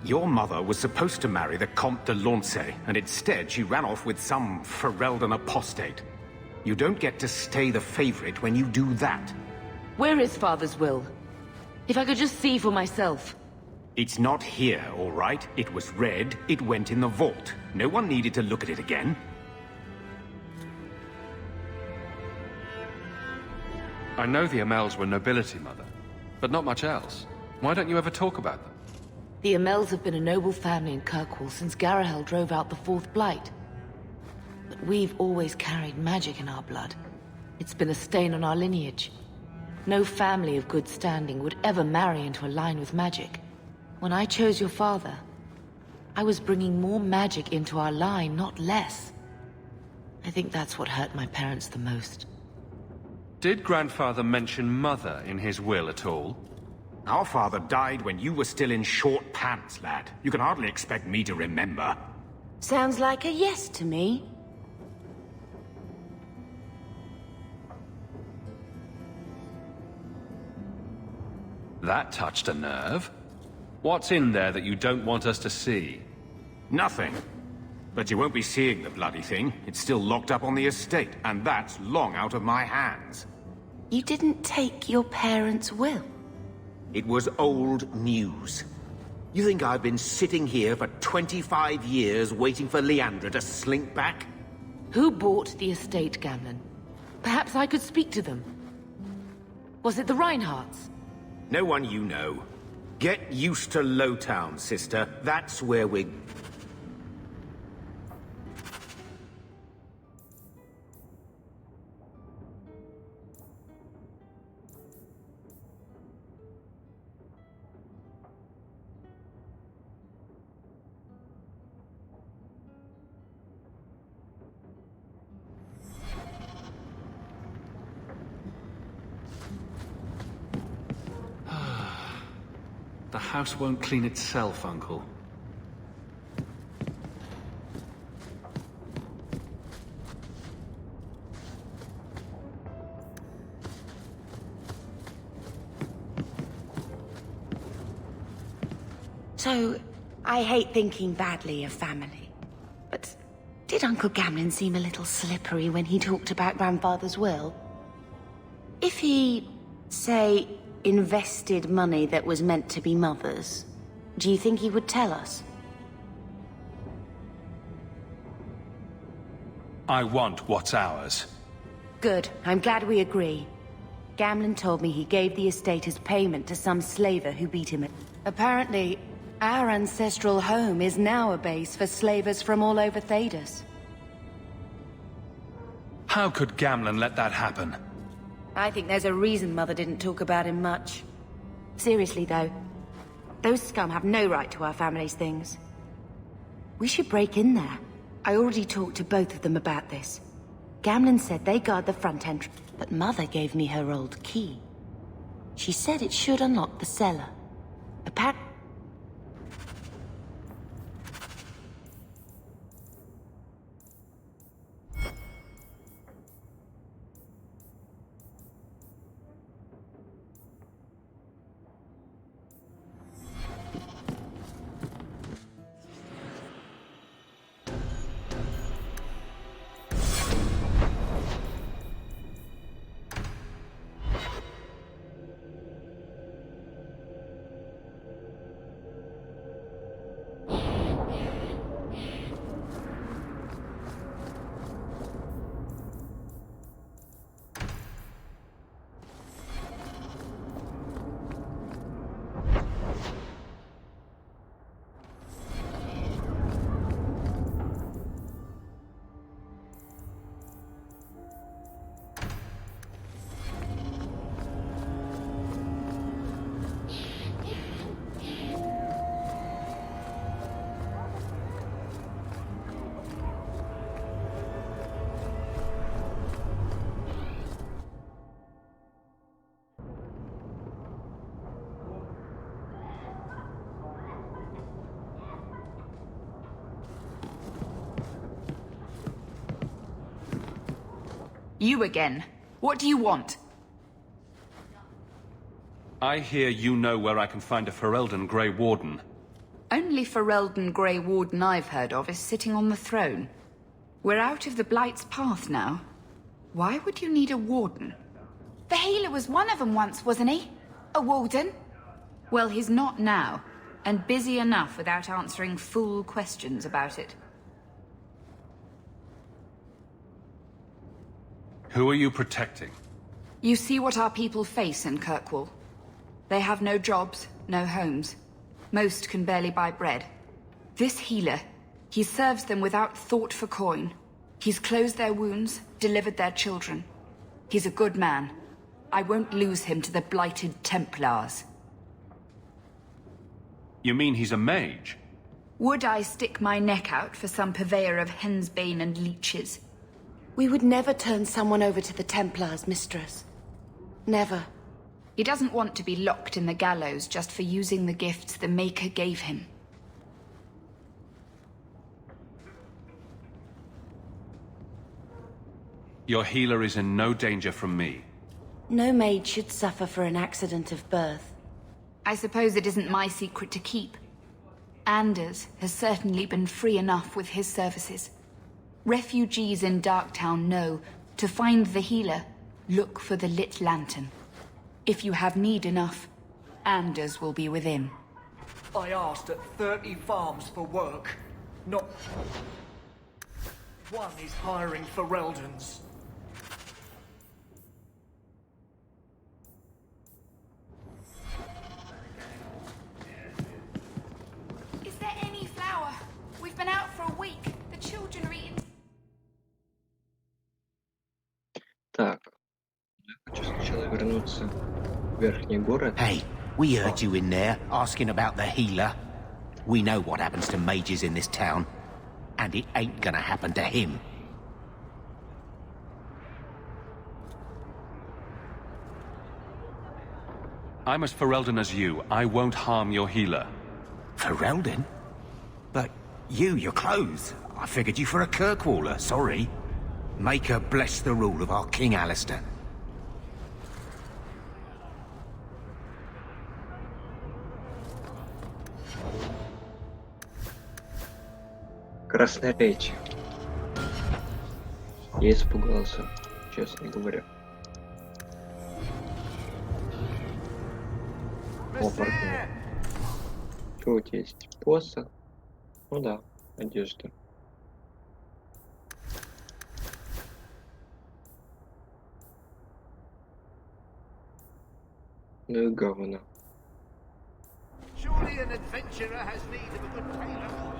Your mother was supposed to marry the Comte de Launcey, and instead she ran off with some Ferelden apostate. You don't get to stay the favorite when you do that. Where is Father's will? If I could just see for myself. It's not here, all right? It was read, it went in the vault. No one needed to look at it again. I know the Amels were nobility, Mother, but not much else. Why don't you ever talk about them? The Amels have been a noble family in Kirkwall since Garahel drove out the Fourth Blight. But we've always carried magic in our blood. It's been a stain on our lineage. No family of good standing would ever marry into a line with magic. When I chose your father, I was bringing more magic into our line, not less. I think that's what hurt my parents the most. Did Grandfather mention Mother in his will at all? Our father died when you were still in short pants, lad. You can hardly expect me to remember. Sounds like a yes to me. That touched a nerve. What's in there that you don't want us to see? Nothing. But you won't be seeing the bloody thing. It's still locked up on the estate, and that's long out of my hands. You didn't take your parents' will? It was old news. You think I've been sitting here for 25 years waiting for Leandra to slink back? Who bought the estate, Gamlen? Perhaps I could speak to them. Was it the Reinhardts? No one you know. Get used to Lowtown, sister. That's where we're... house won't clean itself, Uncle. So, I hate thinking badly of family, but did Uncle Gamlin seem a little slippery when he talked about Grandfather's will? If he, say, invested money that was meant to be Mother's, do you think he would tell us? I want what's ours. Good. I'm glad we agree. Gamlin told me he gave the estate as payment to some slaver who beat him. Apparently, our ancestral home is now a base for slavers from all over Thedas. How could Gamlin let that happen? I think there's a reason Mother didn't talk about him much. Seriously, though, those scum have no right to our family's things. We should break in there. I already talked to both of them about this. Gamlin said they guard the front entrance, but Mother gave me her old key. She said it should unlock the cellar. Apparently, You again. What do you want? I hear you know where I can find a Ferelden Grey Warden. Only Ferelden Grey Warden I've heard of is sitting on the throne. We're out of the Blight's path now. Why would you need a warden? The healer was one of them once, wasn't he? A warden? Well, he's not now, and busy enough without answering fool questions about it. Who are you protecting? You see what our people face in Kirkwall. They have no jobs, no homes. Most can barely buy bread. This healer, he serves them without thought for coin. He's closed their wounds, delivered their children. He's a good man. I won't lose him to the blighted Templars. You mean he's a mage? Would I stick my neck out for some purveyor of hensbane and leeches? We would never turn someone over to the Templars, mistress. Never. He doesn't want to be locked in the gallows just for using the gifts the Maker gave him. Your healer is in no danger from me. No maid should suffer for an accident of birth. I suppose it isn't my secret to keep. Anders has certainly been free enough with his services. Refugees in Darktown know, to find the healer, look for the lit lantern. If you have need enough, Anders will be within. I asked at 30 farms for work. Not one is hiring Fereldans. Is there any flour? We've been out for a week. The children are eating. Так, я хочу сначала вернуться в Верхний город. Hey, we heard you in there asking about the healer. We know what happens to mages in this town, and it ain't gonna happen to him. I'm as Ferelden as you. I won't harm your healer. Ferelden? But your clothes. I figured you for a Kirkwaller, sorry. Maker bless the rule of our King Alistair. Красноречие. Я испугался, честно говоря. Опорный. Тут есть посох. Ну да, одежда. Ну и говно. Surely an adventurer has need of a good tailor.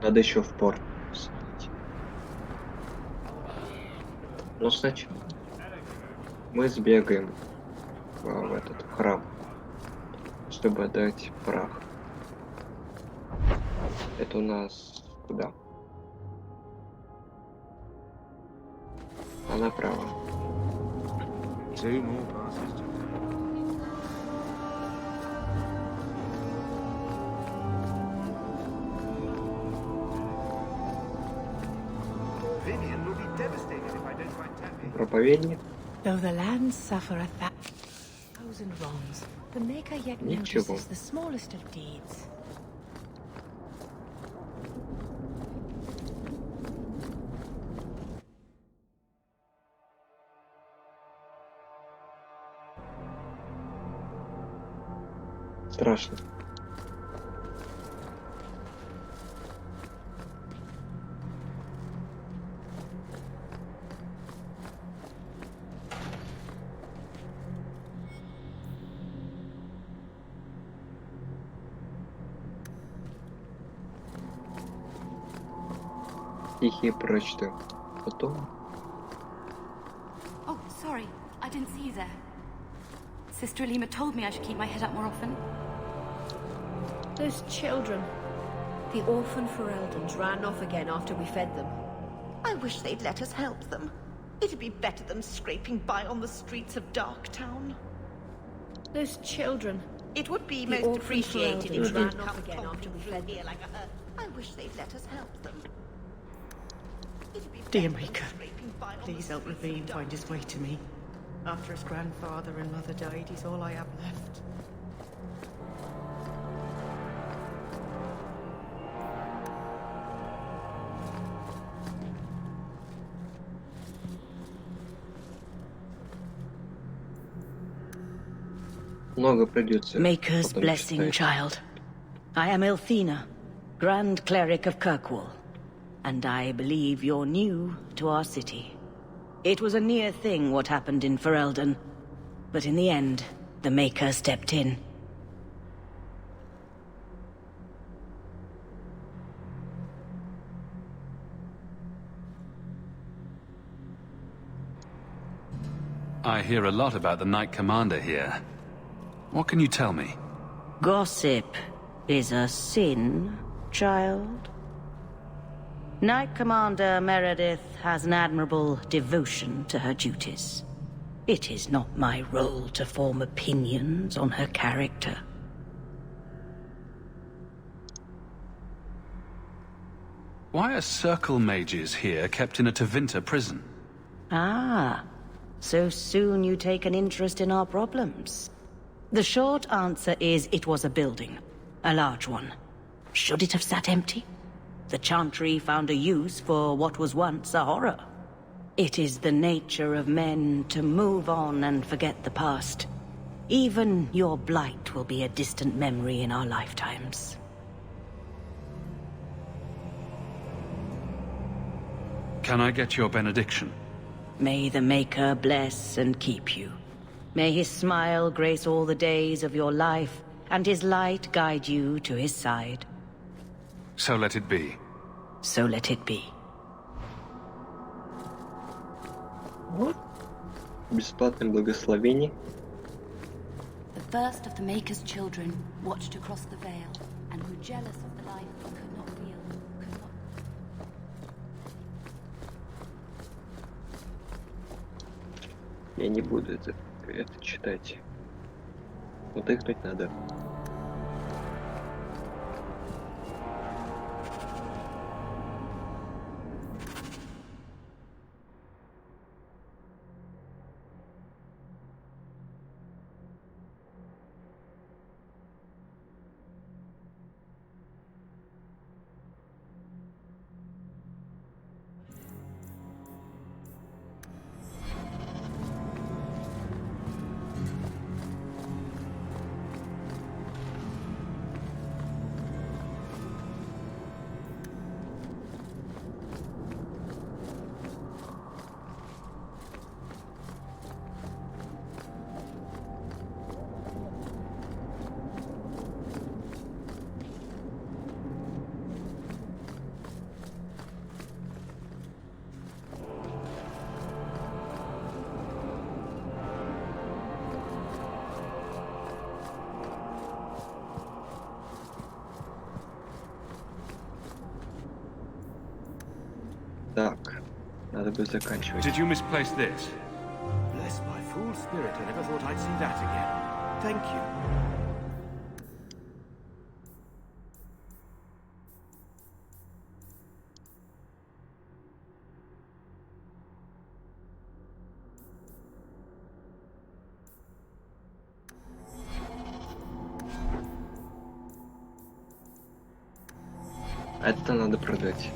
Надо еще в порт сходить. Но сначала мы сбегаем в этот храм, чтобы отдать прах. Это у нас куда? А направо. Проповедник. Though the lands suffer 1,000 wrongs, the Maker yet notices the smallest of deeds. Страшно. Тихие прочты. Потом. Oh, sorry. I didn't see you there. Sister Alima told me I should keep my head up more often. Those children. The orphan Fereldans ran off again after we fed them. I wish they'd let us help them. It'd be better than scraping by on the streets of Darktown. Those children. It would be The most orphan appreciated Fereldans if ran they'd off come again after we through fed here them. like a herd. I wish they'd let us help them. Dear Maker, please help Ravine find his way to me. After his grandfather and mother died, he's all I have left. Много придется. Maker's потом blessing, читать. child. I am Elthina, Grand Cleric of Kirkwall, and I believe you're new to our city. It was a near thing what happened in Ferelden, but in the end, the Maker stepped in. I hear a lot about the Knight Commander here. What can you tell me? Gossip is a sin, child. Knight Commander Meredith has an admirable devotion to her duties. It is not my role to form opinions on her character. Why are circle mages here kept in a Tevinter prison? Ah, so soon you take an interest in our problems. The short answer is it was a building. A large one. Should it have sat empty? The Chantry found a use for what was once a horror. It is the nature of men to move on and forget the past. Even your blight will be a distant memory in our lifetimes. Can I get your benediction? May the Maker bless and keep you. May his smile grace all the days of your life, and his light guide you to his side. So let it be. So let it be. Вот. Бесплатное благословение. The first of the Maker's children watched across the veil and grew jealous of the life he could not feel, could not... Я не буду это читать. Утыкнуть надо. Так, надо бы заканчивать. Did you misplace this? Bless my fool spirit, I never thought I'd see that again. Thank you. Это надо продать.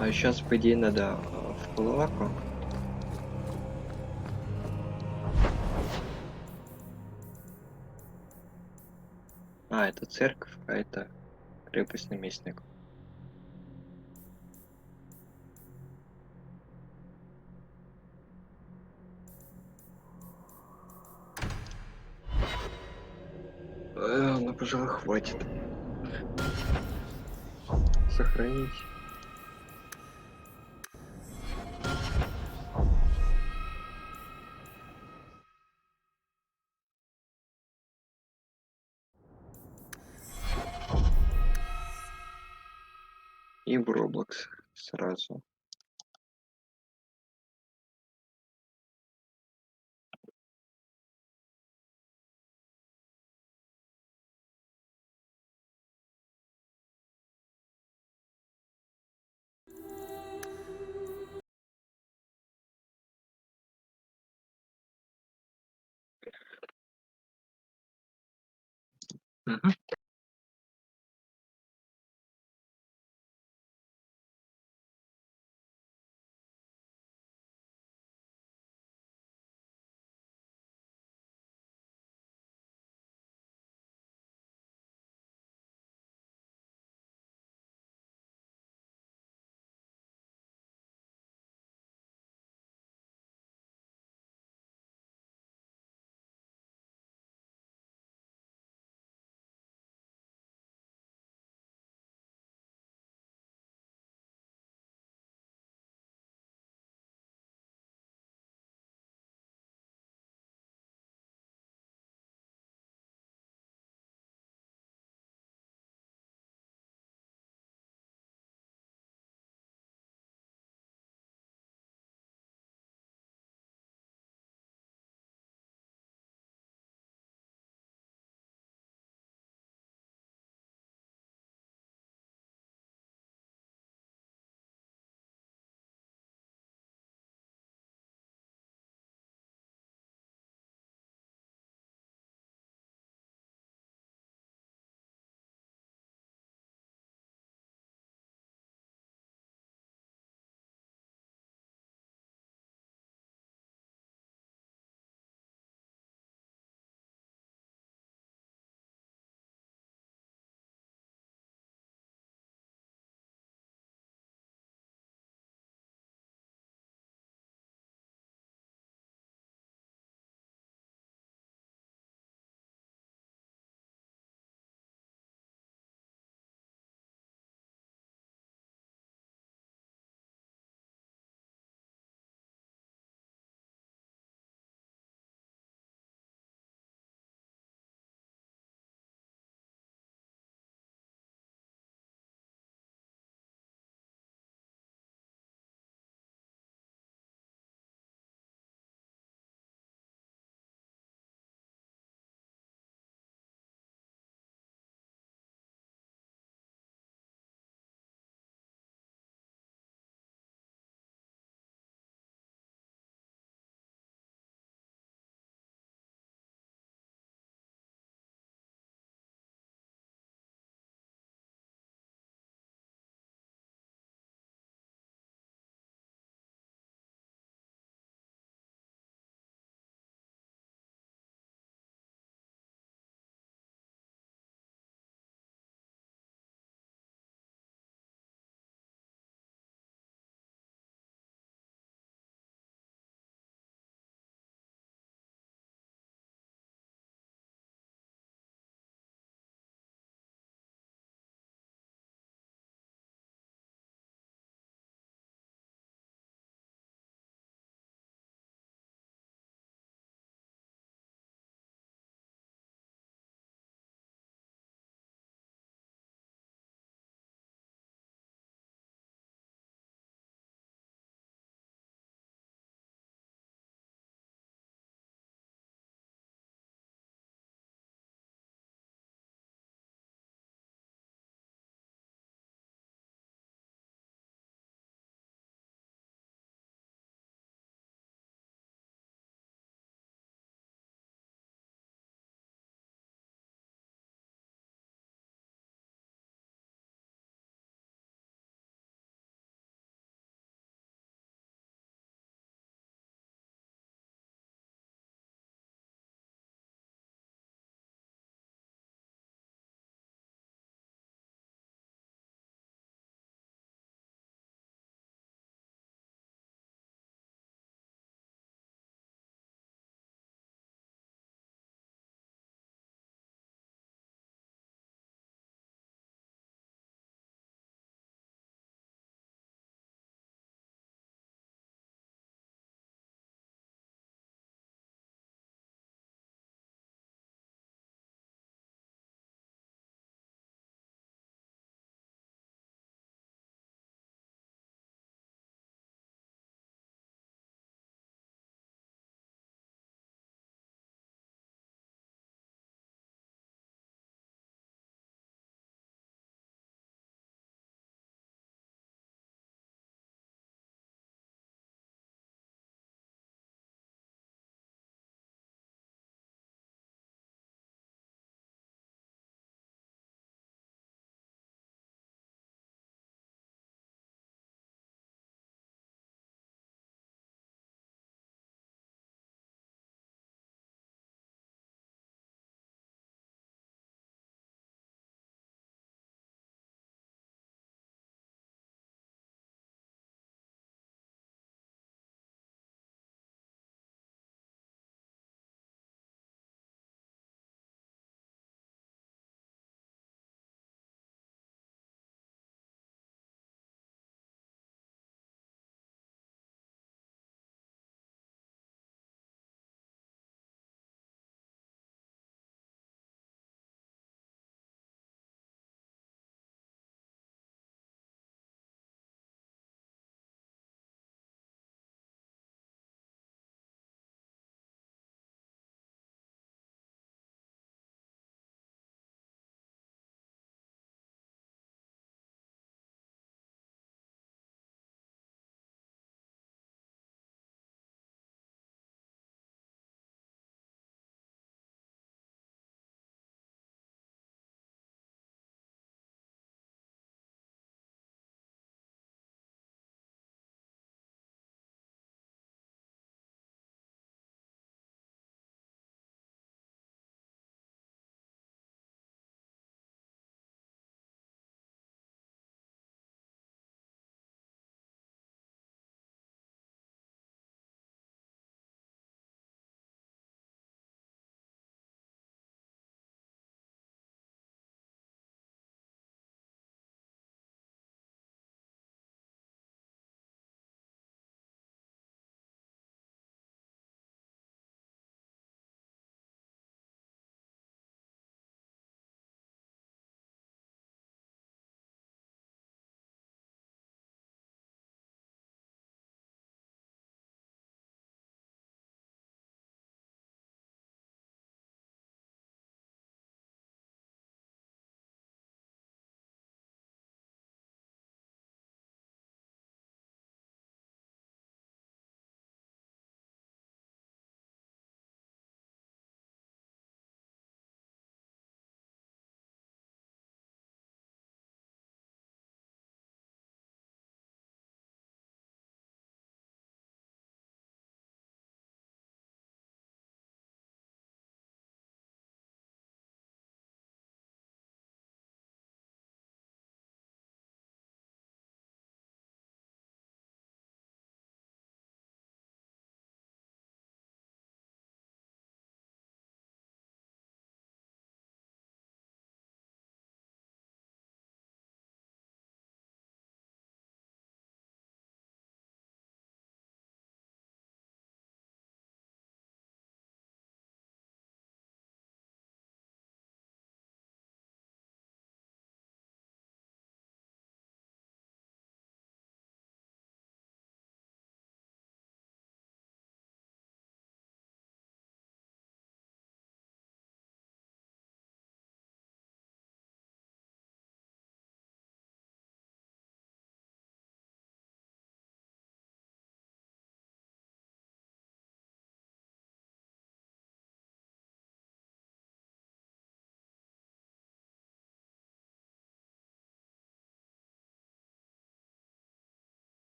А сейчас, по идее, надо в Кулаку. А, это церковь, а это крепость наместника. Ну, пожалуй, хватит. Сохранить. И в roblox сразу.